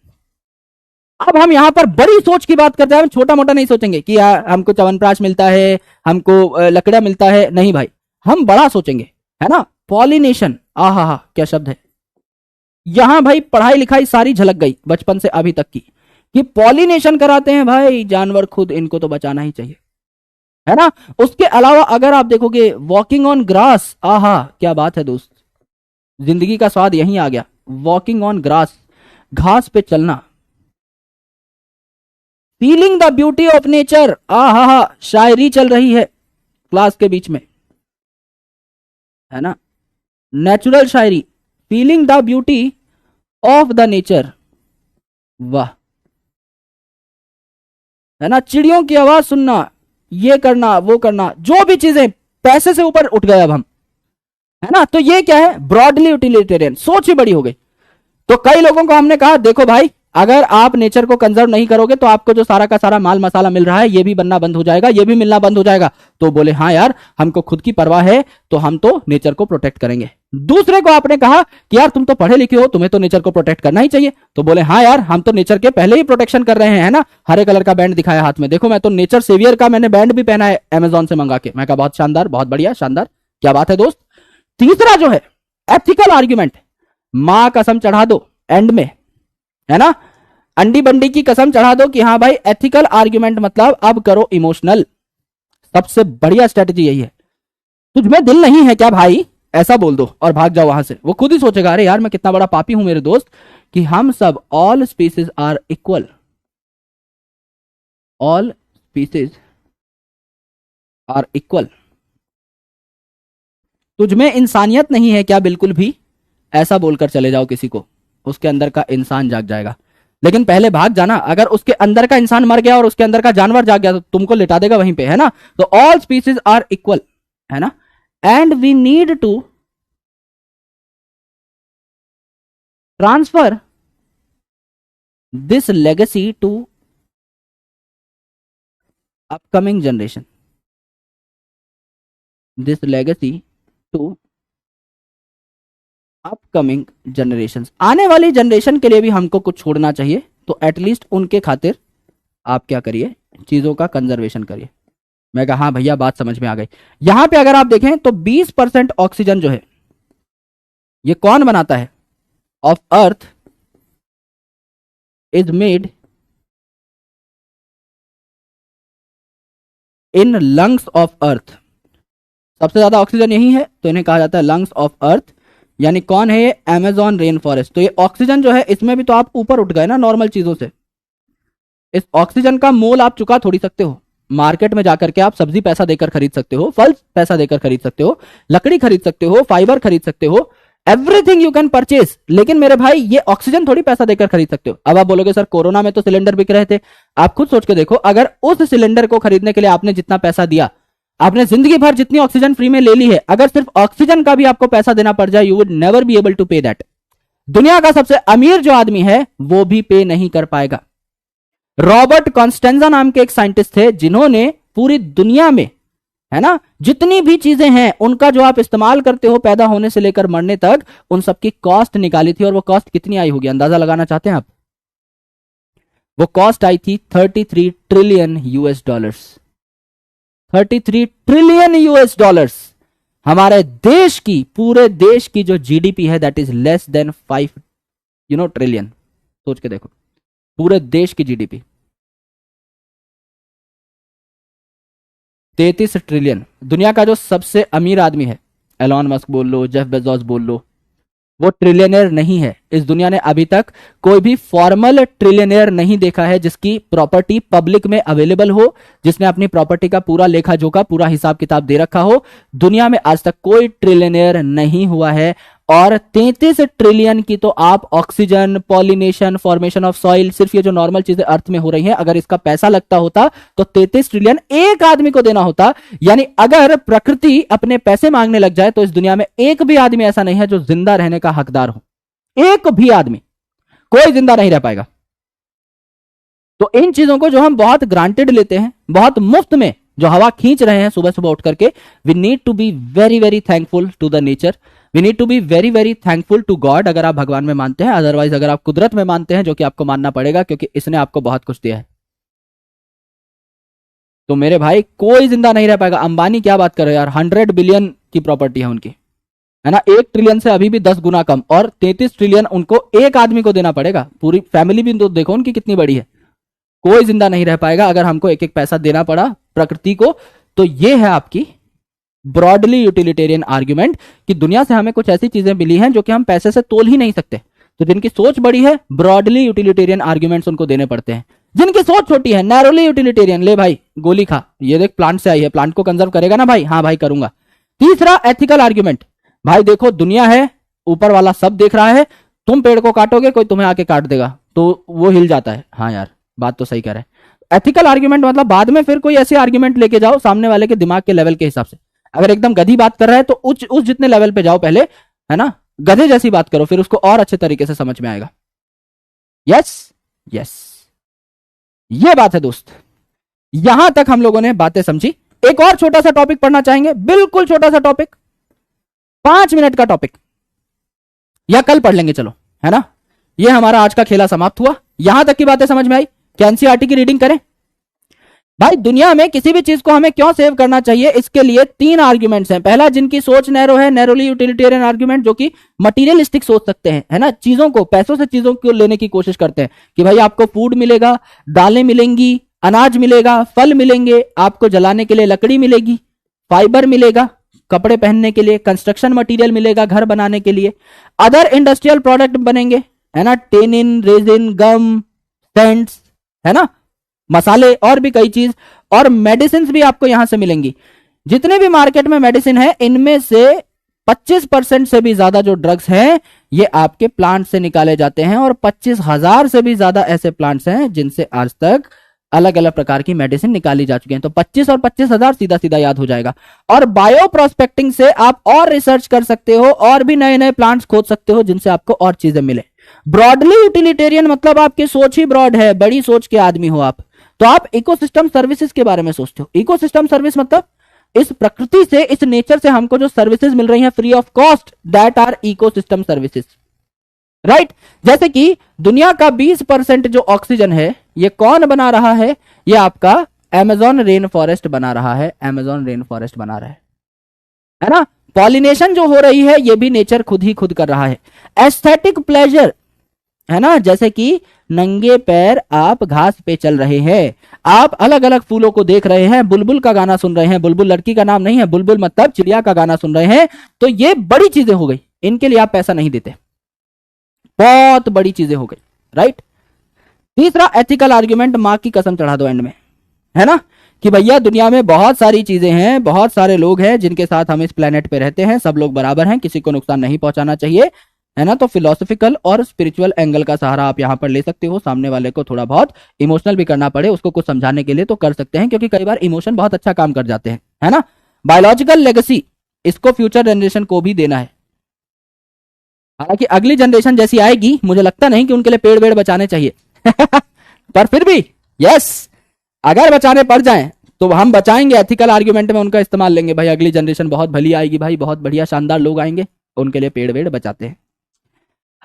अब हम यहां पर बड़ी सोच की बात करते हैं। हम छोटा मोटा नहीं सोचेंगे कि यार हमको च्यवनप्राश मिलता है, हमको लकड़ा मिलता है, नहीं भाई, हम बड़ा सोचेंगे, है ना। पॉलिनेशन, आहा हा क्या शब्द है। यहां भाई पढ़ाई लिखाई सारी झलक गई बचपन से अभी तक की, कि पॉलिनेशन कराते हैं भाई जानवर खुद, इनको तो बचाना ही चाहिए, है ना। उसके अलावा अगर आप देखोगे वॉकिंग ऑन ग्रास, आहा क्या बात है दोस्त, जिंदगी का स्वाद यहीं आ गया। वॉकिंग ऑन ग्रास, घास पे चलना, feeling the beauty of nature, आहा हा शायरी चल रही है क्लास के बीच में, है ना, natural Shayari, feeling the beauty of the nature, वाह, है ना। चिड़ियों की आवाज सुनना, ये करना वो करना, जो भी चीजें, पैसे से ऊपर उठ गए अब हम, है ना। तो ये क्या है, ब्रॉडली यूटिलिटेरियन, सोच ही बड़ी हो गई। तो कई लोगों को हमने कहा देखो भाई, अगर आप नेचर को कंजर्व नहीं करोगे तो आपको जो सारा का सारा माल मसाला मिल रहा है ये भी बनना बंद हो जाएगा, ये भी मिलना बंद हो जाएगा। तो बोले हाँ यार, हमको खुद की परवाह है तो हम तो नेचर को प्रोटेक्ट करेंगे। दूसरे को आपने कहा कि यार तुम तो पढ़े लिखे हो, तुम्हें तो नेचर को प्रोटेक्ट करना ही चाहिए। तो बोले हाँ यार, हम तो नेचर के पहले ही प्रोटेक्शन कर रहे हैं, है ना। हरे कलर का बैंड दिखाया हाथ में, देखो मैं तो नेचर सेवियर का मैंने बैंड भी पहना है अमेजोन से मंगा के। मैं कहा बहुत शानदार, बहुत बढ़िया, शानदार, क्या बात है दोस्त। तीसरा जो है एथिकल आर्ग्यूमेंट, मां कसम चढ़ा दो एंड में, है ना, अंडी बंडी की कसम चढ़ा दो कि हाँ भाई एथिकल आर्ग्यूमेंट मतलब अब करो इमोशनल। सबसे बढ़िया स्ट्रेटजी यही है। तुझमें दिल नहीं है क्या भाई, ऐसा बोल दो और भाग जाओ वहां से। वो खुद ही सोचेगा अरे यार मैं कितना बड़ा पापी हूं मेरे दोस्त, कि हम सब, all species are equal, all species are equal. तुझमें इंसानियत नहीं है क्या बिल्कुल भी, ऐसा बोलकर चले जाओ किसी को, उसके अंदर का इंसान जाग जाएगा। लेकिन पहले भाग जाना, अगर उसके अंदर का इंसान मर गया और उसके अंदर का जानवर जाग गया तो तुमको लिटा देगा वहीं पे, है ना। तो ऑल स्पीसीज आर इक्वल, है ना, and we need to transfer this legacy to upcoming generation, this legacy to upcoming generation. आने वाली जनरेशन के लिए भी हमको कुछ छोड़ना चाहिए, तो एटलीस्ट उनके खातिर आप क्या करिए, चीजों का कंजर्वेशन करिए। मैं कहा हाँ भैया बात समझ में आ गई। यहां पे अगर आप देखें तो 20% ऑक्सीजन जो है ये कौन बनाता है, of earth is made in lungs of earth. सबसे ज्यादा ऑक्सीजन यही है, तो इन्हें कहा जाता है लंग्स ऑफ अर्थ। यानी कौन है ये, अमेजॉन रेन फॉरेस्ट। तो ये ऑक्सीजन जो है इसमें भी तो आप ऊपर उठ गए ना नॉर्मल चीजों से। इस ऑक्सीजन का मोल आप चुका थोड़ी सकते हो। मार्केट में जाकर के आप सब्जी पैसा देकर खरीद सकते हो, फल पैसा देकर खरीद सकते हो, लकड़ी खरीद सकते हो, फाइबर खरीद सकते हो, एवरीथिंग यू कैन परचेज। लेकिन मेरे भाई ये ऑक्सीजन थोड़ी पैसा देकर खरीद सकते हो। अब आप बोलोगे सर कोरोना में तो सिलेंडर बिक रहे थे। आप खुद सोच के देखो, अगर उस सिलेंडर को खरीदने के लिए आपने जितना पैसा दिया, आपने जिंदगी भर जितनी ऑक्सीजन फ्री में ले ली है, अगर सिर्फ ऑक्सीजन का भी आपको पैसा देना पड़ जाए, you would never be able to pay that. दुनिया का सबसे अमीर जो आदमी है वो भी पे नहीं कर पाएगा। रॉबर्ट कॉन्स्टेंजा नाम के एक साइंटिस्ट थे जिन्होंने पूरी दुनिया में, है ना, जितनी भी चीजें हैं उनका जो आप इस्तेमाल करते हो पैदा होने से लेकर मरने तक, उन सबकी कॉस्ट निकाली थी। और वो कॉस्ट कितनी आई होगी, अंदाजा लगाना चाहते हैं आप? वो कॉस्ट आई थी 33 trillion US dollars. 33 trillion US dollars. हमारे देश की, पूरे देश की जो जीडीपी है that is less than 5 trillion. सोच के देखो, पूरे देश की जीडीपी 33 ट्रिलियन। दुनिया का जो सबसे अमीर आदमी है, एलॉन मस्क बोल लो, जेफ बेजोस बोल लो, वो ट्रिलियनर नहीं है। इस दुनिया ने अभी तक कोई भी फॉर्मल ट्रिलियनर नहीं देखा है जिसकी प्रॉपर्टी पब्लिक में अवेलेबल हो, जिसने अपनी प्रॉपर्टी का पूरा लेखा जोखा, पूरा हिसाब किताब दे रखा हो। दुनिया में आज तक कोई ट्रिलियनर नहीं हुआ है। और 33 ट्रिलियन की तो आप oxygen, pollination, formation of soil, सिर्फ ये जो नॉर्मल चीजें अर्थ में हो रही हैं, अगर इसका पैसा लगता होता तो 33 ट्रिलियन एक आदमी को देना होता। यानी अगर प्रकृति अपने पैसे मांगने लग जाए तो इस दुनिया में एक भी आदमी ऐसा नहीं है जो जिंदा रहने का हकदार हो। एक भी आदमी, कोई जिंदा नहीं रह पाएगा। तो इन चीजों को जो हम बहुत ग्रांटेड लेते हैं, बहुत मुफ्त में जो हवा खींच रहे हैं सुबह सुबह उठ करके, we need to be very very thankful to the nature. We need to be very very thankful to God, अगर आप भगवान में मानते हैं। अदरवाइज अगर आप कुदरत में मानते हैं, जो कि आपको मानना पड़ेगा क्योंकि इसने आपको बहुत कुछ दिया है। तो मेरे भाई कोई जिंदा नहीं रह पाएगा। अंबानी क्या बात कर रहे हैं यार, 100 बिलियन की प्रॉपर्टी है उनकी, है ना, 1 ट्रिलियन से अभी भी 10 गुना कम। और 33 ट्रिलियन उनको एक आदमी को देना पड़ेगा। पूरी फैमिली भी तो देखो उनकी कितनी बड़ी है। कोई जिंदा नहीं रह पाएगा अगर हमको एक एक पैसा देना पड़ा प्रकृति को। तो ये है आपकी ब्रॉडली यूटिलिटेरियन आर्ग्यूमेंट कि दुनिया से हमें कुछ ऐसी चीजें मिली हैं जो कि हम पैसे से तोल ही नहीं सकते। तो जिनकी सोच बड़ी है, ब्रॉडली यूटिलिटेरियन आर्ग्यूमेंट्स उनको देने पड़ते हैं। जिनकी सोच छोटी है, नैरोली यूटिलिटेरियन, ले भाई गोली खा, ये देख प्लांट से आई है, प्लांट को कंजर्व करेगा ना भाई, हाँ भाई करूंगा। तीसरा एथिकल आर्ग्यूमेंट, भाई देखो दुनिया है, ऊपर वाला सब देख रहा है, तुम पेड़ को काटोगे कोई तुम्हें आके काट देगा तो वो हिल जाता है। हाँ यार बात तो सही कह रहे हैं। एथिकल आर्ग्यूमेंट मतलब बाद में फिर कोई ऐसे आर्ग्यूमेंट लेके जाओ सामने वाले के दिमाग के लेवल के हिसाब से। अगर एकदम गधी बात कर रहा है तो उस जितने लेवल पे जाओ पहले, है ना, गधे जैसी बात करो, फिर उसको और अच्छे तरीके से समझ में आएगा। यस यस, ये बात है दोस्त। यहां तक हम लोगों ने बातें समझी। एक और छोटा सा टॉपिक पढ़ना चाहेंगे, बिल्कुल छोटा सा टॉपिक, 5 मिनट का टॉपिक, या कल पढ़ लेंगे चलो, है ना। ये हमारा आज का खेला समाप्त हुआ। यहां तक की बातें समझ में आई। क्या एनसीईआरटी की रीडिंग करें? भाई दुनिया में किसी भी चीज को हमें क्यों सेव करना चाहिए, इसके लिए 3 आर्ग्यूमेंट्स हैं। पहला, जिनकी सोच नैरो है, नैरोली यूटिलिटेरियन आर्ग्यूमेंट, जो कि मटीरियलिस्टिक सोच सकते हैं, है ना, चीजों को, पैसों से चीजों को लेने की कोशिश करते हैं कि भाई आपको फूड मिलेगा, दालें मिलेंगी, अनाज मिलेगा, फल मिलेंगे, आपको जलाने के लिए लकड़ी मिलेगी, फाइबर मिलेगा, कपड़े पहनने के लिए, कंस्ट्रक्शन मटेरियल मिलेगा घर बनाने के लिए, अदर इंडस्ट्रियल प्रोडक्ट बनेंगे, है ना, टेनिन, रेजिन, गम, सेंट्स, है ना, मसाले और भी कई चीज, और मेडिसिन भी आपको यहां से मिलेंगी। जितने भी मार्केट में मेडिसिन है, इनमें से 25% से भी ज्यादा जो ड्रग्स हैं ये आपके प्लांट से निकाले जाते हैं, और 25,000 से भी ज्यादा ऐसे प्लांट्स हैं जिनसे आज तक अलग अलग प्रकार की मेडिसिन निकाली जा चुकी हैं। तो 25 और 25,000 सीधा सीधा याद हो जाएगा। और बायो प्रोस्पेक्टिंग से आप और रिसर्च कर सकते हो, और भी नए नए प्लांट्स खोज सकते हो जिनसे आपको और चीजें मिले। ब्रॉडली यूटिलिटेरियन मतलब आपकी सोच ही ब्रॉड है, बड़ी सोच के आदमी हो आप। तो आप इकोसिस्टम सर्विसेज के बारे में सोचते हो। इकोसिस्टम सर्विस मतलब इस प्रकृति से, इस नेचर से हमको जो सर्विसेज मिल रही हैं free of cost, that are ecosystem services, right. जैसे कि दुनिया का 20% जो ऑक्सीजन है ये कौन बना रहा है? ये आपका अमेजॉन रेन फॉरेस्ट बना रहा है, अमेजॉन रेन फॉरेस्ट बना रहा है ना। पॉलिनेशन जो हो रही है ये भी नेचर खुद ही खुद कर रहा है। एस्थेटिक प्लेजर, है ना, जैसे कि नंगे पैर आप घास पे चल रहे हैं, आप अलग अलग फूलों को देख रहे हैं, बुलबुल का गाना सुन रहे हैं, बुलबुल लड़की का नाम नहीं है, बुलबुल मतलब चिड़िया का गाना सुन रहे हैं, तो ये बड़ी चीजें हो गई, इनके लिए आप पैसा नहीं देते, बहुत बड़ी चीजें हो गई, राइट। तीसरा एथिकल आर्ग्यूमेंट, मां की कसम चढ़ा दो एंड में, है ना, कि भैया दुनिया में बहुत सारी चीजें हैं, बहुत सारे लोग हैं जिनके साथ हम इस प्लेनेट पे रहते हैं, सब लोग बराबर हैं, किसी को नुकसान नहीं पहुंचाना चाहिए, है ना। तो फिलोसफिकल और स्पिरिचुअल एंगल का सहारा आप यहाँ पर ले सकते हो। सामने वाले को थोड़ा बहुत इमोशनल भी करना पड़े उसको कुछ समझाने के लिए तो कर सकते हैं, क्योंकि कई बार इमोशन बहुत अच्छा काम कर जाते हैं, है ना। बायोलॉजिकल लेगेसी इसको फ्यूचर जनरेशन को भी देना है। हालांकि अगली जनरेशन जैसी आएगी मुझे लगता नहीं कि उनके लिए पेड़ वेड़ बचाने चाहिए पर फिर भी यस, अगर बचाने पड़ जाएं तो हम बचाएंगे, एथिकल आर्ग्यूमेंट में उनका इस्तेमाल लेंगे। भाई अगली जनरेशन बहुत भली आएगी, भाई बहुत बढ़िया शानदार लोग आएंगे, उनके लिए पेड़ वेड़ बचाते हैं।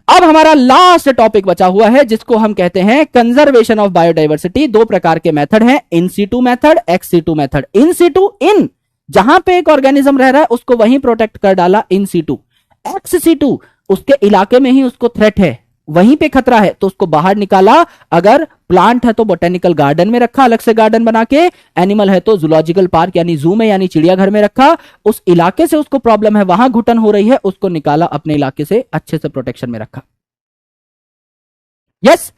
अब हमारा लास्ट टॉपिक बचा हुआ है जिसको हम कहते हैं कंजर्वेशन ऑफ बायोडाइवर्सिटी। दो प्रकार के मेथड हैं, in situ method, ex situ method. In situ, इन जहां पे एक ऑर्गेनिज्म रह रहा है उसको वहीं प्रोटेक्ट कर डाला, इन सीटू। एक्स सीटू उसके इलाके में ही उसको थ्रेट है, वहीं पे खतरा है तो उसको बाहर निकाला। अगर प्लांट है तो बोटेनिकल गार्डन में रखा, अलग से गार्डन बना के। एनिमल है तो जूलॉजिकल पार्क यानी जू में यानी चिड़ियाघर में रखा। उस इलाके से उसको प्रॉब्लम है, वहां घुटन हो रही है, उसको निकाला, अपने इलाके से अच्छे से प्रोटेक्शन में रखा। यस,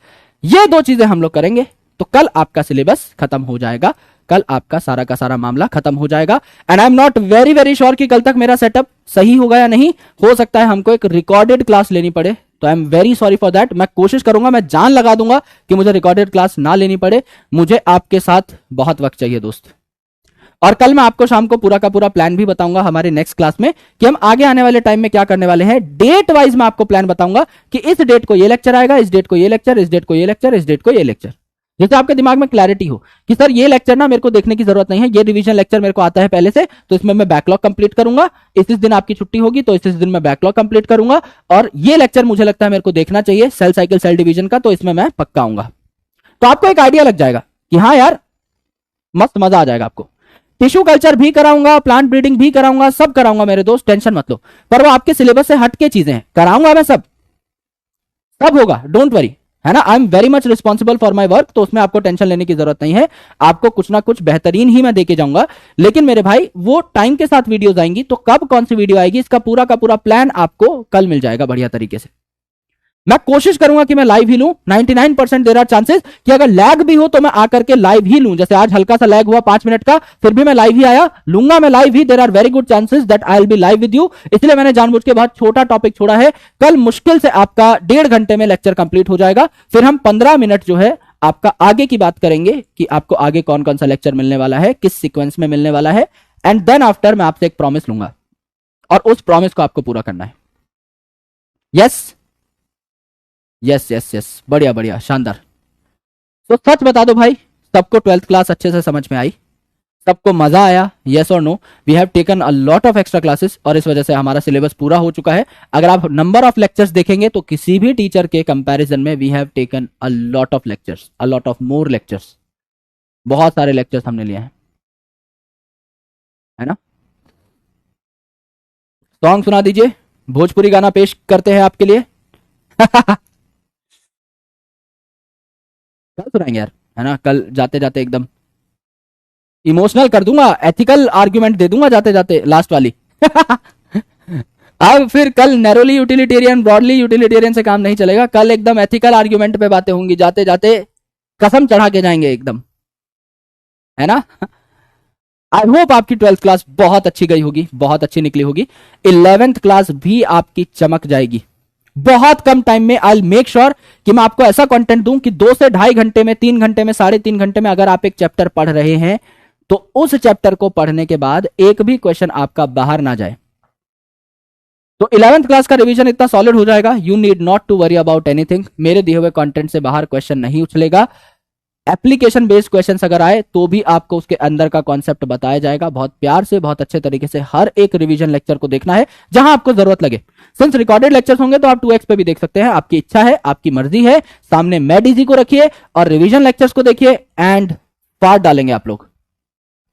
ये दो चीजें हम लोग करेंगे तो कल आपका सिलेबस खत्म हो जाएगा, कल आपका सारा का सारा मामला खत्म हो जाएगा। And I am not very very sure कि कल तक मेरा सेटअप सही होगा या नहीं, हो सकता है हमको एक रिकॉर्डेड क्लास लेनी पड़े, तो I am very sorry for that. मैं कोशिश करूंगा, मैं जान लगा दूंगा कि मुझे रिकॉर्डेड क्लास ना लेनी पड़े। मुझे आपके साथ बहुत वक्त चाहिए दोस्त। और कल मैं आपको शाम को पूरा का पूरा प्लान भी बताऊंगा हमारे नेक्स्ट क्लास में कि हम आगे आने वाले टाइम में क्या करने वाले हैं। डेट वाइज मैं आपको प्लान बताऊंगा कि इस डेट को ये लेक्चर आएगा, इस डेट को ये लेक्चर, इस डेट को ये लेक्चर, इस डेट को ये लेक्चर। जैसे आपके दिमाग में क्लैरिटी हो कि सर ये लेक्चर ना मेरे को देखने की जरूरत नहीं है, ये रिवीजन लेक्चर मेरे को आता है पहले से, तो इसमें मैं बैकलॉग कंप्लीट करूंगा। इस दिन आपकी छुट्टी होगी तो इस दिन मैं बैकलॉग कंप्लीट करूंगा। और ये लेक्चर मुझे लगता है मेरे को देखना चाहिए सेल साइकिल सेल डिवीजन का, तो इसमें मैं पक्का आऊंगा। तो आपको एक आइडिया लग जाएगा कि हाँ यार मस्त मजा आ जाएगा आपको। टिश्यू कल्चर भी कराऊंगा, प्लांट ब्रीडिंग भी कराऊंगा, सब कराऊंगा मेरे दोस्त, टेंशन मत लो। पर वो आपके सिलेबस से हट के चीजें हैं, कराऊंगा मैं सब, सब होगा, डोंट वरी, है ना। I am very much responsible for my work, तो उसमें आपको टेंशन लेने की जरूरत नहीं है। आपको कुछ ना कुछ बेहतरीन ही मैं देके जाऊंगा। लेकिन मेरे भाई वो टाइम के साथ वीडियोस आएंगी, तो कब कौन सी वीडियो आएगी इसका पूरा का पूरा प्लान आपको कल मिल जाएगा बढ़िया तरीके से। मैं कोशिश करूंगा कि मैं लाइव ही लूं, 99% देयर आर चांसेस कि अगर लैग भी हो तो मैं आकर के लाइव ही लूं। जैसे आज हल्का सा लैग हुआ 5 मिनट का, फिर भी मैं लाइव ही आया, लूंगा मैं लाइव ही। There are very good chances that I will be live with you, इसलिए मैंने जानबूझ के बहुत छोटा टॉपिक छोड़ा है। कल मुश्किल से आपका 1.5 घंटे में लेक्चर कंप्लीट हो जाएगा। फिर हम 15 मिनट जो है आपका आगे की बात करेंगे कि आपको आगे कौन कौन सा लेक्चर मिलने वाला है, किस सीक्वेंस में मिलने वाला है। एंड देन आफ्टर मैं आपसे एक प्रॉमिस लूंगा और उस प्रॉमिस को आपको पूरा करना है। यस यस यस यस, बढ़िया बढ़िया, शानदार। तो सच बता दो भाई, सबको 12th क्लास अच्छे से समझ में आई, सबको मजा आया? यस और no? We have taken a lot of extra classes और इस वजह से हमारा सिलेबस पूरा हो चुका है। अगर आप नंबर ऑफ लेक्चर्स देखेंगे तो किसी भी टीचर के कंपैरिजन में we have taken a lot of lectures, a lot of more lectures. बहुत सारे लेक्चर्स हमने लिए हैं, है ना। सॉन्ग सुना दीजिए, भोजपुरी गाना पेश करते हैं आपके लिए कल सुनाएंगे यार, है ना। कल जाते जाते एकदम इमोशनल कर दूंगा, एथिकल आर्ग्यूमेंट दे दूंगा जाते जाते लास्ट वाली अब फिर कल नैरोली यूटिलिटेरियन ब्रॉडली यूटिलिटेरियन से काम नहीं चलेगा, कल एकदम एथिकल आर्ग्यूमेंट पे बातें होंगी, जाते जाते कसम चढ़ा के जाएंगे एकदम, है ना। आई होप आपकी 12th क्लास बहुत अच्छी गई होगी, बहुत अच्छी निकली होगी। 11th क्लास भी आपकी चमक जाएगी बहुत कम टाइम में। आई मेक श्योर कि मैं आपको ऐसा कंटेंट दूं कि 2 से 2.5 घंटे में, 3 घंटे में, 3.5 घंटे में अगर आप एक चैप्टर पढ़ रहे हैं तो उस चैप्टर को पढ़ने के बाद एक भी क्वेश्चन आपका बाहर ना जाए। तो 11th क्लास का रिवीजन इतना सॉलिड हो जाएगा, you need not to worry about anything. मेरे दिए हुए कंटेंट से बाहर क्वेश्चन नहीं उछलेगा। एप्लीकेशन बेस्ड क्वेश्चंस अगर आए तो भी आपको उसके अंदर का कॉन्सेप्ट बताया जाएगा। बहुत प्यार से, बहुत अच्छे तरीके से हर एक रिवीजन लेक्चर को देखना है जहां आपको जरूरत लगे। सिंस रिकॉर्डेड लेक्चर्स होंगे तो आप 2x पे भी देख सकते हैं, आपकी इच्छा है, आपकी मर्जी है। सामने मैं डीजी को रखिए और रिवीजन लेक्चर्स को देखिए एंड फाड़ डालेंगे आप लोग।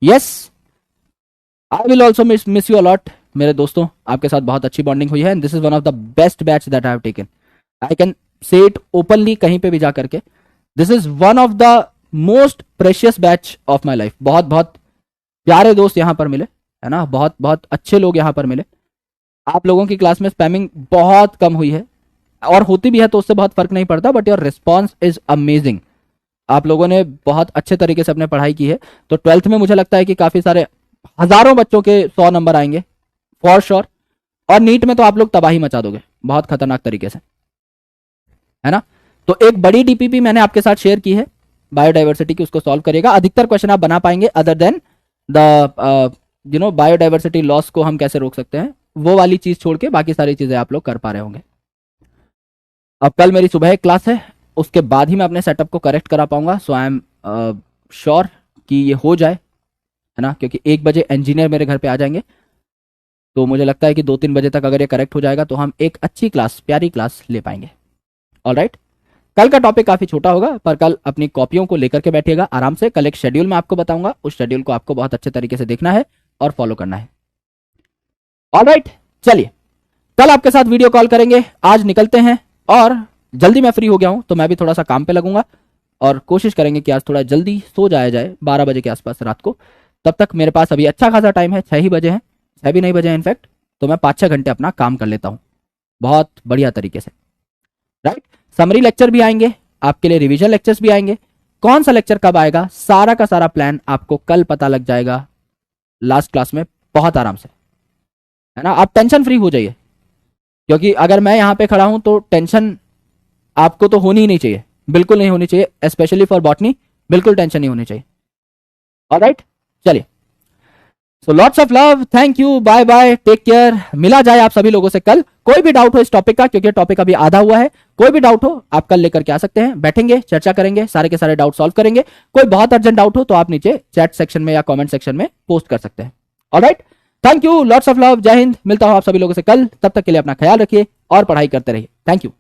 Yes, I will also miss you a lot मेरे दोस्तों, आपके साथ बहुत अच्छी बॉन्डिंग हुई है and this is one of the best batch that I have taken. I can say it openly कहीं पे भी जा करके, this is one of the most precious batch of my life. बहुत बहुत प्यारे दोस्त यहां पर मिले, है ना, बहुत बहुत अच्छे लोग यहां पर मिले। आप लोगों की क्लास में स्पैमिंग बहुत कम हुई है और होती भी है तो उससे बहुत फर्क नहीं पड़ता, but your response is amazing. आप लोगों ने बहुत अच्छे तरीके से अपने पढ़ाई की है, तो 12th में मुझे लगता है कि काफी सारे हजारों बच्चों के 100 नंबर आएंगे फॉर श्योर। और नीट में तो आप लोग तबाही मचा दोगे बहुत खतरनाक तरीके से, है ना। तो एक बड़ी डीपीपी मैंने आपके साथ शेयर की है बायोडाइवर्सिटी की, उसको सॉल्व करिएगा। अधिकतर क्वेश्चन आप बना पाएंगे other than the biodiversity loss को हम कैसे रोक सकते हैं, वो वाली चीज छोड़ के बाकी सारी चीजें आप लोग कर पा रहे होंगे। अब कल मेरी सुबह एक क्लास है, उसके बाद ही मैं अपने सेटअप को करेक्ट करा पाऊंगा। सो आई एम श्योर कि ये हो जाए, है ना, क्योंकि 1 बजे इंजीनियर मेरे घर पे आ जाएंगे। तो मुझे लगता है कि 2-3 बजे तक अगर ये करेक्ट हो जाएगा तो हम एक अच्छी क्लास, प्यारी क्लास ले पाएंगे। ऑलराइट, कल का टॉपिक काफी छोटा होगा, पर कल अपनी कॉपियों को लेकर के बैठिएगा आराम से। कल एक शेड्यूल मैं आपको बताऊंगा, उस शेड्यूल को आपको बहुत अच्छे तरीके से देखना है और फॉलो करना है। ऑलराइट, चलिए कल आपके साथ वीडियो कॉल करेंगे। आज निकलते हैं, और जल्दी मैं फ्री हो गया हूं तो मैं भी थोड़ा सा काम पे लगूंगा और कोशिश करेंगे कि आज थोड़ा जल्दी सो जाया जाए 12 बजे के आसपास रात को। तब तक मेरे पास अभी अच्छा खासा टाइम है, 6 ही बजे हैं, 6 भी नहीं बजे हैं इनफैक्ट। तो मैं 5-6 घंटे अपना काम कर लेता हूं बहुत बढ़िया तरीके से। राइट, समरी लेक्चर भी आएंगे आपके लिए, रिवीजन लेक्चर्स भी आएंगे। कौन सा लेक्चर कब आएगा, सारा का सारा प्लान आपको कल पता लग जाएगा लास्ट क्लास में, बहुत आराम से, है ना। आप टेंशन फ्री हो जाइए, क्योंकि अगर मैं यहां पे खड़ा हूं तो टेंशन आपको तो होनी ही नहीं चाहिए, बिल्कुल नहीं होनी चाहिए। स्पेशली फॉर बॉटनी बिल्कुल टेंशन नहीं होनी चाहिए। ऑलराइट, चलिए, so lots of love, thank you, bye bye, take care. मिला जाए आप सभी लोगों से कल। कोई भी डाउट हो इस टॉपिक का, क्योंकि टॉपिक अभी आधा हुआ है, कोई भी डाउट हो आप कल लेकर के आ सकते हैं, बैठेंगे, चर्चा करेंगे, सारे के सारे डाउट सॉल्व करेंगे। कोई बहुत अर्जेंट डाउट हो तो आप नीचे चैट सेक्शन में या कमेंट सेक्शन में पोस्ट कर सकते हैं। Alright, thank you, lots of love, जय हिंद। मिलता हूं आप सभी लोगों से कल, तब तक के लिए अपना ख्याल रखिए और पढ़ाई करते रहिए। Thank you.